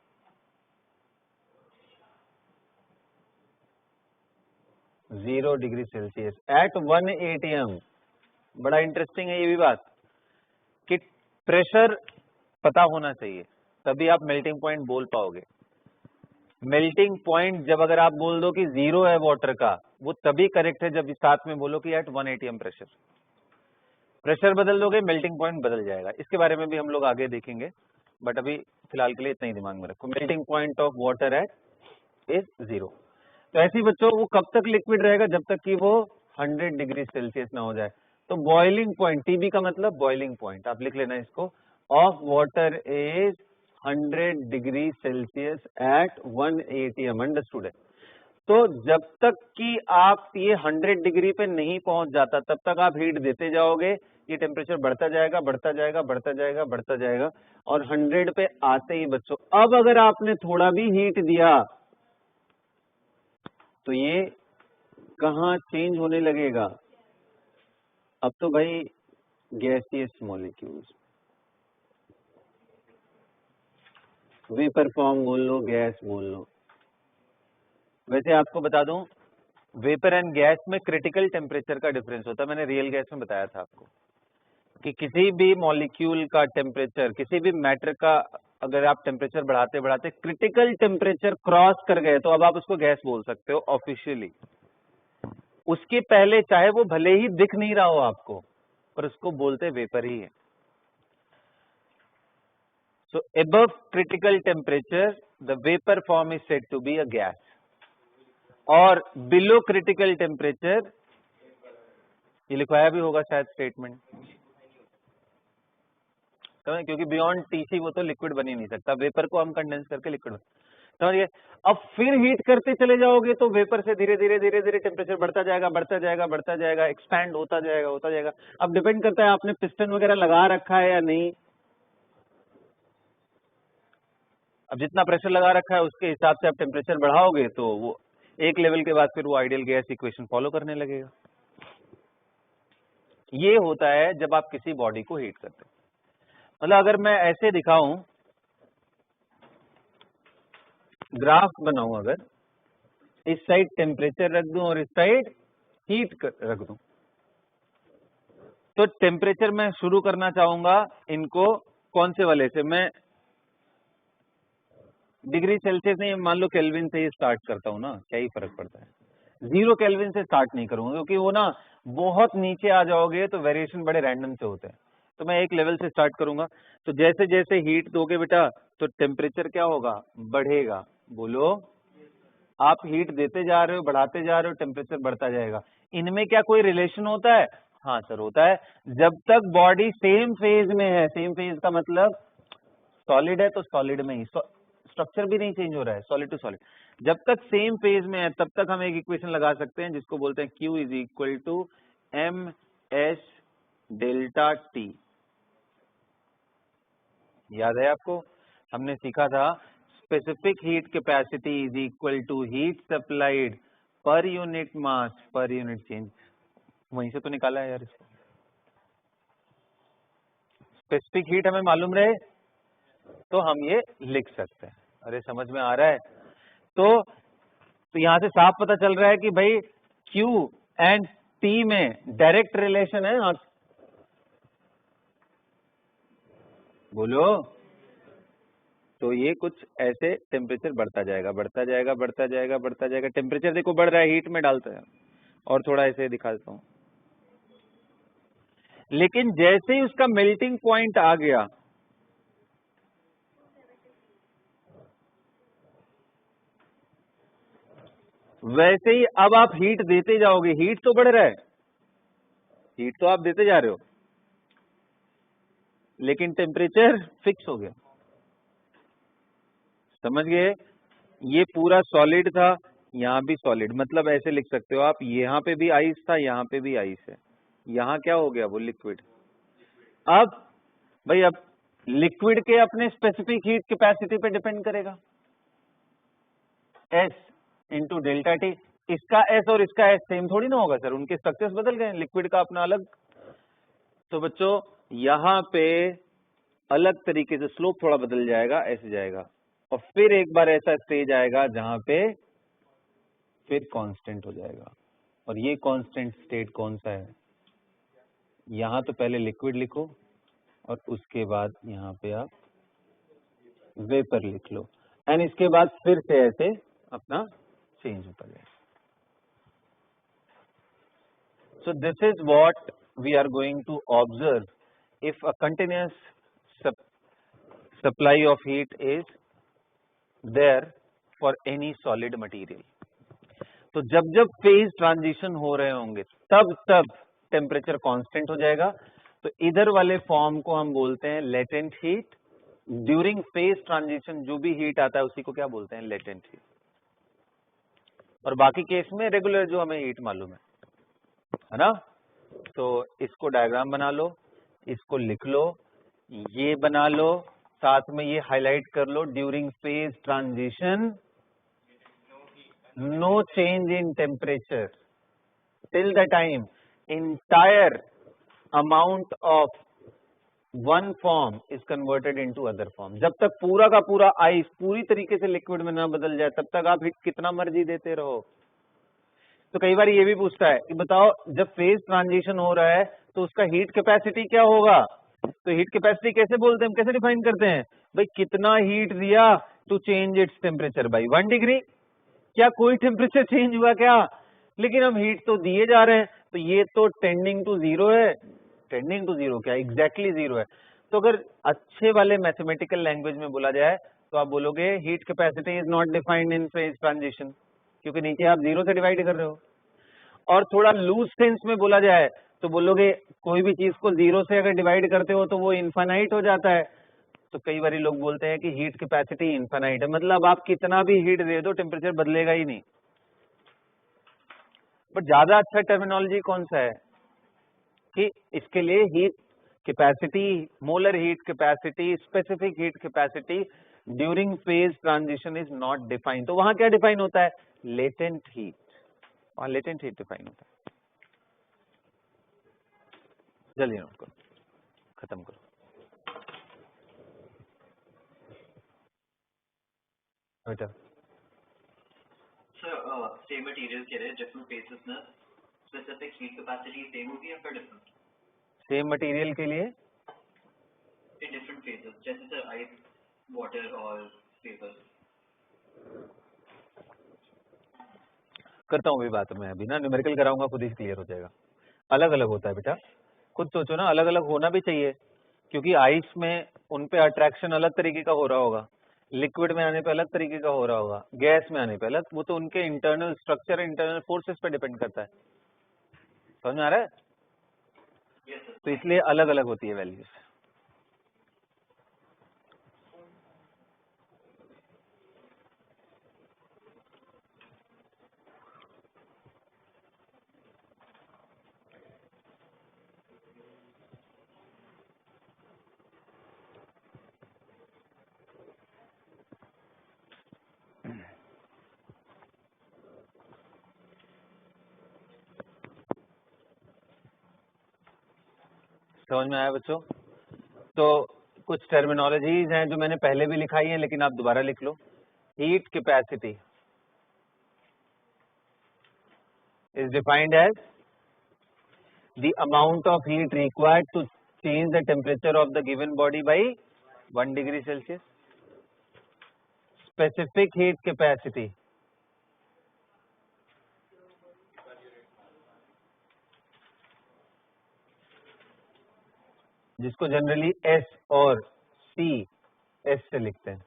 Zero degree Celsius at 1 atm। बड़ा इंटरेस्टिंग है ये भी बात कि प्रेशर पता होना चाहिए, तभी आप मेल्टिंग पॉइंट बोल पाओगे। मेल्टिंग पॉइंट जब अगर आप बोल दो कि 0 है वाटर का, वो तभी करेक्ट है जब साथ में बोलो कि एट 1 atm प्रेशर। प्रेशर बदल दोगे मेल्टिंग पॉइंट बदल जाएगा। इसके बारे में भी हम लोग आगे देखेंगे, बट अभी फिलहाल के लिए इतना ही दिमाग में रखो, melting point of water at is 0। तो ऐसे ही बच्चों वो कब तक लिक्विड रहेगा, जब तक कि वो 100 डिग्री सेल्सियस ना हो जाए। तो बॉइलिंग पॉइंट, टीबी का मतलब बॉइलिंग पॉइंट, आप लिख लेना इसको, of water is 100 degree Celsius at 1 atm। Understood है। तो जब तक कि आप ये 100 डिग्री पे नहीं पहुंच जाता तब तक आप हीट देते जाओगे, ये टेम्परेचर बढ़ता जाएगा बढ़ता जाएगा बढ़ता जाएगा बढ़ता जाएगा, और 100 पे आते ही बच्चों, अब अगर आपने थोड़ा भी हीट दिया तो ये कहाँ चेंज होने लगेगा, अब तो भाई गैसियस मॉलिक्यूल्स, वेपर फॉर्म बोल लो, गैस बोल लो। वैसे आपको बता दूं, वेपर एंड गैस में क्रिटिकल टेम्परेचर का डिफरेंस होता है। मैंने रियल गैस में बताया था आपको कि किसी भी मॉलिक्यूल का टेम्परेचर, किसी भी मैटर का अगर आप टेम्परेचर बढ़ाते बढ़ाते क्रिटिकल टेम्परेचर क्रॉस कर गए तो अब आप उसको गैस बोल सकते हो ऑफिशियली। उसके पहले चाहे वो भले ही दिख नहीं रहा हो आपको, पर उसको बोलते वेपर ही है। So above critical temperature the vapour form is said to be a gas, और बिलो क्रिटिकल टेम्परेचर, ये लिखवाया भी होगा शायद स्टेटमेंट, क्योंकि बियॉन्ड टीसी वो तो लिक्विड बन ही नहीं सकता, वेपर को हम कंडेंस करके लिक्विड समझिए। अब फिर हीट करते चले जाओगे तो वेपर से धीरे धीरे धीरे धीरे टेम्परेचर बढ़ता जाएगा बढ़ता जाएगा बढ़ता जाएगा, एक्सपैंड होता जाएगा होता जाएगा। अब डिपेंड करता है आपने पिस्टन वगैरह लगा रखा है या नहीं। अब जितना प्रेशर लगा रखा है उसके हिसाब से आप टेम्परेचर बढ़ाओगे तो वो एक लेवल के बाद फिर वो आइडियल गैस इक्वेशन फॉलो करने लगेगा। ये होता है जब आप किसी बॉडी को हीट करते हो। मतलब अगर मैं ऐसे दिखाऊं ग्राफ बनाऊं, अगर इस साइड टेम्परेचर रख दूं और इस साइड हीट रख दूं, तो टेम्परेचर मैं शुरू करना चाहूंगा इनको कौन से वाले से, मैं डिग्री सेल्सियस नहीं, मान लो केल्विन से ही स्टार्ट करता हूं ना, क्या ही फर्क पड़ता है। 0 केल्विन से स्टार्ट नहीं करूंगा, क्योंकि वो ना बहुत नीचे आ जाओगे तो वेरिएशन बड़े रैंडम से होते हैं। तो मैं एक लेवल से स्टार्ट करूंगा। तो जैसे जैसे हीट दोगे बेटा तो टेम्परेचर क्या होगा, बढ़ेगा। बोलो, आप हीट देते जा रहे हो, बढ़ाते जा रहे हो, टेम्परेचर बढ़ता जाएगा। इनमें क्या कोई रिलेशन होता है? हाँ सर होता है। जब तक बॉडी सेम फेज में है, सेम फेज का मतलब सॉलिड है तो सॉलिड में ही, स्ट्रक्चर भी नहीं चेंज हो रहा है, सॉलिड टू सॉलिड, जब तक सेम फेज में है तब तक हम एक इक्वेशन लगा सकते हैं जिसको बोलते हैं Q is equal to M S delta T. याद है आपको, हमने सीखा था specific heat capacity is equal to heat supplied per unit mass per unit change. वहीं से तो निकाला है यार इसको। स्पेसिफिक हीट हमें मालूम रहे तो हम ये लिख सकते हैं। अरे समझ में आ रहा है? तो यहां से साफ पता चल रहा है कि भाई Q एंड T में डायरेक्ट रिलेशन है। और बोलो, तो ये कुछ ऐसे टेम्परेचर बढ़ता जाएगा, बढ़ता जाएगा, बढ़ता जाएगा, बढ़ता जाएगा। टेम्परेचर देखो बढ़ रहा है, हीट में डालता है। और थोड़ा ऐसे दिखा देता हूं, लेकिन जैसे ही उसका मेल्टिंग पॉइंट आ गया, वैसे ही अब आप हीट देते जाओगे, हीट तो बढ़ रहा है, हीट तो आप देते जा रहे हो, लेकिन टेम्परेचर फिक्स हो गया। समझ गए? ये पूरा सॉलिड था, यहां भी सॉलिड, मतलब ऐसे लिख सकते हो आप, यहां पे भी आइस था, यहां पे भी आइस है, यहां क्या हो गया, वो लिक्विड। अब भाई, अब लिक्विड के अपने स्पेसिफिक हीट कैपेसिटी पे डिपेंड करेगा, S इंटू डेल्टा टी। इसका S और इसका S सेम थोड़ी ना होगा सर, उनके स्ट्रक्चर्स बदल गए, लिक्विड का अपना अलग। तो बच्चों यहां पे अलग तरीके से स्लोप थोड़ा बदल जाएगा, ऐसे जाएगा, और फिर एक बार ऐसा स्टेज आएगा जहां पे फिर कांस्टेंट हो जाएगा। और ये कांस्टेंट स्टेट कौन सा है? यहां तो पहले लिक्विड लिखो और उसके बाद यहां पे आप वेपर लिख लो, एंड इसके बाद फिर से ऐसे अपना चेंज होता जाएगा। So this is what we are going to observe if a continuous supply of heat is there for any solid material. तो जब जब फेज ट्रांजिशन हो रहे होंगे तब तब टेम्परेचर कांस्टेंट हो जाएगा। तो इधर वाले फॉर्म को हम बोलते हैं latent heat. During phase transition जो भी हीट आता है उसी को क्या बोलते हैं, लेटेंट हीट। और बाकी केस में रेगुलर जो हमें हीट मालूम है ना। तो इसको डायग्राम बना लो, इसको लिख लो, ये बना लो, साथ में ये हाईलाइट कर लो, during phase transition no change in temperature till the time entire amount of one form is converted into other form। जब तक पूरा का पूरा आइस पूरी तरीके से लिक्विड में ना बदल जाए तब तक आप हीट कितना मर्जी देते रहो। तो कई बार ये भी पूछता है कि बताओ जब फेज ट्रांजिशन हो रहा है तो उसका हीट कैपेसिटी क्या होगा। तो हीट कैपेसिटी कैसे बोलते हैं, हम कैसे डिफाइन करते हैं, भाई कितना हीट दिया to change its temperature by 1 degree. क्या कोई टेम्परेचर चेंज हुआ क्या? लेकिन हम हीट तो दिए जा रहे हैं, तो ये तो टेंडिंग टू जीरो है। टेंडिंग टू जीरो क्या, एग्जैक्टली जीरो है। तो अगर अच्छे वाले मैथमेटिकल लैंग्वेज में बोला जाए तो आप बोलोगे heat capacity is not defined in phase transition, क्योंकि नीचे आप जीरो से डिवाइड कर रहे हो। और थोड़ा लूज सेंस में बोला जाए तो बोलोगे कोई भी चीज को जीरो से अगर डिवाइड करते हो तो वो इनफाइनाइट हो जाता है। तो कई बार लोग बोलते हैं कि हीट कैपेसिटी इनफाइनाइट है, मतलब आप कितना भी हीट दे दो टेम्परेचर बदलेगा ही नहीं। बट ज्यादा अच्छा टर्मिनोलॉजी कौन सा है कि इसके लिए heat capacity, molar heat capacity, specific heat capacity during phase transition is not defined. तो वहां क्या डिफाइन होता है, लेटेंट हीट, वहां लेटेंट हीट डिफाइन होता है। जल्दी नोट करो, खत्म करो बेटा। सेम मटेरियल के लिए डिफरेंट फेसेस में स्पेसिफिक हीट कैपेसिटी सेम होगी या फिर डिफरेंट? सेम मटेरियल के लिए इन डिफरेंट फेसेस, जैसे सर आइस, वाटर और पेपर। करता हूँ अभी बात मैं, अभी ना न्यूमेरिकल कराऊंगा, खुद ही क्लियर हो जाएगा। अलग अलग होता है बेटा, खुद सोचो ना, अलग अलग होना भी चाहिए, क्योंकि आइस में उन पे अट्रैक्शन अलग तरीके का हो रहा होगा, लिक्विड में आने पे अलग तरीके का हो रहा होगा, गैस में आने पे अलग, वो तो उनके इंटरनल स्ट्रक्चर, इंटरनल फोर्सेस पे डिपेंड करता है। समझ में आ रहा है? तो इसलिए अलग अलग होती है वैल्यूज। समझ में आया बच्चों? तो कुछ टर्मिनोलॉजीज हैं जो मैंने पहले भी लिखाई हैं, लेकिन आप दोबारा लिख लो। Heat capacity is defined as the amount of heat required to change the temperature of the given body by 1 degree Celsius. Specific heat capacity जिसको जनरली एस और सी, एस से लिखते हैं,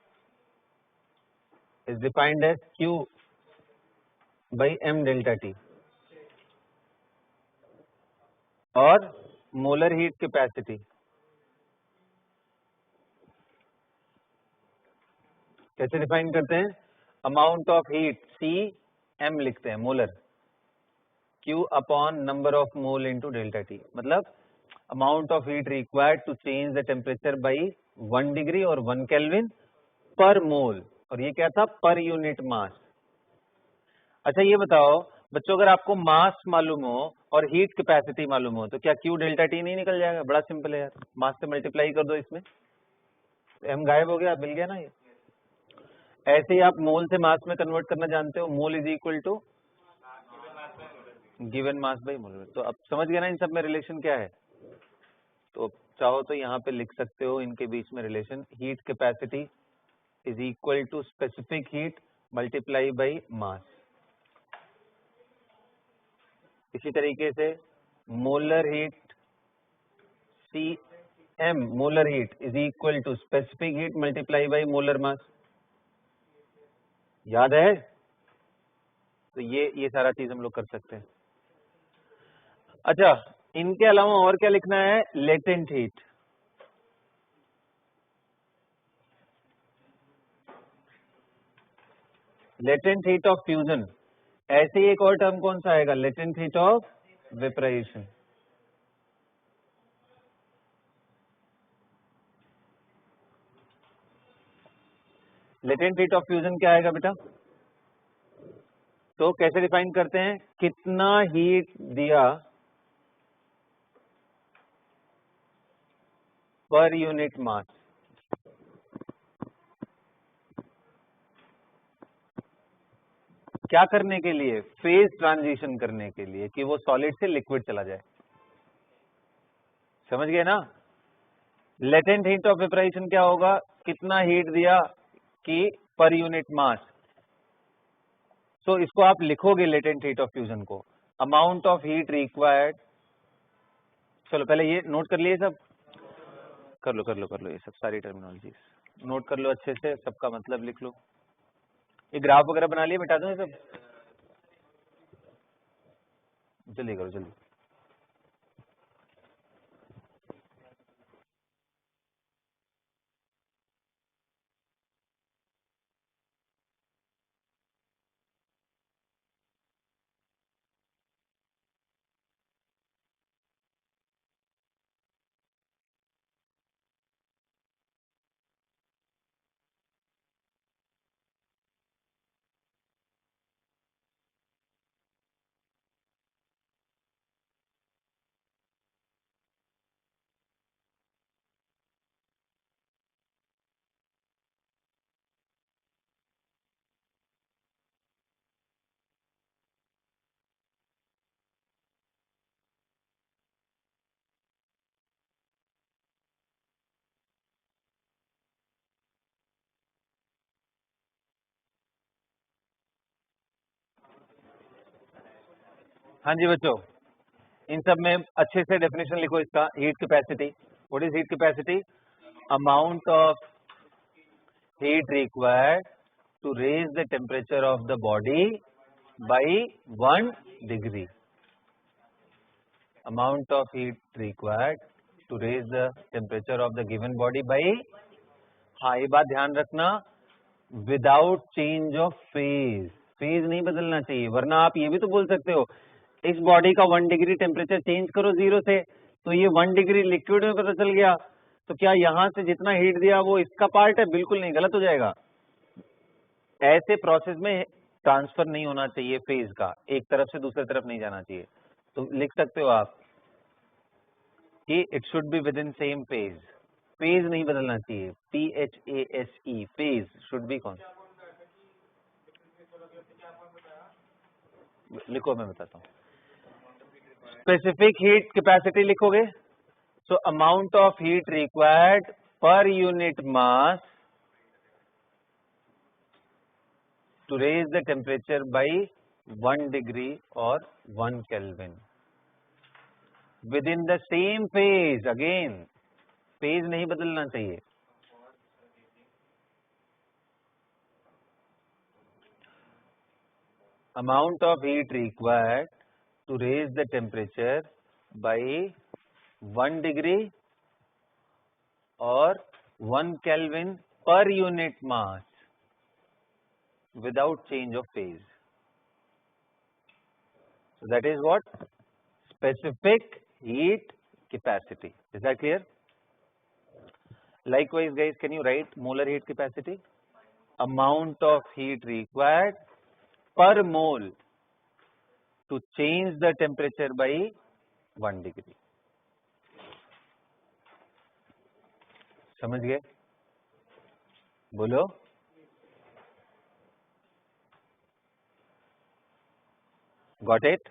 is defined as Q by M delta T. और molar heat capacity कैसे define करते हैं? Amount of heat, C M लिखते हैं, molar, Q upon number of mole into delta T. मतलब amount of heat required to change the temperature by 1 degree और 1 kelvin पर मोल, और ये क्या था? पर यूनिट मास। अच्छा ये बताओ बच्चों, अगर आपको मास मालूम हो और हीट कैपेसिटी मालूम हो, तो क्या क्यू डेल्टा टी नहीं निकल जाएगा? बड़ा सिंपल है यार, मास से मल्टीप्लाई कर दो, इसमें एम गायब हो गया, मिल गया ना ये। ऐसे ही आप मोल से मास में कन्वर्ट करना जानते हो, mole is equal to given mass by mole. तो अब समझ गया ना इन सब में रिलेशन क्या है? तो चाहो तो यहाँ पे लिख सकते हो इनके बीच में relation, heat capacity is equal to specific heat multiply by mass. इसी तरीके से molar heat, C M molar heat is equal to specific heat multiply by molar mass. याद है? तो ये सारा चीज हम लोग कर सकते हैं। अच्छा, इनके अलावा और क्या लिखना है? Latent heat. Latent heat of fusion. ऐसे ही एक और टर्म कौन सा आएगा? Latent heat of vaporisation. Latent heat of fusion क्या आएगा बेटा? तो कैसे डिफाइन करते हैं? कितना हीट दिया पर यूनिट मास। क्या करने के लिए? फेज ट्रांजिशन करने के लिए, कि वो सॉलिड से लिक्विड चला जाए। समझ गए ना? लेटेंट हीट ऑफ वेपराइजेशन क्या होगा? कितना हीट दिया कि पर यूनिट मास। तो इसको आप लिखोगे लेटेंट हीट ऑफ फ्यूजन को, अमाउंट ऑफ हीट रिक्वायर्ड। चलो पहले ये नोट कर लिए सब, कर लो ये सब सारी टर्मिनोलॉजी नोट कर लो अच्छे से, सबका मतलब लिख लो। ये ग्राफ वगैरह बना लिए, मिटा दो ये सब, जल्दी करो जल्दी। हाँ जी बच्चों, इन सब में अच्छे से डेफिनेशन लिखो इसका। Heat capacity, what is heat capacity? Amount of heat required to raise the temperature of the body by 1 degree. Amount of heat required to raise the temperature of the given body by, हाँ ये बात ध्यान रखना, without change of phase. Phase नहीं बदलना चाहिए, वरना आप ये भी तो बोल सकते हो इस बॉडी का 1 डिग्री टेम्परेचर चेंज करो 0 से, तो ये 1 डिग्री लिक्विड में पता चल गया, तो क्या यहां से जितना हीट दिया वो इसका पार्ट है? बिल्कुल नहीं, गलत हो जाएगा। ऐसे प्रोसेस में ट्रांसफर नहीं होना चाहिए फेज का, एक तरफ से दूसरे तरफ नहीं जाना चाहिए। तो लिख सकते हो आप कि it should be with in same phase. Phase नहीं बदलना चाहिए, PHASE, फेज शुड बी कौन, लिखो मैं बताता हूँ। स्पेसिफिक हीट कैपेसिटी लिखोगे, so amount of heat required पर unit mass to raise the temperature by 1 degree or 1 Kelvin within the same phase। again phase नहीं बदलना चाहिए। amount of heat required to raise the temperature by 1 degree or 1 Kelvin per unit mass without change of phase। so that is what specific heat capacity। is that clear? likewise guys, can you write molar heat capacity? amount of heat required per mole to change the temperature by 1 degree। समझ गए? बोलो। Got it?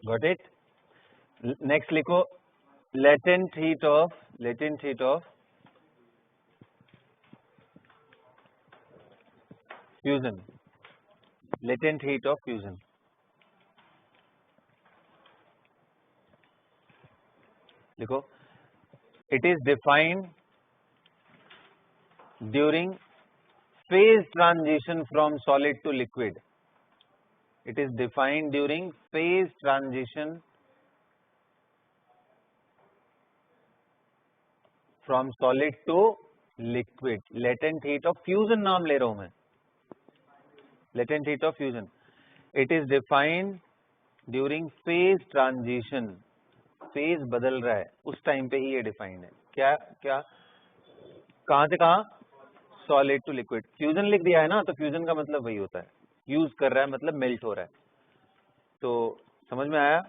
Got it? Next लिखो latent heat of fusion। latent heat of fusion। लिखो, it is defined during phase transition from solid to liquid। it is defined during phase transition from solid to liquid। latent heat of fusion नाम ले रहा हूं मैं, latent heat of fusion। it is defined during phase transition, phase बदल रहा है उस time पे ही ये डिफाइंड है। क्या क्या, कहां से कहां? Solid to liquid. फ्यूजन लिख दिया है ना, तो फ्यूजन का मतलब वही होता है, यूज कर रहा है मतलब मेल्ट हो रहा है। तो समझ में आया?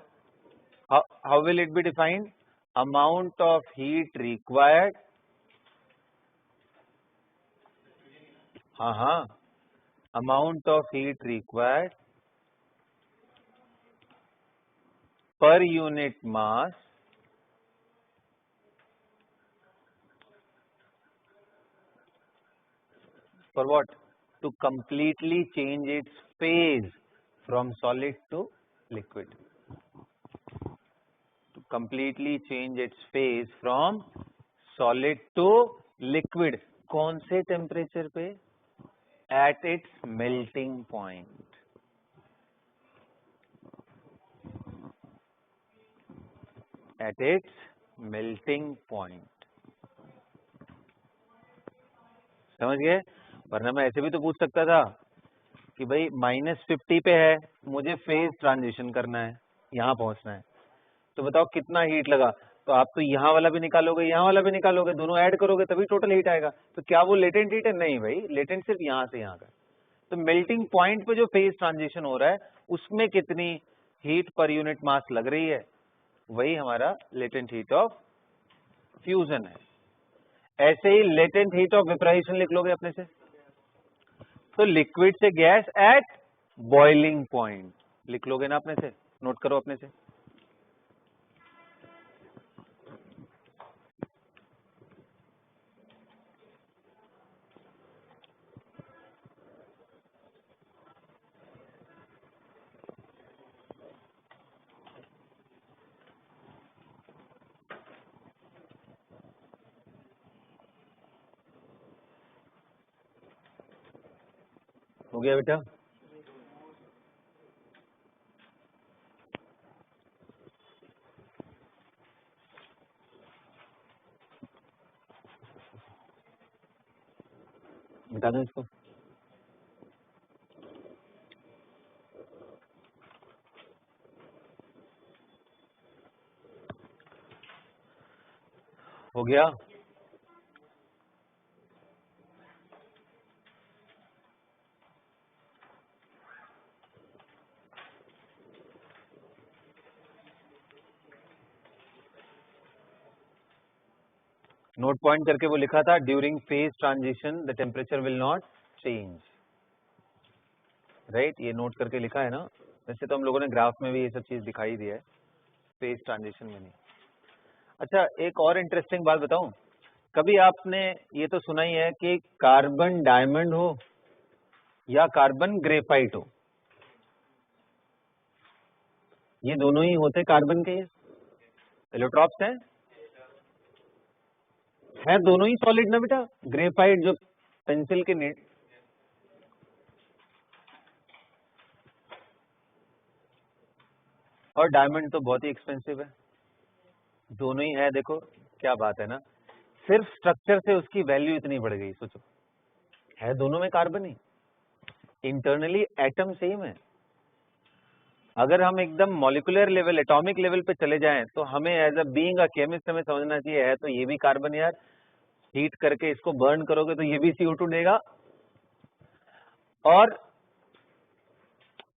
How will it be defined? Amount of heat required, हाँ, amount of heat required per unit mass for what? To completely change its phase from solid to liquid। to completely change its phase from solid to liquid। कौन से temperature पे? at its melting point। at its melting point। समझ गए? वरना मैं ऐसे भी तो पूछ सकता था कि भाई -50 पे है, मुझे फेज ट्रांजिशन करना है, यहां पहुंचना है, तो बताओ कितना हीट लगा? तो आप तो यहाँ वाला भी निकालोगे, यहाँ वाला भी निकालोगे, दोनों ऐड करोगे तभी टोटल हीट आएगा। तो क्या वो लेटेंट हीट है? नहीं भाई, लेटेंट सिर्फ यहाँ से यहाँ का। तो मेल्टिंग पॉइंट पे जो फेज ट्रांजिशन हो रहा है उसमें कितनी हीट पर यूनिट मास लग रही है, वही हमारा लेटेंट हीट ऑफ फ्यूजन है। ऐसे ही लेटेंट हीट ऑफ वेपराइजेशन लिख लोगे अपने से। तो लिक्विड से गैस एट बॉइलिंग पॉइंट, लिख लोगे ना अपने से, नोट करो अपने से। हो गया बेटा? बता दो इसको। हो गया? नोट पॉइंट करके वो लिखा था, during phase transition the temperature will not change, right? ये नोट करके लिखा है ना। वैसे तो हम लोगों ने ग्राफ में भी ये सब चीज दिखाई दी है, फेज ट्रांजिशन में नहीं। अच्छा, एक और इंटरेस्टिंग बात बताऊं, कभी आपने ये तो सुना ही है कि कार्बन डायमंड हो या कार्बन ग्रेफाइट हो, ये दोनों ही होते कार्बन के एलोट्रॉप्स हैं। है दोनों ही सॉलिड ना बेटा? ग्रेफाइट जो पेंसिल के नीड, और डायमंड तो बहुत ही एक्सपेंसिव है। दोनों ही है, देखो क्या बात है ना, सिर्फ स्ट्रक्चर से उसकी वैल्यू इतनी बढ़ गई। सोचो, है दोनों में कार्बन ही, इंटरनली एटम सेम है। अगर हम एकदम मॉलिक्यूलर लेवल, एटॉमिक लेवल पे चले जाएं तो हमें as a being a chemist हमें समझना चाहिए, है तो ये भी कार्बन यार, हीट करके इसको बर्न करोगे तो ये भी CO2 देगा। और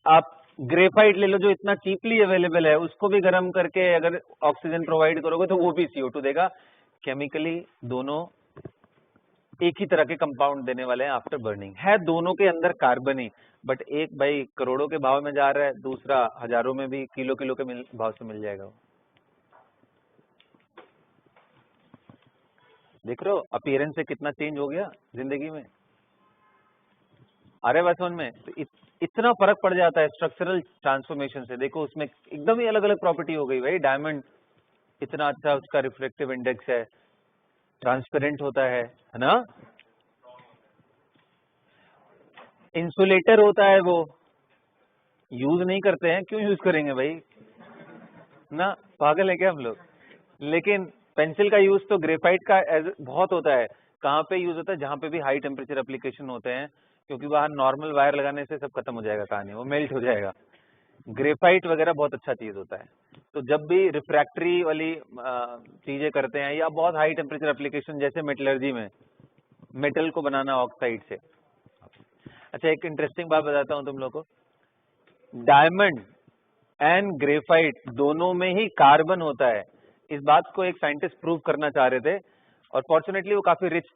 आप ग्रेफाइट ले लो जो इतना चीपली अवेलेबल है, उसको भी गर्म करके अगर ऑक्सीजन प्रोवाइड करोगे तो वो भी CO2 देगा। केमिकली दोनों एक ही तरह के कंपाउंड देने वाले हैं आफ्टर बर्निंग। है दोनों के अंदर कार्बन ही, बट एक भाई करोड़ों के भाव में जा रहा है, दूसरा हजारों में भी किलो किलो के भाव से मिल जाएगा। देख रहे हो अपीयरेंस से कितना चेंज हो गया जिंदगी में। अरे बस में तो इतना फर्क पड़ जाता है स्ट्रक्चरल ट्रांसफॉर्मेशन से। देखो उसमें एकदम ही अलग अलग प्रॉपर्टी हो गई भाई। डायमंड इतना अच्छा उसका रिफ्लेक्टिव इंडेक्स है, ट्रांसपेरेंट होता है ना, इंसुलेटर होता है, वो यूज नहीं करते हैं, क्यों यूज करेंगे भाई ना, पागल है क्या हम लोग। लेकिन पेंसिल का यूज तो ग्रेफाइट का बहुत होता है। कहाँ पे यूज होता है? जहाँ पे भी हाई टेम्परेचर एप्लीकेशन होते हैं, क्योंकि बाहर नॉर्मल वायर लगाने से सब खत्म हो जाएगा कहानी, वो मेल्ट हो जाएगा। ग्रेफाइट वगैरह बहुत अच्छा चीज होता है। तो जब भी रिफ्रैक्टरी वाली चीजें करते हैं या बहुत हाई टेम्परेचर एप्लीकेशन, जैसे मेटलर्जी में मेटल को बनाना ऑक्साइड से। अच्छा, एक इंटरेस्टिंग बात बताता हूँ तुम लोग को, डायमंड एंड ग्रेफाइट दोनों में ही कार्बन होता है। इस बात को एक साइंटिस्ट प्रूव करना चाह रहे थे, और फॉर्चुनेटली वो काफी रिच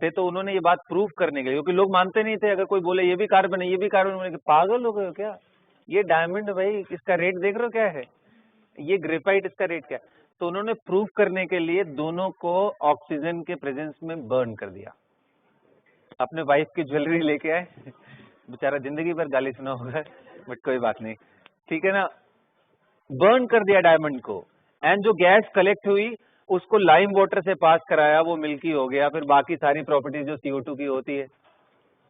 थे, तो उन्होंने ये बात प्रूव करने के लिए, क्योंकि लोग मानते नहीं थे, अगर कोई बोले ये भी कार्बन है ये भी कार्बन है, पागल हो गए हो क्या, ये डायमंड भाई इसका रेट देख रहे हो क्या है, ये ग्रेफाइट इसका रेट क्या है। तो उन्होंने प्रूव करने के लिए दोनों को ऑक्सीजन के प्रेजेंस में बर्न कर दिया। अपने वाइफ की ज्वेलरी लेके आए, बेचारा जिंदगी भर गाली सुना होगा, बट कोई बात नहीं, ठीक है ना। बर्न कर दिया डायमंड को, एंड जो गैस कलेक्ट हुई उसको लाइम वाटर से पास कराया, वो मिल्की हो गया। फिर बाकी सारी प्रॉपर्टीज जो CO2 की होती है।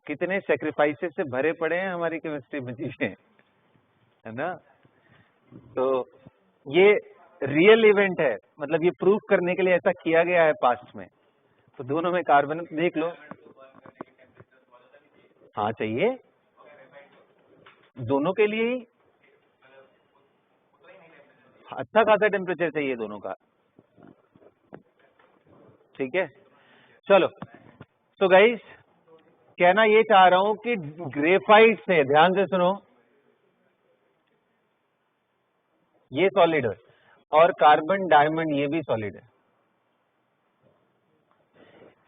कितने सेक्रीफाइसेस से भरे पड़े हैं हमारी केमिस्ट्री में चीजें, है ना। तो ये रियल इवेंट है, मतलब ये प्रूव करने के लिए ऐसा किया गया है पास्ट में। तो दोनों में कार्बन देख लो। हाँ चाहिए, दोनों के लिए ही अच्छा खासा टेम्परेचर चाहिए दोनों का, ठीक है। चलो, तो गाइस कहना ये चाह रहा हूं कि ग्रेफाइट से, ध्यान से सुनो, ये सॉलिड है, और कार्बन डायमंड ये भी सॉलिड है।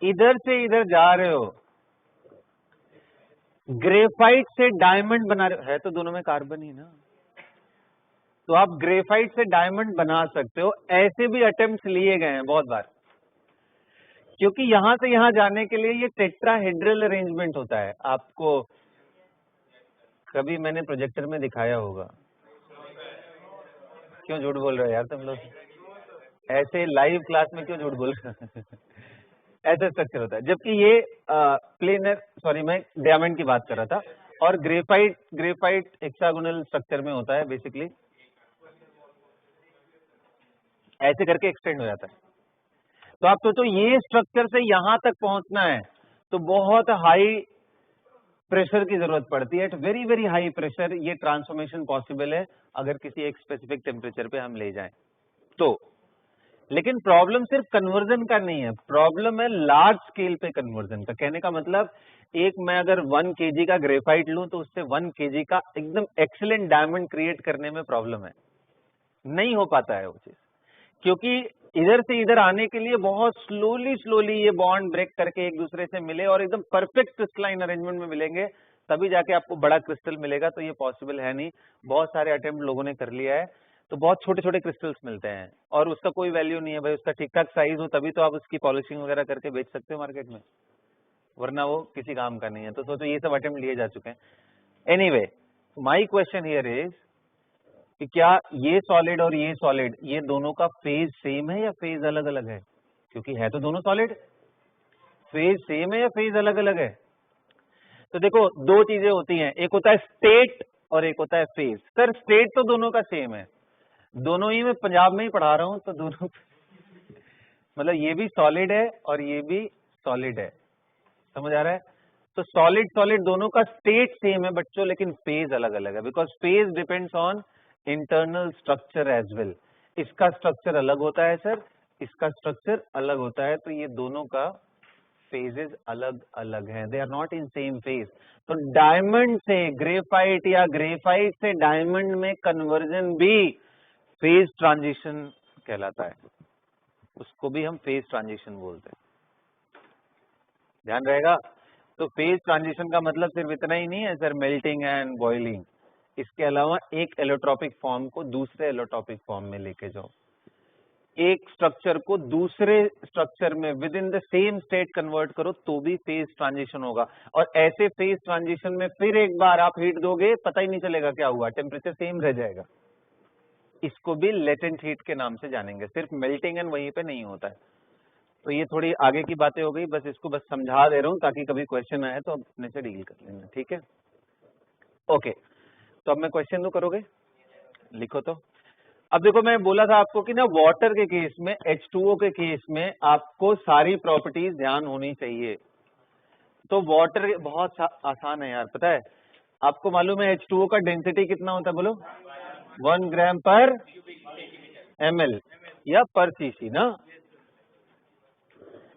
इधर से इधर जा रहे हो ग्रेफाइट से डायमंड बना रहे है तो दोनों में कार्बन ही ना, तो आप ग्रेफाइट से डायमंड बना सकते हो। ऐसे भी अटेम्प्ट लिए गए हैं बहुत बार, क्योंकि यहां से यहां जाने के लिए ये टेट्राहेड्रल अरेंजमेंट होता है। आपको कभी मैंने प्रोजेक्टर में दिखाया होगा, क्यों झूठ बोल रहे हो यार तुम लोग, ऐसे लाइव क्लास में क्यों झूठ बोल रहे हो ऐसा स्ट्रक्चर होता है, जबकि ये प्लेनर, सॉरी मैं डायमंड की बात कर रहा था। और ग्रेफाइट हेक्सागोनल स्ट्रक्चर में होता है बेसिकली, ऐसे करके एक्सटेंड हो जाता है। तो आप सोचो ये स्ट्रक्चर से यहां तक पहुंचना है तो बहुत हाई प्रेशर की जरूरत पड़ती है। At very very high pressure ये ट्रांसफॉर्मेशन पॉसिबल है अगर किसी एक स्पेसिफिक टेम्परेचर पे हम ले जाएं तो। लेकिन प्रॉब्लम सिर्फ कन्वर्जन का नहीं है, प्रॉब्लम है लार्ज स्केल पे कन्वर्जन का। कहने का मतलब एक मैं अगर 1 kg का ग्रेफाइट लूं तो उससे 1 kg का एकदम एक्सीलेंट डायमंड क्रिएट करने में प्रॉब्लम है, नहीं हो पाता है वो चीज, क्योंकि इधर से इधर आने के लिए बहुत स्लोली ये बॉन्ड ब्रेक करके एक दूसरे से मिले और एकदम परफेक्ट क्रिस्टलाइन अरेंजमेंट में मिलेंगे, तभी जाके आपको बड़ा क्रिस्टल मिलेगा। तो ये पॉसिबल है नहीं। बहुत सारे अटेम्प्ट लोगों ने कर लिया है, तो बहुत छोटे छोटे क्रिस्टल्स मिलते हैं और उसका कोई वैल्यू नहीं है भाई। उसका ठीक ठाक साइज हो तभी तो आप उसकी पॉलिशिंग वगैरह करके बेच सकते हो मार्केट में, वरना वो किसी काम का नहीं है। तो सोचो ये सब अटेम्प्ट लिए जा चुके हैं। Anyway, my question here is कि क्या ये सॉलिड और ये सॉलिड, ये दोनों का फेज सेम है या फेज अलग अलग है? क्योंकि है तो दोनों सॉलिड, फेज सेम है या फेज अलग अलग है? तो देखो दो चीजें होती हैं, एक होता है स्टेट और एक होता है फेज। सर स्टेट तो दोनों का सेम है, दोनों ही मैं पंजाब में ही पढ़ा रहा हूं, तो दोनों मतलब ये भी सॉलिड है और ये भी सॉलिड है, समझ आ रहा है? तो सॉलिड सॉलिड दोनों का स्टेट सेम है बच्चों, लेकिन फेज अलग अलग है, because phase depends on internal structure as well. इसका स्ट्रक्चर अलग होता है सर, इसका स्ट्रक्चर अलग होता है, तो ये दोनों का फेजेस अलग अलग हैं, they are not in same phase. तो डायमंड से ग्रेफाइट या ग्रेफाइट से डायमंड में कन्वर्जन भी फेज ट्रांजिशन कहलाता है, उसको भी हम फेज ट्रांजिशन बोलते हैं, ध्यान रहेगा। तो फेज ट्रांजिशन का मतलब सिर्फ इतना ही नहीं है सर, मेल्टिंग एंड बॉइलिंग, इसके अलावा एक एलोट्रोपिक फॉर्म को दूसरे एलोट्रोपिक फॉर्म में लेके जाओ, एक स्ट्रक्चर को दूसरे स्ट्रक्चर में with in the same state convert करो, तो भी फेज ट्रांजिशन होगा। और ऐसे फेज ट्रांजिशन में फिर एक बार आप हीट दोगे, पता ही नहीं चलेगा क्या हुआ, टेम्परेचर सेम रह जाएगा। इसको भी लेटेंट हीट के नाम से जानेंगे, सिर्फ मेल्टिंग एंड वहीं पे नहीं होता है। तो ये थोड़ी आगे की बातें हो गई, बस इसको बस समझा दे रहा हूँ ताकि कभी क्वेश्चन आए तो अपने से डील कर लेना, ठीक है? ओके, तो अब मैं क्वेश्चन तो करोगे, लिखो तो। अब देखो मैं बोला था आपको कि ना वाटर के केस में, H2O के केस में आपको सारी प्रॉपर्टीज ध्यान होनी चाहिए। तो वाटर बहुत आसान है यार, पता है आपको, मालूम है H2O का डेंसिटी कितना होता है, बोलो? 1 ग्राम पर ml या पर cc ना,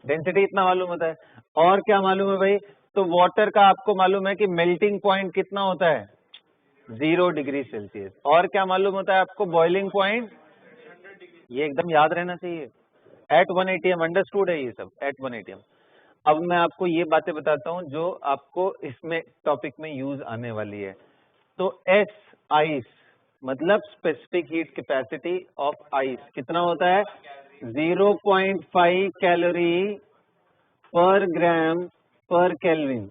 डेंसिटी इतना मालूम होता है। और क्या मालूम है भाई? तो वाटर का आपको मालूम है कि मेल्टिंग पॉइंट कितना होता है, 0 डिग्री सेल्सियस। और क्या मालूम होता है आपको, बॉइलिंग पॉइंट, ये एकदम याद रहना चाहिए, एट 1 atm, अंडरस्टूड है ये सब, एट 1 atm। अब मैं आपको ये बातें बताता हूं जो आपको इसमें टॉपिक में यूज आने वाली है। तो एस आइस मतलब specific heat capacity of ice कितना होता है, 0.5 कैलोरी पर ग्राम पर केल्विन,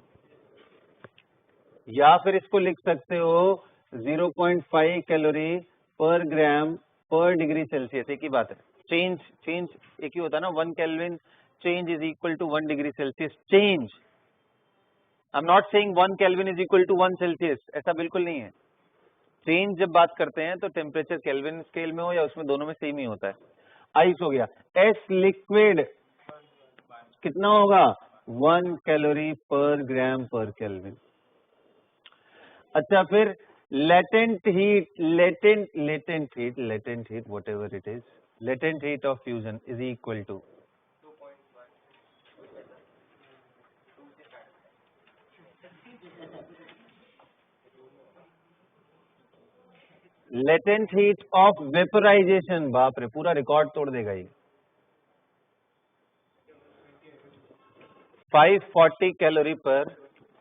या फिर इसको लिख सकते हो 0.5 कैलोरी पर ग्राम पर डिग्री सेल्सियस, एक ही बात है। चेंज एक ही होता है ना, 1 kelvin change is equal to 1 degree Celsius change. I am not saying 1 kelvin is equal to 1 Celsius, ऐसा बिल्कुल नहीं है। चेंज जब बात करते हैं तो टेम्परेचर केल्विन स्केल में हो या उसमें, दोनों में सेम ही होता है। आइस हो गया, एस लिक्विड कितना होगा, 1 कैलोरी पर ग्राम पर केल्विन। अच्छा फिर latent heat whatever it is, latent heat of fusion is equal to latent heat of vaporization। बाप रे, पूरा रिकॉर्ड तोड़ देगा ये। 540 कैलोरी पर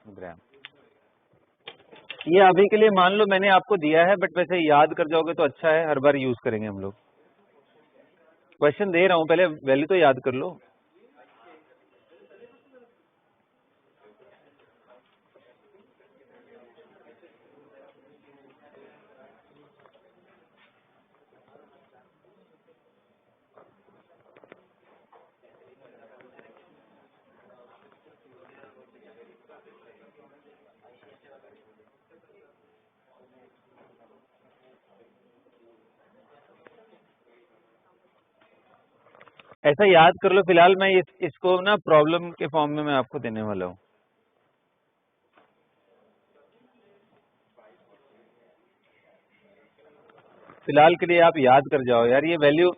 ग्राम। ये अभी के लिए मान लो मैंने आपको दिया है, बट वैसे याद कर जाओगे तो अच्छा है, हर बार यूज करेंगे हम लोग। क्वेश्चन दे रहा हूं, पहले वैल्यू तो याद कर लो। ऐसा याद कर लो, फिलहाल मैं इसको ना प्रॉब्लम के फॉर्म में मैं आपको देने वाला हूँ। फिलहाल के लिए आप याद कर जाओ यार, ये वैल्यू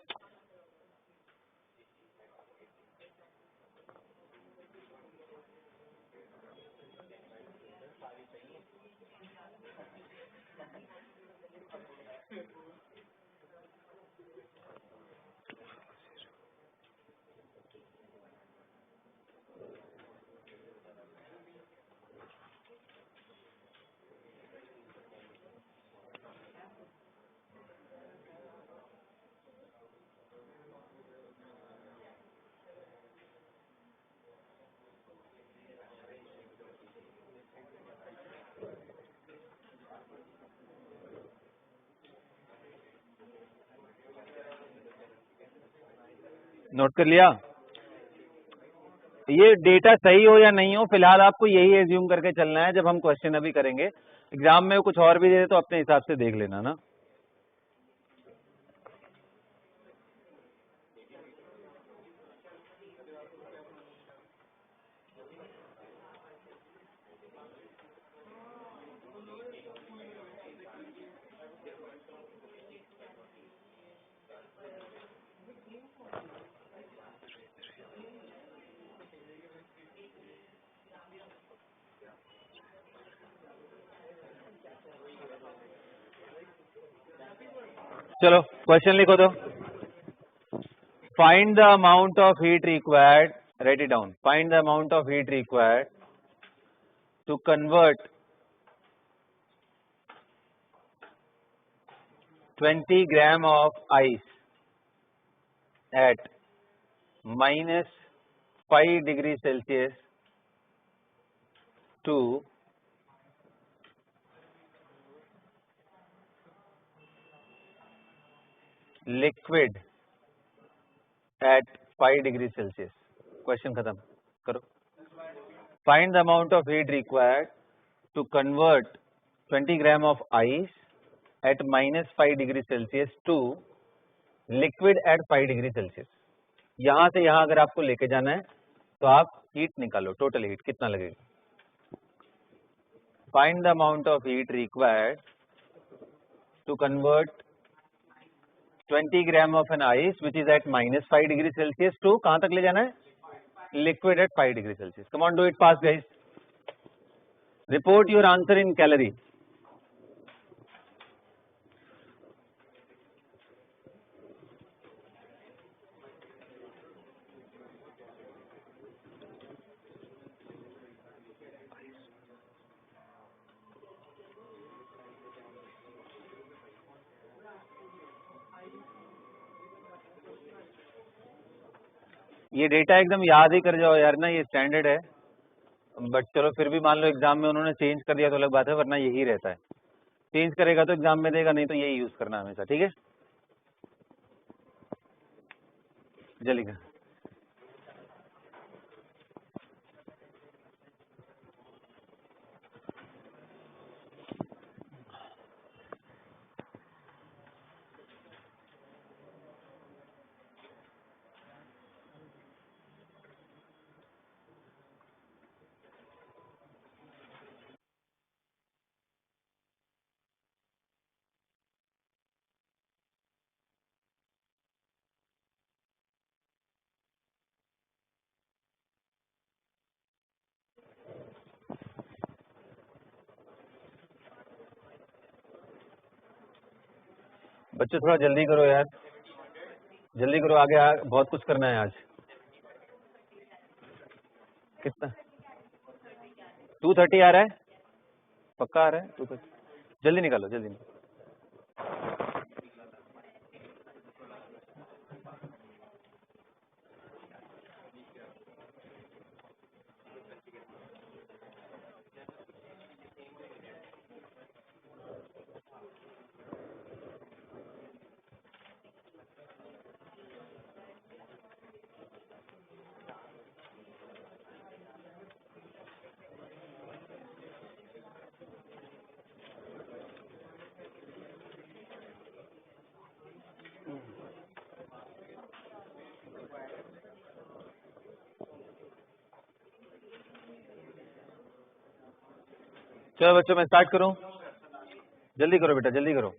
नोट कर लिया। ये डेटा सही हो या नहीं हो, फिलहाल आपको यही एज्यूम करके चलना है। जब हम क्वेश्चन अभी करेंगे, एग्जाम में कुछ और भी दे दे तो अपने हिसाब से देख लेना ना। चलो क्वेश्चन लिखो तो। Find the amount of heat required, write it down. Find the amount of heat required to convert 20 gram of ice at -5 degree Celsius to liquid at 5 degree Celsius. Question खत्म करो। Find the amount of heat required to convert 20 gram of ice at -5 degree Celsius to liquid at 5 degree Celsius. यहां से यहां अगर आपको लेके जाना है तो आप हीट निकालो, टोटल हीट कितना लगेगा। Find the amount of heat required to convert 20 gram of an ice which is at -5 degree Celsius to कहां तक ले जाना है, liquid at 5 degree Celsius. Come on do it fast guys. Report your answer in calorie. ये data एकदम याद ही कर जाओ यार ना, ये स्टैंडर्ड है। बट चलो फिर भी मान लो एग्जाम में उन्होंने चेंज कर दिया तो अलग बात है, वरना यही रहता है। चेंज करेगा तो एग्जाम में देगा, नहीं तो यही यूज करना हमेशा, ठीक है। जल्दी कर। बच्चों थोड़ा जल्दी करो यार, जल्दी करो, आगे बहुत कुछ करना है आज। कितना 230 आ रहा है? पक्का आ रहा है? तो जल्दी निकालो, जल्दी निकालो। चलो बच्चों, मैं स्टार्ट करूं? जल्दी करो बेटा, जल्दी करो।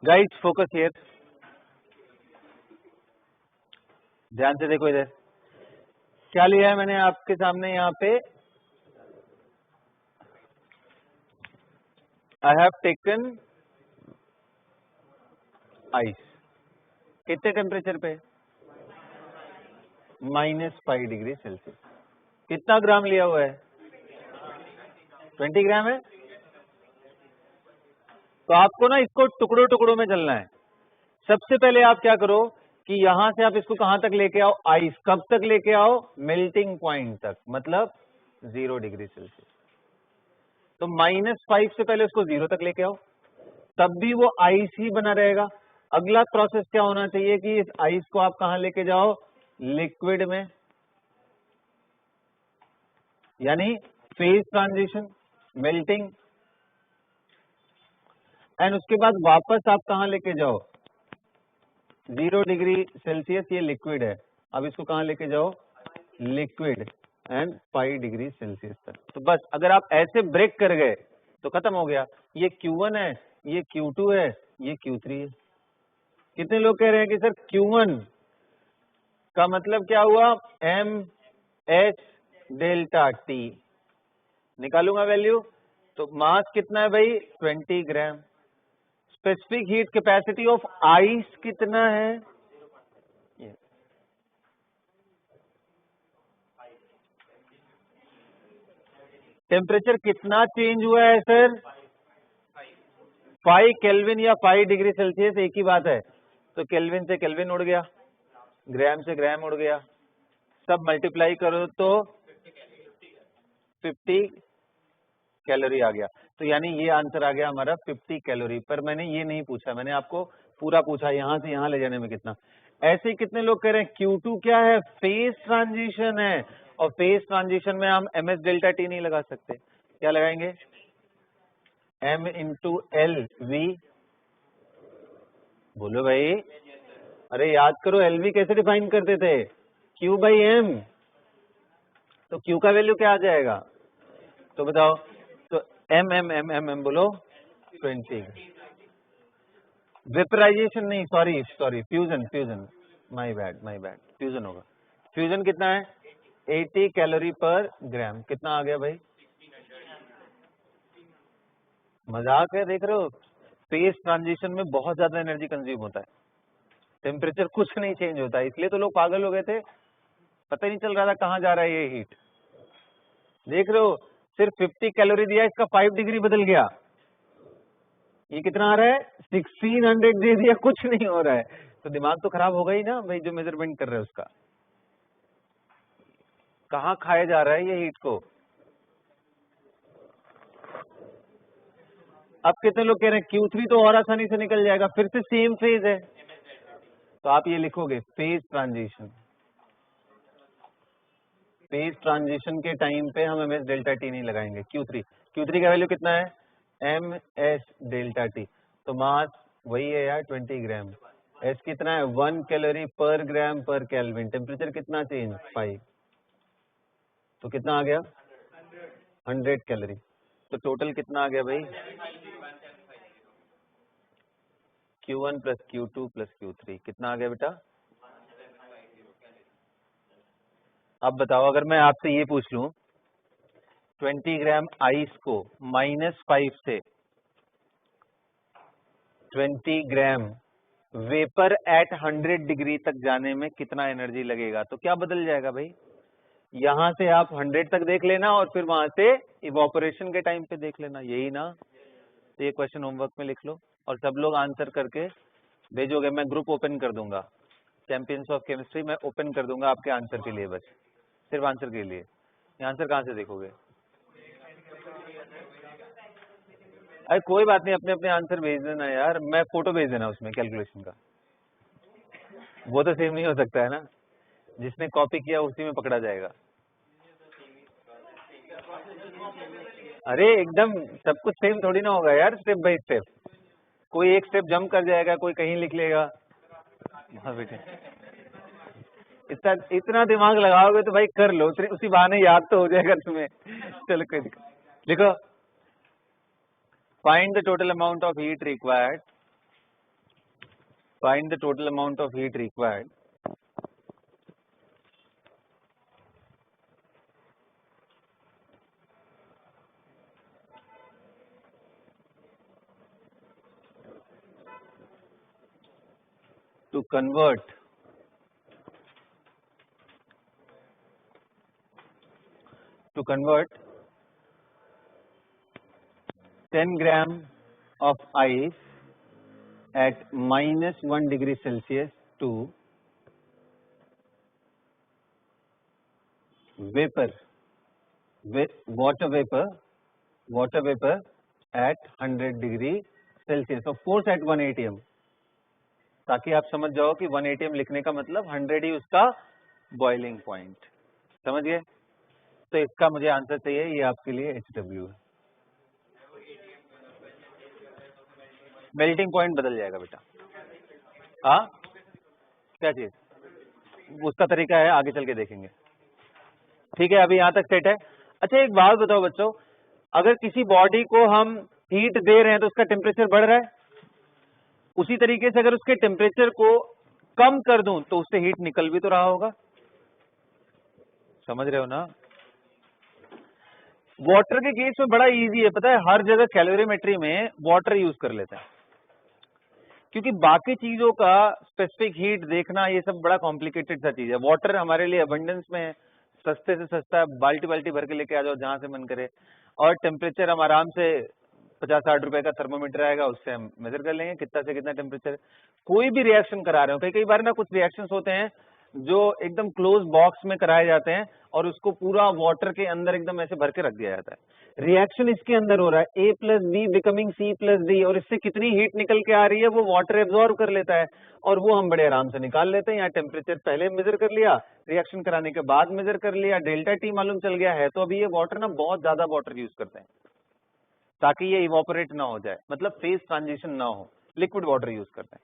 गाइस फोकस हियर, ध्यान से देखो इधर। क्या लिया है मैंने आपके सामने यहाँ पे? I have taken ice. कितने टेम्परेचर पे? -5 डिग्री सेल्सियस। कितना ग्राम लिया हुआ है? 20 ग्राम है। तो आपको ना इसको टुकड़ों टुकड़ों में चलना है। सबसे पहले आप क्या करो कि यहां से आप इसको कहां तक लेके आओ? आइस। कब तक लेके आओ? मेल्टिंग पॉइंट तक, मतलब 0 डिग्री सेल्सियस। तो -5 से पहले उसको 0 तक लेके आओ, तब भी वो आइस ही बना रहेगा। अगला प्रोसेस क्या होना चाहिए कि इस आइस को आप कहां लेके जाओ? लिक्विड में, यानी फेज ट्रांजिशन, मेल्टिंग। एंड उसके बाद वापस आप कहां लेके जाओ? 0 डिग्री सेल्सियस, ये लिक्विड है। अब इसको कहां लेके जाओ? लिक्विड एंड 5 डिग्री सेल्सियस तक। तो बस अगर आप ऐसे ब्रेक कर गए तो खत्म हो गया। ये Q1 है, ये Q2 है, ये Q3 है। कितने लोग कह रहे हैं कि सर Q1 का मतलब क्या हुआ? MS delta T। निकालूंगा वैल्यू, तो मास कितना है भाई? 20 gram. Specific heat capacity of ice कितना है? टेम्परेचर कितना चेंज हुआ है सर? 5 केल्विन या 5 डिग्री सेल्सियस, एक ही बात है। तो केल्विन से केल्विन उड़ गया, ग्राम से ग्राम उड़ गया, सब मल्टीप्लाई करो तो 50 कैलोरी आ गया। तो यानी ये आंसर आ गया हमारा 50 कैलोरी। पर मैंने ये नहीं पूछा, मैंने आपको पूरा पूछा यहां से यहां ले जाने में कितना। ऐसे कितने लोग कह रहे हैं Q2 क्या है? फेज ट्रांजिशन है, और फेज ट्रांजिशन में हम MS डेल्टा T नहीं लगा सकते। क्या लगाएंगे? M into L V. बोलो भाई, अरे याद करो LV कैसे डिफाइन करते थे? Q by M। तो Q का वैल्यू क्या आ जाएगा? तो बताओ। तो M बोलो 20। वेपराइजेशन नहीं, sorry fusion, my bad, fusion होगा। फ्यूजन कितना है? 80 कैलोरी पर ग्राम। कितना आ गया भाई? मजाक है, देख रहे हो? फेज ट्रांजिशन में बहुत ज्यादा एनर्जी कंज्यूम होता है, टेम्परेचर कुछ नहीं चेंज होता है। इसलिए तो लोग पागल हो गए थे, पता ही नहीं चल रहा था कहां जा रहा है ये हीट। देख रहे हो, सिर्फ 50 कैलोरी दिया, इसका 5 डिग्री बदल गया। ये कितना आ रहा है? 1600 दे दिया, कुछ नहीं हो रहा है। तो दिमाग तो खराब होगा ही ना भाई, जो मेजरमेंट कर रहे हैं उसका। कहाँ खाया जा रहा है ये हीट को? अब कितने लोग कह रहे हैं Q3 तो और आसानी से निकल जाएगा, फिर से सेम फेज है। तो आप ये लिखोगे फेज ट्रांजिशन। फेज ट्रांजिशन के टाइम पे हम MS डेल्टा T नहीं लगाएंगे। Q3 का वैल्यू कितना है? MS delta T। तो मास वही है यार, 20 ग्राम। S कितना है? 1 कैलोरी पर ग्राम पर केल्विन। टेम्परेचर कितना चेंज? 5। तो कितना आ गया? 100 कैलोरी। तो टोटल कितना आ गया भाई? Q1 plus Q2 plus Q3 कितना आ गया बेटा? अब बताओ, अगर मैं आपसे ये पूछ लूं 20 ग्राम आइस को -5 से 20 ग्राम वेपर एट 100 डिग्री तक जाने में कितना एनर्जी लगेगा, तो क्या बदल जाएगा भाई? यहां से आप 100 तक देख लेना और फिर वहां से इवोपरेशन के टाइम पे देख लेना, यही ना? तो ये क्वेश्चन होमवर्क में लिख लो और सब लोग आंसर करके भेजोगे। मैं ग्रुप ओपन कर दूंगा, चैंपियंस ऑफ केमिस्ट्री में ओपन कर दूंगा आपके आंसर के लिए, बस सिर्फ आंसर के लिए। ये आंसर कहाँ से देखोगे? अरे कोई बात नहीं, अपने अपने आंसर भेज देना यार, मैं फोटो भेज देना उसमें कैलकुलेशन का, वो तो सेम नहीं हो सकता है ना, जिसने कॉपी किया उसी में पकड़ा जाएगा। अरे एकदम सब कुछ सेम थोड़ी ना होगा यार, स्टेप बाय स्टेप, कोई एक स्टेप जंप कर जाएगा, कोई कहीं लिख लेगा। हाँ बेटे, इतना दिमाग लगाओगे तो भाई कर लो, उसी बहाने याद तो हो जाएगा तुम्हें। चलो कोई दिक्कत, लिखो find the total amount of heat required, find the total amount of heat required to convert 10 gram of ice at -1 degree Celsius to vapor, water vapor at 100 degree Celsius, of course at 1 atm, ताकि आप समझ जाओ कि 1 atm लिखने का मतलब 100 ही उसका boiling point, समझ गए? तो इसका मुझे आंसर चाहिए, ये आपके लिए HW है। मेल्टिंग पॉइंट बदल जाएगा बेटा। हाँ क्या चीज, उसका तरीका है, आगे चल के देखेंगे। ठीक है, अभी यहाँ तक सेट है। अच्छा एक बात बताओ बच्चों, अगर किसी बॉडी को हम हीट दे रहे हैं तो उसका टेम्परेचर बढ़ रहा है, उसी तरीके से अगर उसके टेम्परेचर को कम कर दूं तो उससे हीट निकल भी तो रहा होगा, समझ रहे हो ना? वाटर के केस में बड़ा इजी है, पता है, हर जगह कैलोरीमेट्री में वाटर यूज कर लेते हैं, क्योंकि बाकी चीजों का स्पेसिफिक हीट देखना ये सब बड़ा कॉम्प्लिकेटेड सा चीज है। वाटर हमारे लिए अबंडेंस में है, सस्ते से सस्ता, बाल्टी बाल्टी भर के लेके आ जाओ जहां से मन करे, और टेम्परेचर हम आराम से 50-60 रुपए का थर्मोमीटर आएगा, उससे हम मेजर कर लेंगे कितना से कितना टेम्परेचर है। कोई भी रिएक्शन करा रहे हो, कई बार ना कुछ रिएक्शंस होते हैं जो एकदम क्लोज बॉक्स में कराए जाते हैं और उसको पूरा वाटर के अंदर एकदम ऐसे भर के रख दिया जाता है। रिएक्शन इसके अंदर हो रहा है, A plus be becoming C plus D, और इससे कितनी हीट निकल के आ रही है वो वाटर एब्जॉर्ब कर लेता है और वो हम बड़े आराम से निकाल लेते हैं। यहाँ टेम्परेचर पहले मेजर कर लिया, रिएक्शन कराने के बाद मेजर कर लिया, डेल्टा टी मालूम चल गया है। तो अभी ये वाटर ना बहुत ज्यादा वाटर यूज करते हैं ताकि ये इवोपरेट ना हो जाए, मतलब फेज ट्रांजिशन ना हो, लिक्विड वाटर यूज करते हैं।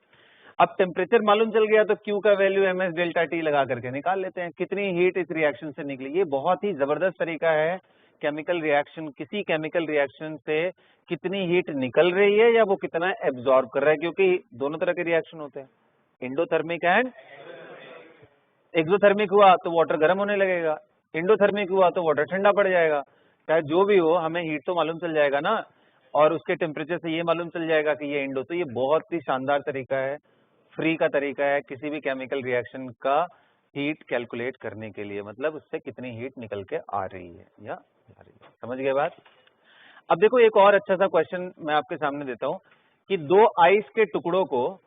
अब टेम्परेचर मालूम चल गया तो Q का वैल्यू ms डेल्टा टी लगा करके निकाल लेते हैं कितनी हीट इस रिएक्शन से निकली। ये बहुत ही जबरदस्त तरीका है केमिकल रिएक्शन, किसी केमिकल रिएक्शन से कितनी हीट निकल रही है या वो कितना एब्जॉर्ब कर रहा है, क्योंकि दोनों तरह के रिएक्शन होते हैं, इंडोथर्मिक एंड एक्सोथर्मिक। हुआ तो वाटर गर्म होने लगेगा, इंडोथर्मिक हुआ तो वाटर ठंडा पड़ जाएगा। चाहे जो भी हो, हमें हीट तो मालूम चल जाएगा ना, और उसके टेम्परेचर से ये मालूम चल जाएगा कि ये इंडो। तो ये बहुत ही शानदार तरीका है, फ्री का तरीका है किसी भी केमिकल रिएक्शन का हीट कैलकुलेट करने के लिए, मतलब उससे कितनी हीट निकल के आ रही है या जा रही है। समझ गए बात? अब देखो एक और अच्छा सा क्वेश्चन मैं आपके सामने देता हूं कि दो आइस के टुकड़ों को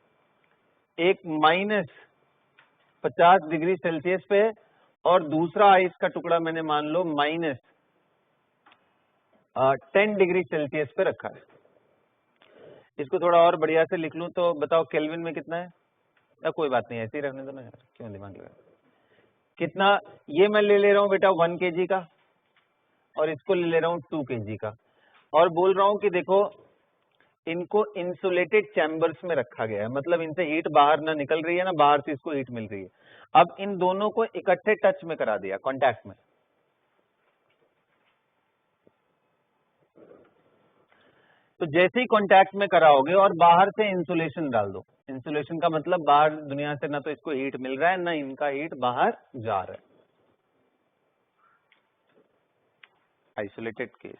एक -50 डिग्री सेल्सियस पे और दूसरा आइस का टुकड़ा मैंने मान लो -10 डिग्री सेल्सियस पे रखा है। इसको थोड़ा और बढ़िया से लिख लूं तो बताओ केल्विन में कितना है, या कोई बात नहीं ऐसे ही रखने दो ना यार, क्यों दिमाग लगा। कितना, ये मैं ले रहा हूं बेटा 1 kg का और इसको ले रहा हूं 2 kg का, और बोल रहा हूं कि देखो इनको इंसुलेटेड चैम्बर्स में रखा गया है, मतलब इनसे हीट बाहर ना निकल रही है ना बाहर से इसको हीट मिल रही है। अब इन दोनों को इकट्ठे टच में करा दिया, कांटेक्ट में। तो जैसे ही कांटेक्ट में कराओगे और बाहर से इंसुलेशन डाल दो, इंसुलेशन का मतलब बाहर दुनिया से ना तो इसको हीट मिल रहा है ना इनका हीट बाहर जा रहा है, आइसोलेटेड केस।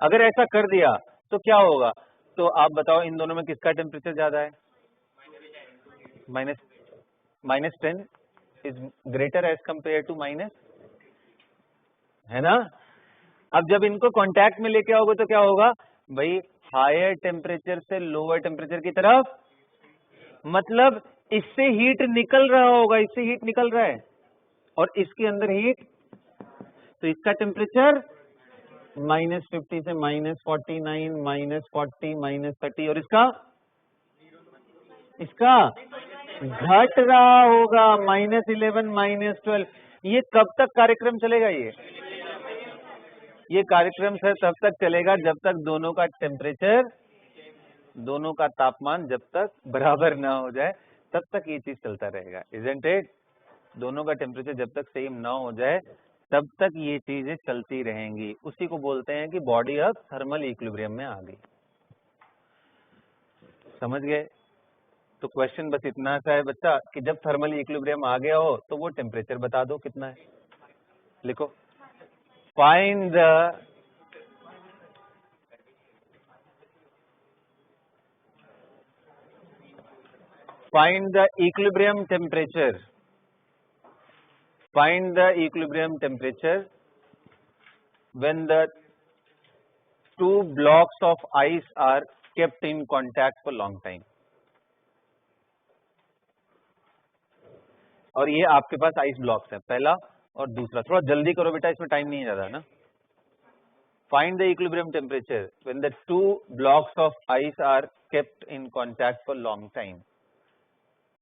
अगर ऐसा कर दिया तो क्या होगा, तो आप बताओ इन दोनों में किसका टेम्परेचर ज्यादा है? -10 is greater as compare to minus, है ना। अब जब इनको कांटेक्ट में लेके आओगे तो क्या होगा भाई, हायर टेम्परेचर से लोअर टेम्परेचर की तरफ, मतलब इससे हीट निकल रहा होगा, इससे हीट निकल रहा है और इसके अंदर हीट, तो इसका टेम्परेचर -50 से -49 -40 -30 और इसका घट रहा होगा -11 -12। ये कब तक कार्यक्रम चलेगा? ये कार्यक्रम सर तब तक चलेगा जब तक दोनों का टेम्परेचर, दोनों का तापमान जब तक बराबर ना हो जाए तब तक ये चीज चलता रहेगा, इजंट इट? दोनों का टेम्परेचर जब तक सेम ना हो जाए तब तक ये चीजें चलती रहेंगी। उसी को बोलते हैं कि बॉडी अब थर्मल इक्विलिब्रियम में आ गई। समझ गए? तो क्वेश्चन बस इतना सा है बच्चा कि जब थर्मल इक्विलिब्रियम आ गया हो तो वो टेम्परेचर बता दो कितना है। लिखो, find the equilibrium temperature, find the equilibrium temperature when the two blocks of ice are kept in contact for long time। और ये आपके पास आइस ब्लॉक्स है, पहला और दूसरा। थोड़ा जल्दी करो बेटा, इसमें टाइम नहीं ज्यादा है ना। Find the equilibrium temperature when the two blocks of ice are kept in contact for long time.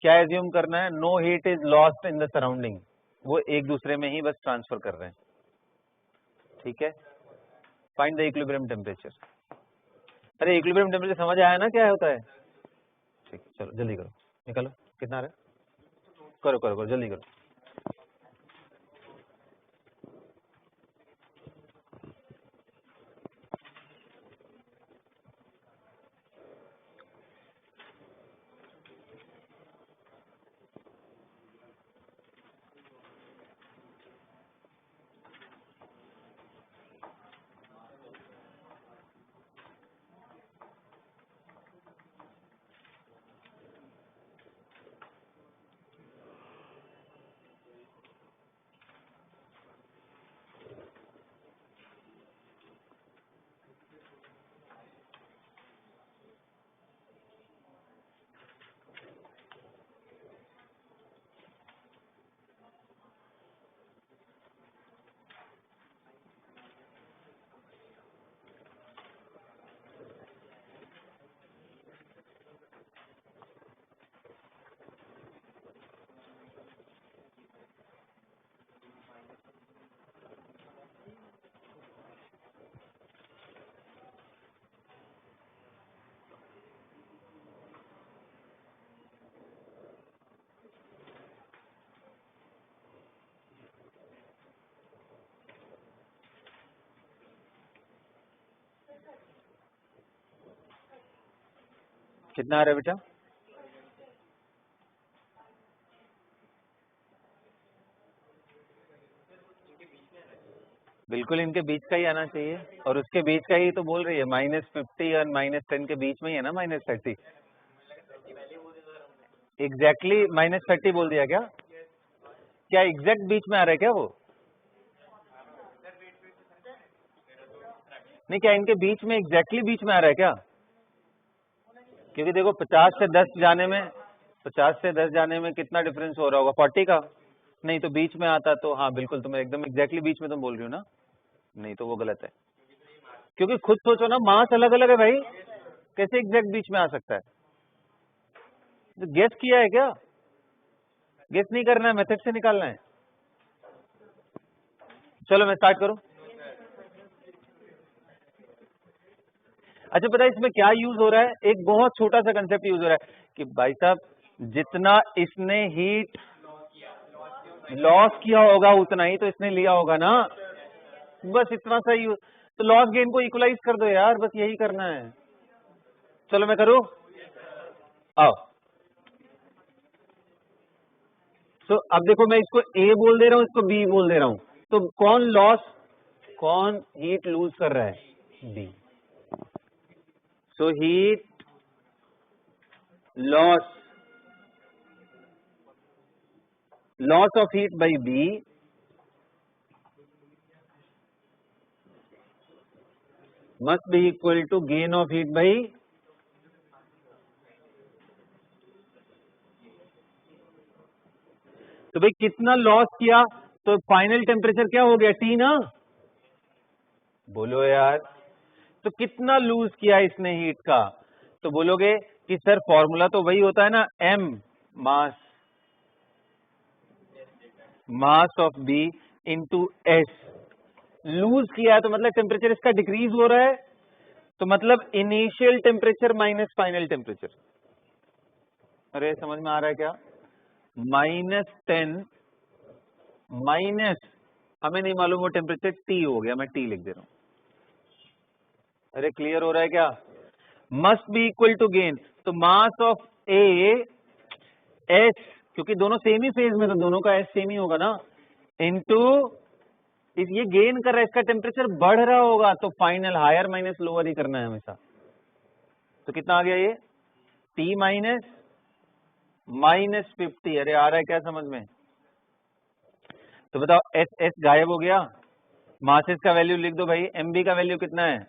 क्या एज्यूम करना है? No heat is lost in the surrounding, वो एक दूसरे में ही बस ट्रांसफर कर रहे हैं, ठीक है। Find the equilibrium temperature. अरे इक्विलिब्रियम टेम्परेचर समझ आया ना क्या होता है? ठीक, चलो जल्दी करो, निकालो कितना आ रहा है, करो करो करो जल्दी करो। कितना आ रहा है बेटा? बिल्कुल इनके बीच का ही आना चाहिए, और उसके बीच का ही तो बोल रही है, -50 और -10 के बीच में ही है ना -30। एग्जैक्टली -30 बोल दिया क्या? क्या एग्जैक्ट बीच में आ रहा है क्या वो? नहीं, क्या इनके बीच में एग्जैक्टली बीच में आ रहा है क्या? क्योंकि देखो 50 से 10 जाने में कितना डिफरेंस हो रहा होगा? 40 का। नहीं तो बीच में आता तो हाँ बिल्कुल, तुम एकदम एग्जैक्टली बीच में तुम बोल रही हो ना, नहीं तो वो गलत है। क्योंकि खुद सोचो ना, मास अलग अलग है भाई, कैसे एग्जैक्ट बीच में आ सकता है? तो गेस किया है क्या? गेस नहीं करना है, मेथड से निकालना है। चलो मैं स्टार्ट करूं। अच्छा पता है इसमें क्या यूज हो रहा है? एक बहुत छोटा सा कंसेप्ट यूज हो रहा है कि भाई साहब जितना इसने हीट लॉस किया होगा उतना ही तो इसने लिया होगा ना, बस इतना सा यूज। तो लॉस गेन को इक्वलाइज कर दो यार, बस यही करना है। चलो मैं करूं, आओ। तो अब देखो मैं इसको ए बोल दे रहा हूं, इसको बी बोल दे रहा हूं, तो कौन हीट लूज कर रहा है? B. So heat loss of heat by B must be equal to gain of heat by तो भाई कितना लॉस किया, तो फाइनल टेम्परेचर क्या हो गया? टी ना, बोलो यार। तो कितना लूज किया इसने हीट का? तो बोलोगे कि सर फॉर्मूला तो वही होता है ना, M mass of B into S. Lose किया है तो मतलब टेम्परेचर इसका डिक्रीज हो रहा है, तो मतलब initial temperature minus final temperature. अरे समझ में आ रहा है क्या? -10 माइनस, हमें नहीं मालूम वो टेम्परेचर टी हो गया, मैं टी लिख दे रहा हूं। अरे क्लियर हो रहा है क्या? Must be equal to gain, तो मास ऑफ ए एस, क्योंकि दोनों सेम ही फेज में, तो दोनों का एस सेम ही होगा ना, इनटू ये गेन कर रहा है, इसका टेम्परेचर बढ़ रहा होगा, तो फाइनल हायर माइनस लोअर ही करना है हमेशा। तो कितना आ गया ये? T minus 50। अरे आ रहा है क्या समझ में? तो बताओ, एस एस गायब हो गया, मासेस का वैल्यू लिख दो भाई। एमबी का वैल्यू कितना है?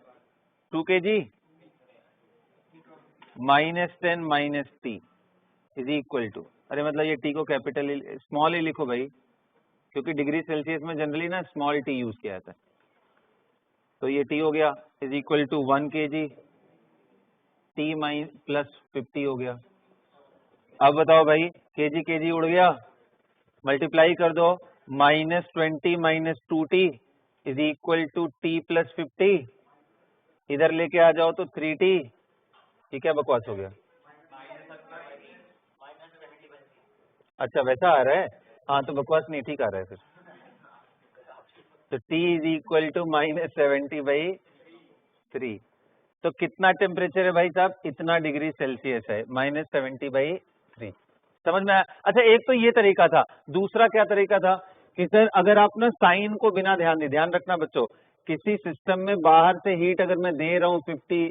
2 kg -10 minus T is equal to, अरे मतलब ये टी को कैपिटल स्मॉल ही लिखो भाई, क्योंकि डिग्री सेल्सियस में जनरली ना स्मॉल टी यूज किया जाता है। तो ये टी हो गया is equal to 1 kg T plus 50 हो गया। अब बताओ भाई, केजी केजी उड़ गया, मल्टीप्लाई कर दो, -20 minus 2t is equal to T plus 50। इधर लेके आ जाओ तो 3t। ये क्या बकवास हो गया? अच्छा वैसा आ रहा है, हाँ तो बकवास नहीं, ठीक आ रहा है फिर। तो t इज इक्वल टू -70/3। तो कितना टेम्परेचर है भाई साहब? इतना डिग्री सेल्सियस है, -70/3। समझ में आया? अच्छा एक तो ये तरीका था, दूसरा क्या तरीका था कि सर अगर आप ना साइन को बिना ध्यान रखना बच्चों, किसी सिस्टम में बाहर से हीट अगर मैं दे रहा हूँ 50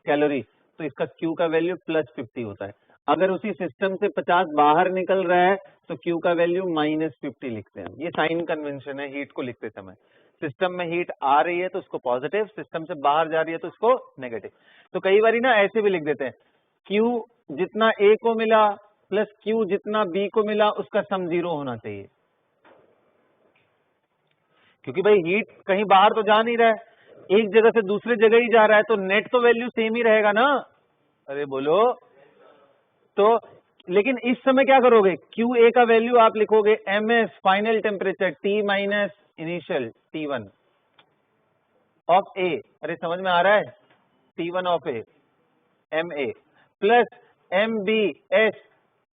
कैलोरी, तो इसका Q का वैल्यू +50 होता है। अगर उसी सिस्टम से 50 बाहर निकल रहा है तो Q का वैल्यू -50 लिखते हैं। ये साइन कन्वेंशन है हीट को लिखते समय। सिस्टम में हीट आ रही है तो उसको पॉजिटिव, सिस्टम से बाहर जा रही है तो उसको नेगेटिव। तो कई बार ना ऐसे भी लिख देते हैं, Q जितना A को मिला प्लस Q जितना B को मिला उसका सम 0 होना चाहिए, क्योंकि भाई हीट कहीं बाहर तो जा नहीं रहा है, एक जगह से दूसरे जगह ही जा रहा है, तो नेट तो वैल्यू सेम ही रहेगा ना। अरे बोलो, तो लेकिन इस समय क्या करोगे? QA का वैल्यू आप लिखोगे MS final temperature T minus initial T1 of A। अरे समझ में आ रहा है? T1 of A MA plus MBS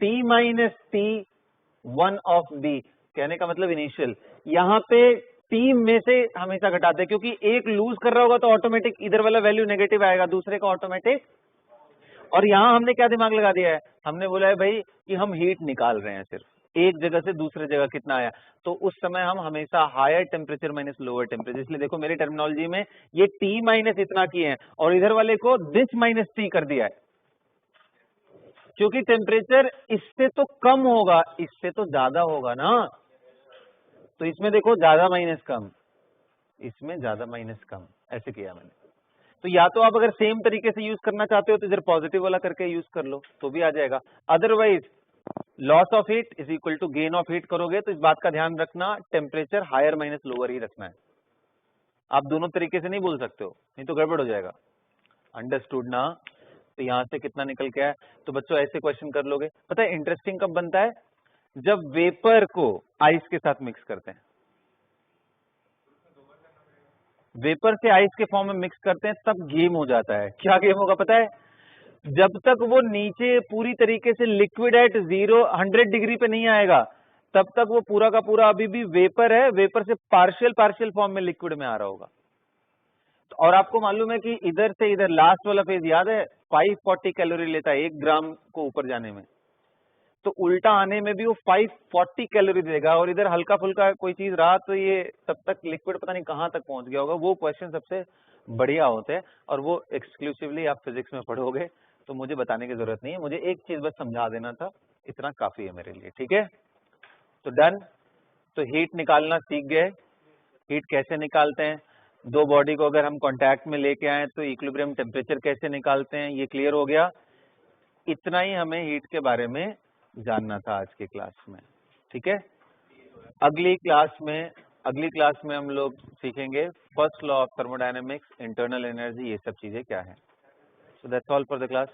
T minus T1 of B। कहने का मतलब इनिशियल, यहाँ पे टीम में से हमेशा घटाते हैं, क्योंकि एक लूज कर रहा होगा तो ऑटोमेटिक इधर वाला वैल्यू नेगेटिव आएगा, दूसरे का ऑटोमेटिक। और यहाँ हमने क्या दिमाग लगा दिया है? हमने बोला है भाई कि हम हीट निकाल रहे हैं, सिर्फ एक जगह से दूसरे जगह कितना आया, तो उस समय हम हमेशा higher temperature minus lower temperature. इसलिए देखो मेरी टर्मिनोलॉजी में ये T माइनस इतना किए हैं और इधर वाले को दिस माइनस T कर दिया है, क्योंकि टेम्परेचर इससे तो कम होगा, इससे तो ज्यादा होगा ना। तो इसमें देखो ज्यादा माइनस कम, इसमें ज्यादा माइनस कम, ऐसे किया मैंने। तो या तो आप अगर सेम तरीके से यूज करना चाहते हो तो इधर पॉजिटिव वाला करके यूज कर लो तो भी आ जाएगा, otherwise loss of heat is equal to gain of heat करोगे तो इस बात का ध्यान रखना, टेम्परेचर हायर माइनस लोअर ही रखना है। आप दोनों तरीके से नहीं बोल सकते हो, नहीं तो गड़बड़ हो जाएगा। अंडरस्टूड ना? तो यहां से कितना निकल के आया? तो बच्चों ऐसे क्वेश्चन कर लोगे। पता है इंटरेस्टिंग कब बनता है? जब वेपर को आइस के साथ मिक्स करते हैं, वेपर से आइस के फॉर्म में मिक्स करते हैं, तब गेम हो जाता है। क्या गेम होगा पता है? जब तक वो नीचे पूरी तरीके से लिक्विड एट 100 डिग्री पे नहीं आएगा, तब तक वो पूरा का पूरा अभी भी वेपर है, वेपर से पार्शियल फॉर्म में लिक्विड में आ रहा होगा। और आपको मालूम है कि इधर से इधर लास्ट वाला फेज याद है 540 कैलोरी लेता है 1 ग्राम को ऊपर जाने में, तो उल्टा आने में भी वो 540 कैलोरी देगा, और इधर हल्का फुल्का कोई चीज रहा तो ये तब तक लिक्विड पता नहीं कहां तक पहुंच गया होगा। वो क्वेश्चन सबसे बढ़िया होते हैं और वो एक्सक्लूसिवली आप फिजिक्स में पढ़ोगे, तो मुझे बताने की जरूरत नहीं है, मुझे एक चीज बस समझा देना था, इतना काफी है मेरे लिए। ठीक है, तो डन। तो हीट निकालना सीख गए, हीट कैसे निकालते हैं, दो बॉडी को अगर हम कांटेक्ट में लेके आए तो इक्विलिब्रियम टेम्परेचर कैसे निकालते हैं, ये क्लियर हो गया। इतना ही हमें हीट के बारे में जानना था आज की क्लास में। ठीक है, अगली क्लास में हम लोग सीखेंगे first law of thermodynamics, internal energy, ये सब चीजें क्या है। So that's all for the class.